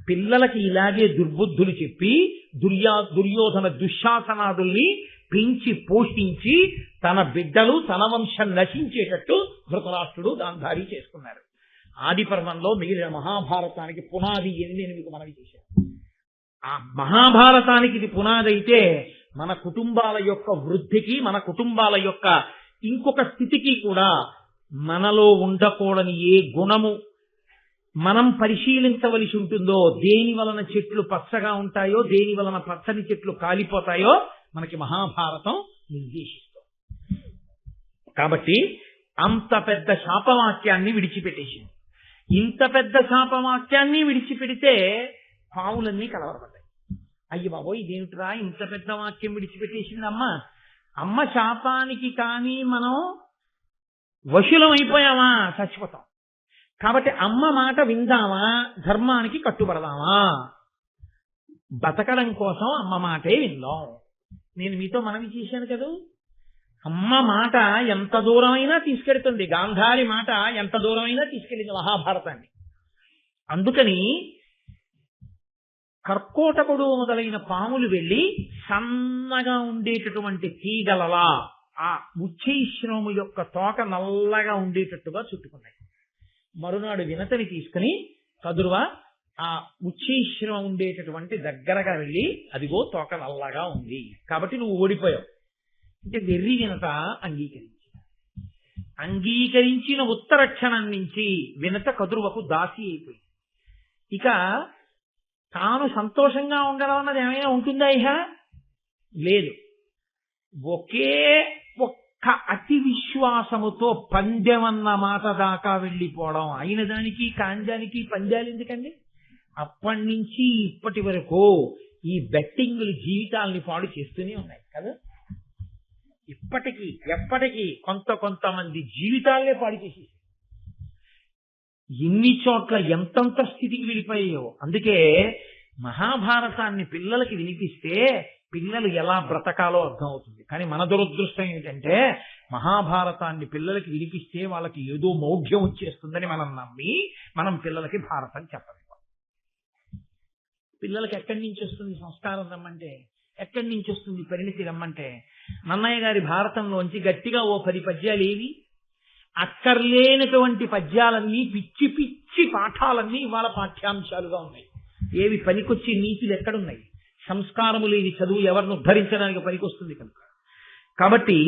పిల్లలకి ఇలాగే దుర్బుద్ధులు చెప్పి దుర్యోధన దుశ్శాసనాదుల్ని పెంచి పోషించి తన బిడ్డలు తన వంశం నశించేటట్టు ధృతరాష్ట్రుడు గాంధారీ చేసుకున్నారు. ఆది పర్వంలో మిగిలిన మహాభారతానికి పునాది అని నేను మీకు మనవి చేశాను. ఆ మహాభారతానికి ఇది పునాది అయితే మన కుటుంబాల యొక్క వృద్ధికి, మన కుటుంబాల యొక్క ఇంకొక స్థితికి కూడా మనలో ఉండకూడని ఏ గుణము మనం పరిశీలించవలసి ఉంటుందో, దేని వలన చెట్లు పచ్చగా ఉంటాయో, దేని వలన పచ్చని చెట్లు కాలిపోతాయో మనకి మహాభారతం నిర్దేశిస్తుంది. కాబట్టి అంత పెద్ద శాపవాక్యాన్ని విడిచిపెట్టేసింది. ఇంత పెద్ద శాపవాక్యాన్ని విడిచిపెడితే పావులన్నీ కలవరపడ్డాయి. అయ్య బాబోయ్ ఇదేమిట్రా ఇంత పెద్ద వాక్యం విడిచిపెట్టేసిందమ్మా అమ్మ శాపానికి కానీ మనం వశులం అయిపోయామా చచ్చిపోతాం. కాబట్టి అమ్మ మాట విందామా, ధర్మానికి కట్టుబడదామా? బతకడం కోసం అమ్మ మాటే విందాం. నేను మీతో మనవి చేశాను కదా, అమ్మ మాట ఎంత దూరమైనా తీసుకెడుతుంది. గాంధారి మాట ఎంత దూరమైనా తీసుకెళ్ళింది మహాభారతాన్ని. అందుకని కర్కోటకుడు మొదలైన పాములు వెళ్లి సన్నగా ఉండేటటువంటి తీగలలా ఆ ఉచ్చైశ్రము యొక్క తోక నల్లగా ఉండేటట్టుగా చుట్టుకున్నాయి. మరునాడు వినతని తీసుకుని కదురువ ఆ ఉచ్చైశ్రమం ఉండేటటువంటి దగ్గరగా వెళ్ళి, అదిగో తోక నల్లగా ఉంది కాబట్టి నువ్వు ఓడిపోయావు అంటే వెర్రి వినత అంగీకరించిన ఉత్తర క్షణం నుంచి వినత కదురువకు దాసి అయిపోయింది. ఇక తాను సంతోషంగా ఉండడం అన్నది ఏమైనా ఉంటుందా? ఇహ లేదు. ఒకే ఒక్క అతి విశ్వాసముతో పందెమన్న మాట దాకా వెళ్ళిపోవడం. అయిన దానికి కాంజానికి పందాలు ఎందుకండి? అప్పటి నుంచి ఇప్పటి వరకు ఈ బెట్టింగులు జీవితాలని పాడు చేస్తూనే ఉన్నాయి కదా. ఇప్పటికీ ఎప్పటికీ కొంతమంది జీవితాలనే పాడు చేసేసి ఎన్ని చోట్ల ఎంతంత స్థితికి వెళ్ళిపోయాయో. అందుకే మహాభారతాన్ని పిల్లలకి వినిపిస్తే పిల్లలు ఎలా బ్రతకాలో అర్థం అవుతుంది. కానీ మన దురదృష్టం ఏంటంటే మహాభారతాన్ని పిల్లలకి వినిపిస్తే వాళ్ళకి ఏదో మౌఢ్యం వచ్చేస్తుందని మనం నమ్మి మనం పిల్లలకి భారతం చెప్పలేము. పిల్లలకి ఎక్కడి నుంచి వస్తుంది సంస్కారం రమ్మంటే, ఎక్కడి నుంచి వస్తుంది పరిణితి రమ్మంటే? నన్నయ్య గారి భారతంలోంచి గట్టిగా ఓ 10 పద్యాలు ఏవి? అక్కర్లేనటువంటి పద్యాలన్నీ, పిచ్చి పిచ్చి పాఠాలన్నీ ఇవాళ పాఠ్యాంశాలుగా ఉన్నాయి. ఏవి పనికొచ్చి నీతులు ఎక్కడున్నాయి? సంస్కారము లేని చదువు ఎవరిని ఉద్ధరించడానికి పనికొస్తుంది కనుక. కాబట్టి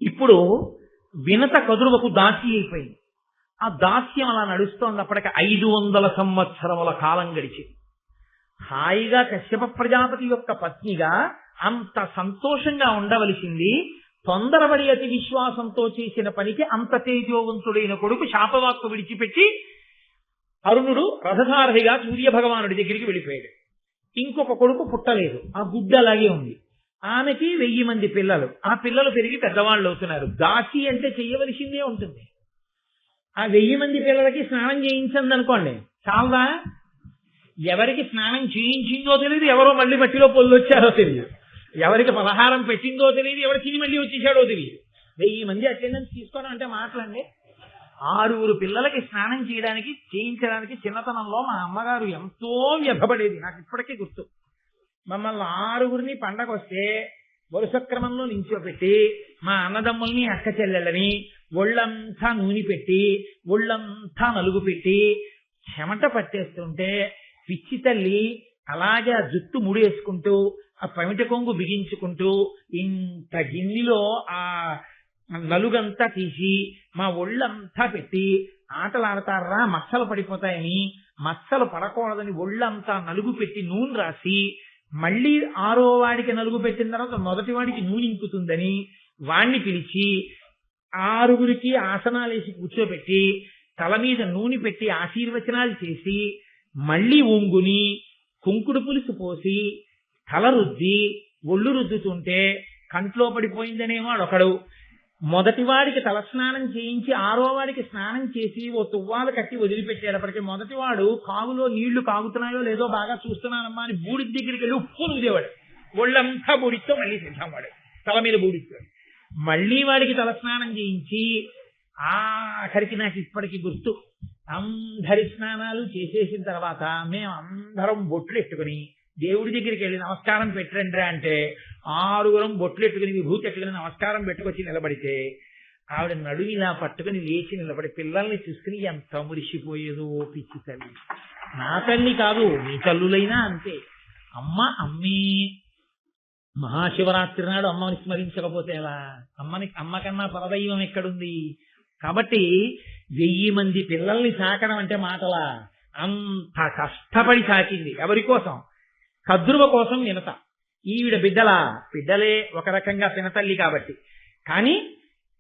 ఇప్పుడు వినత కదురువకు దాసి అయిపోయింది. ఆ దాస్యం అలా నడుస్తోంది. అప్పటికి 500 సంవత్సరముల కాలం గడిచింది. హాయిగా కశ్యప ప్రజాపతి యొక్క పత్నిగా అంత సంతోషంగా ఉండవలసింది తొందరపడి అతి విశ్వాసంతో చేసిన పనికి అంత తేజోవంతుడైన కొడుకు శాపవాక్కు విడిచిపెట్టి అరుణుడు రథసారథిగా సూర్య భగవానుడి దగ్గరికి వెళ్ళిపోయాడు. ఇంకొక కొడుకు పుట్టలేదు, ఆ గుడ్డ అలాగే ఉంది. ఆమెకి 1000 మంది పిల్లలు, ఆ పిల్లలు పెరిగి పెద్దవాళ్ళు అవుతున్నారు. దాసి అంటే చెయ్యవలసిందే ఉంటుంది. ఆ 1000 మంది పిల్లలకి స్నానం చేయించండి అనుకోండి, చాలదా? ఎవరికి స్నానం చేయించిందో తెలియదు, ఎవరో మళ్ళీ మట్టిలో పొల్లు వచ్చారో తెలియదు, ఎవరికి పలహారం పెట్టిందో తెలియదు, ఎవరు తిని మళ్ళీ వచ్చేసాడో తెలియదు. 1000 మంది అటెండెన్స్ తీసుకోవడం అంటే మాటలండి. 6 పిల్లలకి స్నానం చేయించడానికి చిన్నతనంలో మా అమ్మగారు ఎంతో వ్యధపడేది. నాకు ఇప్పటికీ గుర్తు. మమ్మల్ని 6 పండగ వస్తే వరుస క్రమంలో నించోపెట్టి మా అన్నదమ్ముల్ని అక్క చెల్లెళ్ళని ఒళ్ళంతా నూనె పెట్టి ఒళ్ళంతా నలుగు పెట్టి చెమట పట్టేస్తుంటే పిచ్చి తల్లి అలాగే ఆ జుట్టు ముడేసుకుంటూ ఆ పమిట కొంగు బిగించుకుంటూ ఇంత గిన్నెలో ఆ నలుగంతా తీసి మా ఒళ్ళంతా పెట్టి ఆటలాడతారా మచ్చలు పడిపోతాయని, మచ్చలు పడకూడదని ఒళ్ళంతా నలుగు పెట్టి నూనె రాసి, మళ్ళీ 6వ వాడికి నలుగు పెట్టిన తర్వాత మొదటి వాడికి నూనె ఇంకుతుందని వాణ్ణి పిలిచి 6 ఆసనాలేసి కూర్చోబెట్టి తల మీద నూనె పెట్టి ఆశీర్వచనాలు చేసి మళ్ళీ ఒంగుని కుంకుడు పులుసు పోసి తల రుద్ది ఒళ్ళు రుద్దుతుంటే కంట్లో పడిపోయిందనేవాడు ఒకడు. మొదటివాడికి తలస్నానం చేయించి 6వ వాడికి స్నానం చేసి ఓ తువ్వాలు కట్టి వదిలిపెట్టేటప్పటికీ మొదటివాడు కాగులో నీళ్లు కాగుతున్నాయో లేదో బాగా చూస్తున్నానమ్మా అని బూడి దగ్గరికి వెళ్ళి ఉప్పు రుద్దేవాడు. ఒళ్ళంతా బూడితో మళ్ళీ సిద్ధంవాడు, తల మీద బూడితో. మళ్ళీ వాడికి తలస్నానం చేయించి ఆఖరికి నాకు ఇప్పటికి గుర్తు, అందరి స్నానాలు చేసేసిన తర్వాత మేము అందరం బొట్లు ఎట్టుకుని దేవుడి దగ్గరికి వెళ్ళి నమస్కారం పెట్టండి అంటే 6 బొట్లు ఎట్టుకుని విభూతి ఎట్టుకుని నమస్కారం పెట్టుకొచ్చి నిలబడితే ఆవిడ నడుము ఇలా పట్టుకుని లేచి నిలబడి పిల్లల్ని చూసుకుని ఎంత మురిసిపోయేదో. పిచ్చి తల్లి, నా తల్లి కాదు మీ తల్లులైనా అంతే. అమ్మే మహాశివరాత్రి నాడు అమ్మని స్మరించకపోతే ఎలా? అమ్మ కన్నా పరదైవం ఎక్కడుంది? కాబట్టి 1000 మంది పిల్లల్ని సాకడం అంటే మాటలా? అంత కష్టపడి సాకింది. ఎవరి కోసం? కద్రువ కోసం వినత. ఈవిడ బిడ్డలే ఒక రకంగా పినతల్లి కాబట్టి. కానీ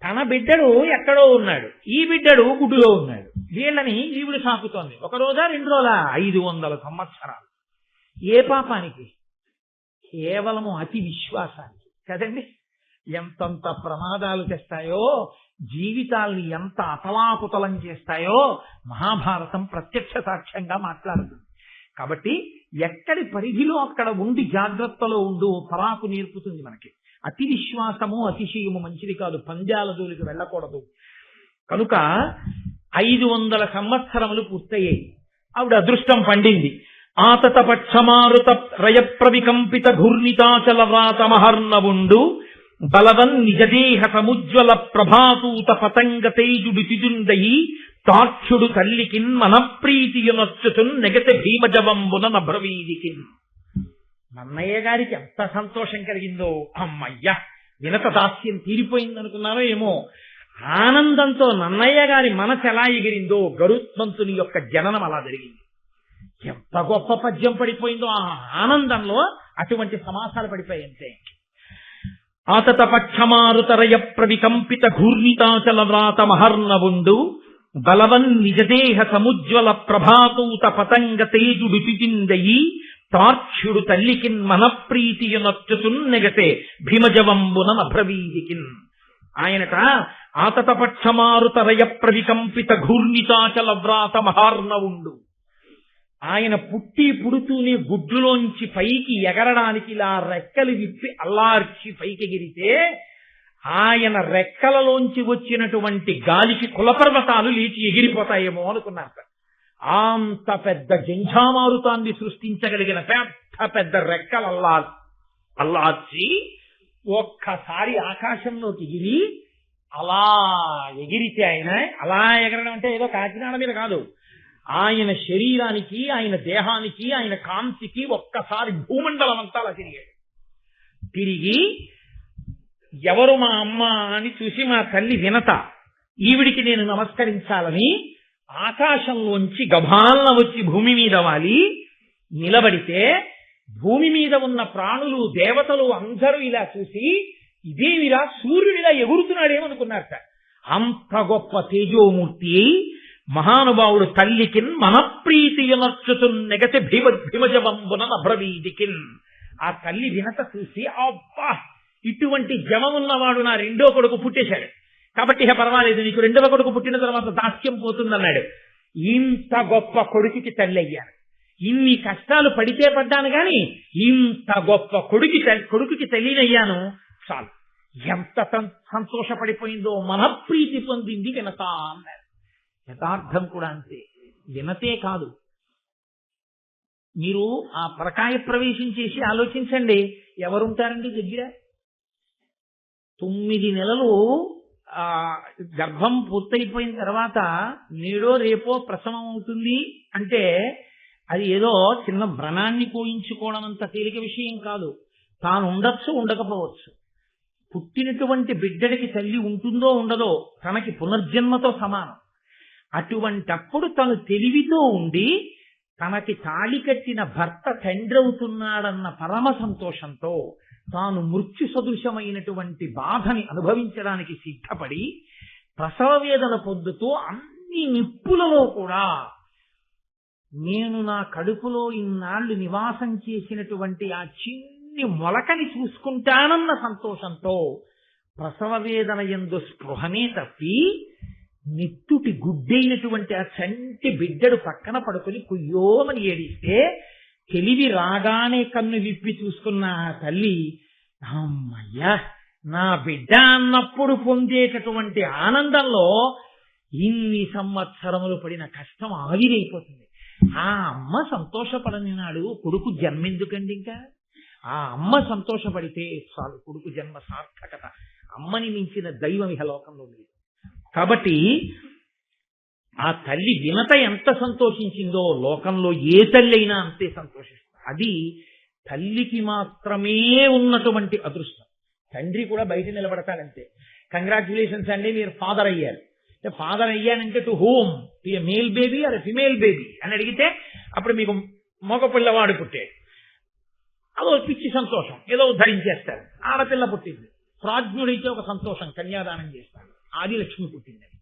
తన బిడ్డడు ఎక్కడో ఉన్నాడు, ఈ బిడ్డడు గుడ్డులో ఉన్నాడు. వీళ్ళని ఈవిడ సాకుతోంది. 1 రోజా 2 రోజులా? 500 సంవత్సరాలు. ఏ పాపానికి? కేవలము అతి విశ్వాసానికి. కదండి. ఎంతంత ప్రమాదాలు తెస్తాయో, జీవితాల్ని ఎంత అతలాకుతలం చేస్తాయో మహాభారతం ప్రత్యక్ష సాక్ష్యంగా మాట్లాడుతుంది. కాబట్టి ఎక్కడి పరిధిలో అక్కడ ఉండి జాగ్రత్తలో ఉండు పరాకు నేర్పుతుంది మనకి. అతి విశ్వాసము అతిశయము మంచిది కాదు, పంద్యాల జోలికి వెళ్ళకూడదు. కనుక 500 సంవత్సరములు పూర్తయ్యాయి. ఆవిడ అదృష్టం పండింది. ఆతత పక్షమారుత రయప్రవికంపిత ఘూర్ణితాచల వ్రాత మహర్ణవుండు బలవన్ నిజదేహ సముజ్వల ప్రభాతూత పతంగ తేజుడు తిజుండయి తాక్షుడు తల్లికిన్ మనప్రీతియునొచ్చుచున్ నెగతి భీమజవంబున నభ్రవీదికిన్. నన్నయ్య గారికి ఎంత సంతోషం కలిగిందో, అమ్మయ్య వినత దాస్యం తీరిపోయిందనుకున్నారో ఏమో, ఆనందంతో నన్నయ్య గారి మనసు ఎలా ఎగిరిందో గరుత్మంతుని యొక్క జననం అలా జరిగింది. ఎంత గొప్ప పద్యం పడిపోయిందో ఆ ఆనందంలో, అటువంటి సమాసాలు పడిపోయింటే. ఆతత పక్షమారుతరయ ప్రవికంపిత ఘూర్ణితాచల వ్రాత మహర్ణవుండు బలవన్ నిజదేహ సముజ్వల ప్రభాతూత పతంగ తేజుడు తిజిందయి తార్క్ష్యుడు తల్లికిన్ మనప్రీతియునొచ్చుచున్ నెగసే భీమజవంబున నభ్రవీదికిన్. ఆయనట ఆతత పక్షమారుతరయ ప్రవికంపిత ఘూర్ణితాచల వ్రాత మహార్ణవుండు. ఆయన పుడుతూనే గుడ్డులోంచి పైకి ఎగరడానికి ఇలా రెక్కలు విప్పి అల్లార్చి పైకి ఎగిరితే ఆయన రెక్కలలోంచి వచ్చినటువంటి గాలికి కులపర్వతాలు లేచి ఎగిరిపోతాయేమో అనుకున్నారు. అంత పెద్ద జంఝామారుతాన్ని సృష్టించగలిగిన పెద్ద రెక్కలు అల్లార్చి ఒక్కసారి ఆకాశంలోకి ఎగిరి అలా ఎగిరితే, ఆయన అలా ఎగరడం అంటే ఏదో కాకినాడ మీద కాదు, ఆయన శరీరానికి, ఆయన దేహానికి, ఆయన కాంతికి ఒక్కసారి భూమండలం అంతా అలా తిరిగాడు. తిరిగి ఎవరు మా అమ్మ అని చూసి మా తల్లి వినత, ఈవిడికి నేను నమస్కరించాలని ఆకాశంలోంచి గభాలన వచ్చి భూమి మీద వాలి నిలబడితే, భూమి మీద ఉన్న ప్రాణులు దేవతలు అందరూ ఇలా చూసి ఇదేమిరా సూర్యుడిలా ఎగురుతున్నాడేమనుకున్నారట. అంత గొప్ప తేజోమూర్తి మహానుభావుడు తల్లికిన్ మనప్రీతియునొచ్చుచున్ నెగతి భీమజవంబున నభ్రవీదికిన్. ఆ తల్లి వినత చూసి, అబ్బా ఇటువంటి జవమున్నవాడు నా రెండో కొడుకు పుట్టేశాడు, కాబట్టి ఇక పర్వాలేదు, నీకు రెండవ కొడుకు పుట్టిన తర్వాత దాస్యం పోతుందన్నాడు. ఇంత గొప్ప కొడుకుకి తల్లి అయ్యాను, ఇన్ని కష్టాలు పడితే పడ్డాను గాని ఇంత గొప్ప కొడుకుకి తల్లినయ్యాను చాలు. ఎంత సంతోషపడిపోయిందో, మనప్రీతి పొందింది వినత అన్నారు. యథార్థం కూడా అంతే. వినతే కాదు, మీరు ఆ పరకాయ ప్రవేశం చేసి ఆలోచించండి, ఎవరుంటారండి దగ్గర? 9 నెలలు గర్భం పూర్తయిపోయిన తర్వాత నేడో రేపో ప్రసవం అవుతుంది అంటే అది ఏదో చిన్న వ్రణాన్ని కోయించుకోవడం అంత తేలిక విషయం కాదు. తాను ఉండొచ్చు, ఉండకపోవచ్చు. పుట్టినటువంటి బిడ్డడికి తల్లి ఉంటుందో ఉండదో తనకి పునర్జన్మతో సమానం. అటువంటప్పుడు తను తెలివితో ఉండి తనకి తాళి కట్టిన భర్త తండ్రి అవుతున్నాడన్న పరమ సంతోషంతో తాను మృత్యు సదృశమైనటువంటి బాధని అనుభవించడానికి సిద్ధపడి ప్రసవ వేదన పొందుతూ అన్ని నిప్పులలో కూడా నేను నా కడుపులో ఇన్నాళ్లు నివాసం చేసినటువంటి ఆ చిన్ని మొలకని చూసుకుంటానన్న సంతోషంతో ప్రసవ వేదన యందు స్పృహనే తప్పి నిత్తుటి గుడ్డైనటువంటి ఆ చంటి బిడ్డడు పక్కన పడుకుని కుయ్యోమని ఏడిస్తే తెలివి రాగానే కన్ను విప్పి చూసుకున్న ఆ తల్లి, అమ్మయ్యా నా బిడ్డ అన్నప్పుడు పొందేటటువంటి ఆనందంలో ఇన్ని సంవత్సరములు పడిన కష్టం ఆవిరైపోతుంది. ఆ అమ్మ సంతోషపడని నాడు కొడుకు జన్మెందుకండి? ఇంకా ఆ అమ్మ సంతోషపడితే చాలు, కొడుకు జన్మ సార్థకత. అమ్మని మించిన దైవం ఇహ లోకంలో లేదు. కాబట్టి ఆ తల్లి వినత ఎంత సంతోషించిందో లోకంలో ఏ తల్లి అయినా అంతే సంతోషిస్తుంది. అది తల్లికి మాత్రమే ఉన్నటువంటి అదృష్టం. తండ్రి కూడా బయట నిలబడతాడంతే. కంగ్రాచులేషన్స్ అండి, మీరు ఫాదర్ అయ్యారు. ఫాదర్ అయ్యానంటే to whom? To a male baby or female baby అని అడిగితే అప్పుడు మీకు మగ పిల్లవాడు పుట్టాడు, అదో పిచ్చి సంతోషం, ఏదో ధరించేస్తారు. ఆడపిల్ల పుట్టింది, ప్రాజ్ఞుడైతే ఒక సంతోషం, కన్యాదానం చేస్తాడు. ఆదిలక్ష్మి పుట్టిందని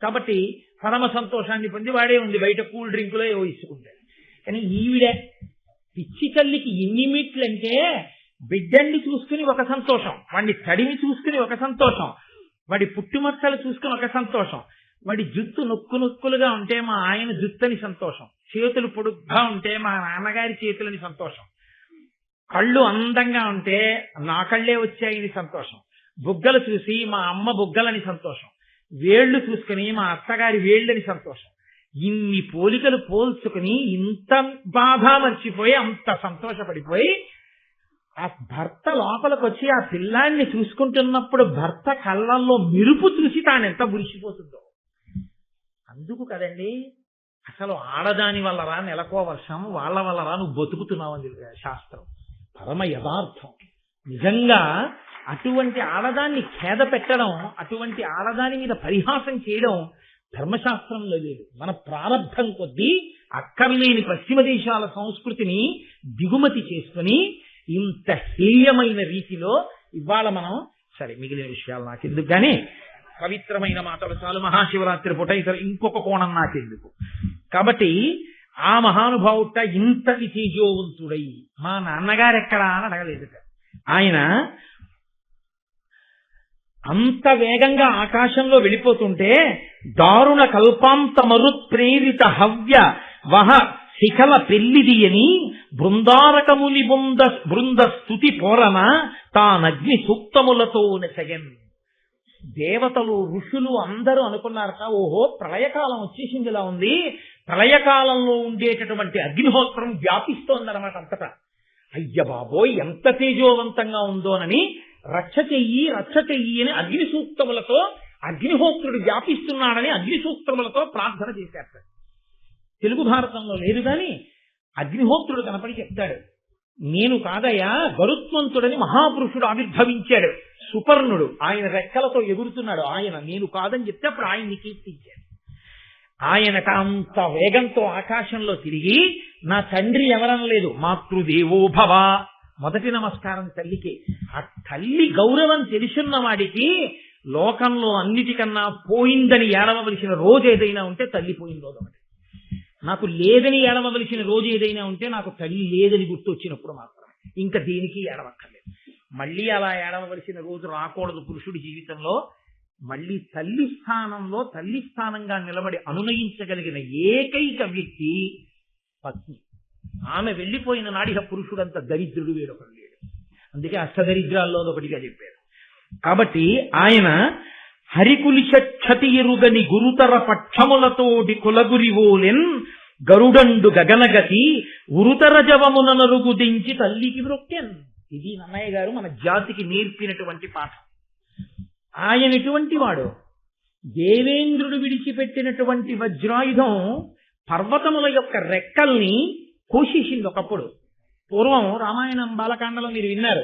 కాబట్టి పరమ సంతోషాన్ని పొంది వాడే ఉంది బయట కూల్ డ్రింకులో ఏవో ఇసుకుంటాడు. కానీ ఈవిడ పిచ్చి తల్లికి ఎన్ని మెట్లంటే బిడ్డల్ని చూసుకుని ఒక సంతోషం, వాడిని తడిని చూసుకుని ఒక సంతోషం, వాడి పుట్టుమచ్చలు చూసుకుని ఒక సంతోషం, వాడి జుత్తు నొక్కులుగా ఉంటే మా ఆయన జుత్తని సంతోషం, చేతులు పొడుగ్గా ఉంటే మా నాన్నగారి చేతులని సంతోషం, కళ్ళు అందంగా ఉంటే నా కళ్ళే వచ్చాయని సంతోషం, బుగ్గలు చూసి మా అమ్మ బుగ్గలని సంతోషం, వేళ్లు చూసుకుని మా అత్తగారి వేళ్ళని సంతోషం. ఇన్ని పోలికలు పోల్చుకుని ఇంత బాధ మర్చిపోయి అంత సంతోషపడిపోయి ఆ భర్త లోపలికి వచ్చి ఆ పిల్లాన్ని చూసుకుంటున్నప్పుడు భర్త కళ్ళల్లో మెరుపు చూసి తాను ఎంత మురిసిపోతుందో. అందుకు కదండి అసలు ఆడదాని వల్లరా నెలకో వర్షం, వాళ్ళ వల్లరా నువ్వు బతుకుతున్నావని శాస్త్రం. పరమ యథార్థం. నిజంగా అటువంటి ఆడదాన్ని ఖేద పెట్టడం, అటువంటి ఆడదాని మీద పరిహాసం చేయడం ధర్మశాస్త్రంలో లేదు. మన ప్రారంభం కొద్దీ అక్కర్లేని పశ్చిమ దేశాల సంస్కృతిని దిగుమతి చేసుకుని ఇంత హేయమైన రీతిలో ఇవాళ మనం సరే మిగిలిన విషయాలు నాకెందుకు కానీ పవిత్రమైన మాటలు చాలు. మహాశివరాత్రి పూట ఇతర ఇంకొక కోణం నాకెందుకు. కాబట్టి ఆ మహానుభావుట ఇంతటి తేజోవంతుడై మా నాన్నగారు ఎక్కడా అని అడగలేదుట. ఆయన అంత వేగంగా ఆకాశంలో వెళ్ళిపోతుంటే దారుణ కల్పాంత మరుత్ప్రేరిత హవ్య వహ శిఖల పెళ్లిది అని బృందారకముని బృంద స్తుతి పోరన తానగ్ని సూక్తములతో నెసగన్. దేవతలు ఋషులు అందరూ అనుకున్నారట, ఓహో ప్రళయకాలం వచ్చేసిందిలా ఉంది, ప్రళయకాలంలో ఉండేటటువంటి అగ్నిహోత్రం వ్యాపిస్తోందన్నమాట అంతటా. అయ్య బాబోయ్ ఎంత తేజోవంతంగా ఉందోనని రక్ష చెయ్యి అని అగ్ని సూక్తములతో అగ్నిహోత్రుడు వ్యాపిస్తున్నాడని అగ్ని సూక్తములతో ప్రార్థన చేశారు. తెలుగు భారతంలో లేదు కానీ అగ్నిహోత్రుడు కనపడి చెప్తాడు, నేను కాదయ్యా గరుత్మంతుడని మహాపురుషుడు ఆవిర్భవించాడు, సుపర్ణుడు, ఆయన రెక్కలతో ఎగురుతున్నాడు, ఆయన నేను కాదని చెప్తే అప్పుడు ఆయన్ని కీర్తించాడు. ఆయనకు అంత వేగంతో ఆకాశంలో తిరిగి నా తండ్రి ఎవరనలేదు, మాతృదేవో భవ, మొదటి నమస్కారం తల్లికి. ఆ తల్లి గౌరవం తెలుసున్న వాడికి లోకంలో అన్నిటికన్నా పోయిందని ఏడవలసిన రోజు ఏదైనా ఉంటే తల్లి పోయిన రోజు ఒకటి. నాకు లేదని ఏడవలసిన రోజు ఏదైనా ఉంటే నాకు తల్లి లేదని గుర్తొచ్చినప్పుడు మాత్రమే, ఇంకా దేనికి ఏడవక్కర్లేదు. మళ్ళీ అలా ఏడవలసిన రోజు రాకూడదు పురుషుడి జీవితంలో. మళ్ళీ తల్లి స్థానంలో తల్లి స్థానంగా నిలబడి అనునయించగలిగిన ఏకైక వ్యక్తి పత్ని. ఆమె వెళ్ళిపోయిన నాడిక పురుషుడంత దరిద్రుడు వేరొకడు లేడు. అందుకే అష్టదరిద్రాల్లో ఒకటిగా చెప్పారు. కాబట్టి ఆయన హరికులిషతి ఎరుగని గురుతర పక్షములతోటి కులగురివోలెన్ గరుడండు గగనగతి ఉరుతర జవమున నరుగు దించి తల్లికి మ్రొక్కెన్. ఇది నన్నయ్య గారు మన జాతికి నేర్పినటువంటి పాఠం. ఆయన ఎటువంటి వాడు? దేవేంద్రుడు విడిచిపెట్టినటువంటి వజ్రాయుధం పర్వతముల యొక్క రెక్కల్ని కోసేసింది ఒకప్పుడు. పూర్వం రామాయణం బాలకాండలో మీరు విన్నారు,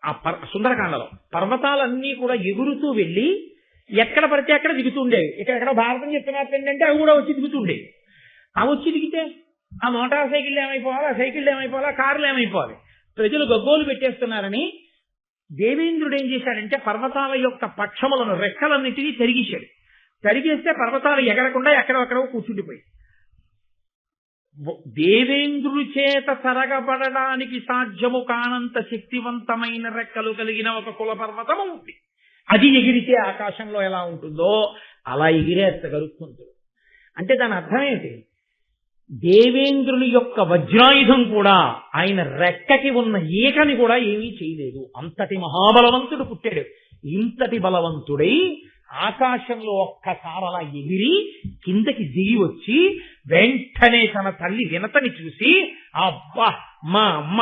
ఆ సుందరకాండలో పర్వతాలన్నీ కూడా ఎగురుతూ వెళ్ళి ఎక్కడ పడితే అక్కడ దిగుతుండేవి. ఇక్కడ భారతం చెప్తున్నారు ఏంటంటే అవి కూడా వచ్చి దిగుతుండేవి. అవి వచ్చి దిగితే ఆ మోటార్ సైకిళ్ళు ఏమైపోవాలి, ఆ సైకిళ్ళు ఏమైపోవాలి, ఆ కార్లు ఏమైపోవాలి, ప్రజలు గగ్గోలు పెట్టేస్తున్నారని దేవేంద్రుడు ఏం చేశాడంటే పర్వతాల యొక్క పక్షములను రెక్కలన్నిటినీ తరిగేశాడు. తరిగేస్తే పర్వతాలు ఎగరకుండా ఎక్కడెక్కడో కూర్చుండిపోయి దేవేంద్రుడి చేత సరగబడడానికి సాధ్యము కానంత శక్తివంతమైన రెక్కలు కలిగిన ఒక కుల పర్వతము ఉంది. అది ఎగిరితే ఆకాశంలో ఎలా ఉంటుందో అలా ఎగిరేస్త గరుత్మంతుడు. అంటే దాని అర్థం ఏంటి? దేవేంద్రుని యొక్క వజ్రాయుధం కూడా ఆయన రెక్కకి ఉన్న ఈకని కూడా ఏమీ చేయలేదు. అంతటి మహాబలవంతుడు పుట్టాడు. ఇంతటి బలవంతుడై ఆకాశంలో ఒక్కసారి అలా ఎగిరి కిందకి దిగి వచ్చి వెంటనే తన తల్లి వినతని చూసి అబ్బా మా అమ్మ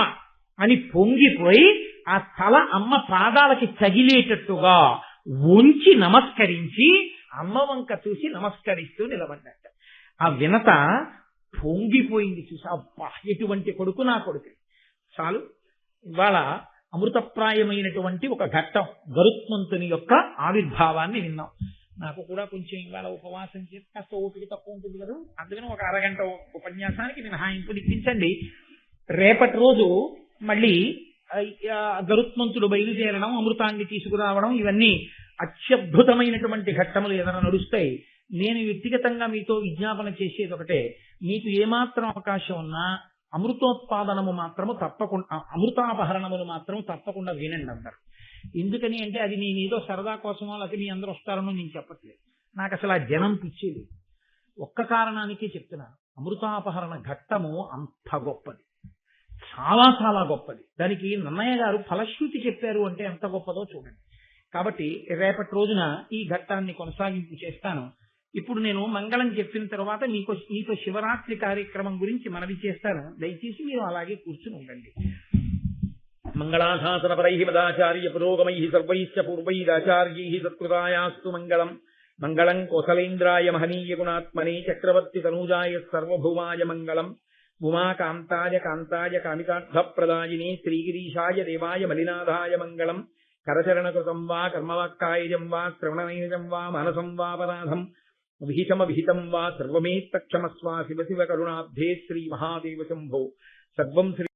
అని పొంగిపోయి ఆ తల అమ్మ పాదాలకి తగిలేటట్టుగా ఉంచి నమస్కరించి అమ్మ వంక చూసి నమస్కరిస్తూ నిలబడ్డట. ఆ వినత పొంగిపోయింది చూసి, అబ్బా ఎటువంటి కొడుకు నా కొడుకు. చాలు, ఇవాళ అమృతప్రాయమైనటువంటి ఒక ఘట్టం గరుత్మంతుని యొక్క ఆవిర్భావాన్ని విన్నాం. నాకు కూడా కొంచెం ఇవాళ ఉపవాసం చేసి కాస్త ఓపిక తక్కువ ఉంటుంది కదా, అందుకని ఒక అరగంట ఉపన్యాసానికి మినహాయింపు ఇప్పించండి. రేపటి రోజు మళ్ళీ గరుత్మంతుడు బయలుదేరడం, అమృతాన్ని తీసుకురావడం, ఇవన్నీ అత్యద్భుతమైనటువంటి ఘట్టములు ఏదైనా నడుస్తాయి. నేను వ్యక్తిగతంగా మీతో విజ్ఞాపన చేసేది ఒకటే, మీకు ఏమాత్రం అవకాశం ఉన్నా అమృతోత్పాదనము మాత్రము తప్పకుండా, అమృతాపహరణములు మాత్రం తప్పకుండా వినండి అందరు. ఎందుకని అంటే అది నేనేదో సరదా కోసమో లేకపోతే మీ అందరూ వస్తారనో నేను చెప్పట్లేదు. నాకు అసలు ఆ జనం పిచ్చేది. ఒక్క కారణానికే చెప్తున్నాను. అమృతాపహరణ ఘట్టము అంత గొప్పది, చాలా చాలా గొప్పది. దానికి నన్నయ్య గారు ఫలశ్రుతి చెప్పారు అంటే ఎంత గొప్పదో చూడండి. కాబట్టి రేపటి రోజున ఈ ఘట్టాన్ని కొనసాగింపు చేస్తాను. ఇప్పుడు నేను మంగళం చెప్పిన తర్వాత మీతో శివరాత్రి కార్యక్రమం గురించి మనవి చేస్తాను. దయచేసి మీరు అలాగే కూర్చుని ఉండండి. మంగళాశాసన పరై మదాచార్య పురోగమై సర్వైశ్చ పూర్వైరాచార్యై సత్కృతాయాస్తు మంగళం. మంగళం కోసలేంద్రాయ మహనీయ గుణాత్మనే చక్రవర్తి తనూజాయ సర్వభౌమాయ మంగళం. ఉమాకాంతాయ కాంతాయ కామితార్థప్రదాయినే శ్రీగిరీశాయ దేవాయ మలినాథాయ మంగళం. కరచరణకృతం వా కర్మవాక్కాయజం వా శ్రవణనైనజం వా మానసం వాపరాధం విహితమవిహితం వా సర్వమేత్తక్షమస్వ శివ శివ కరుణాబ్ధే శ్రీ మహాదేవ శంభో. సర్వం శ్రీ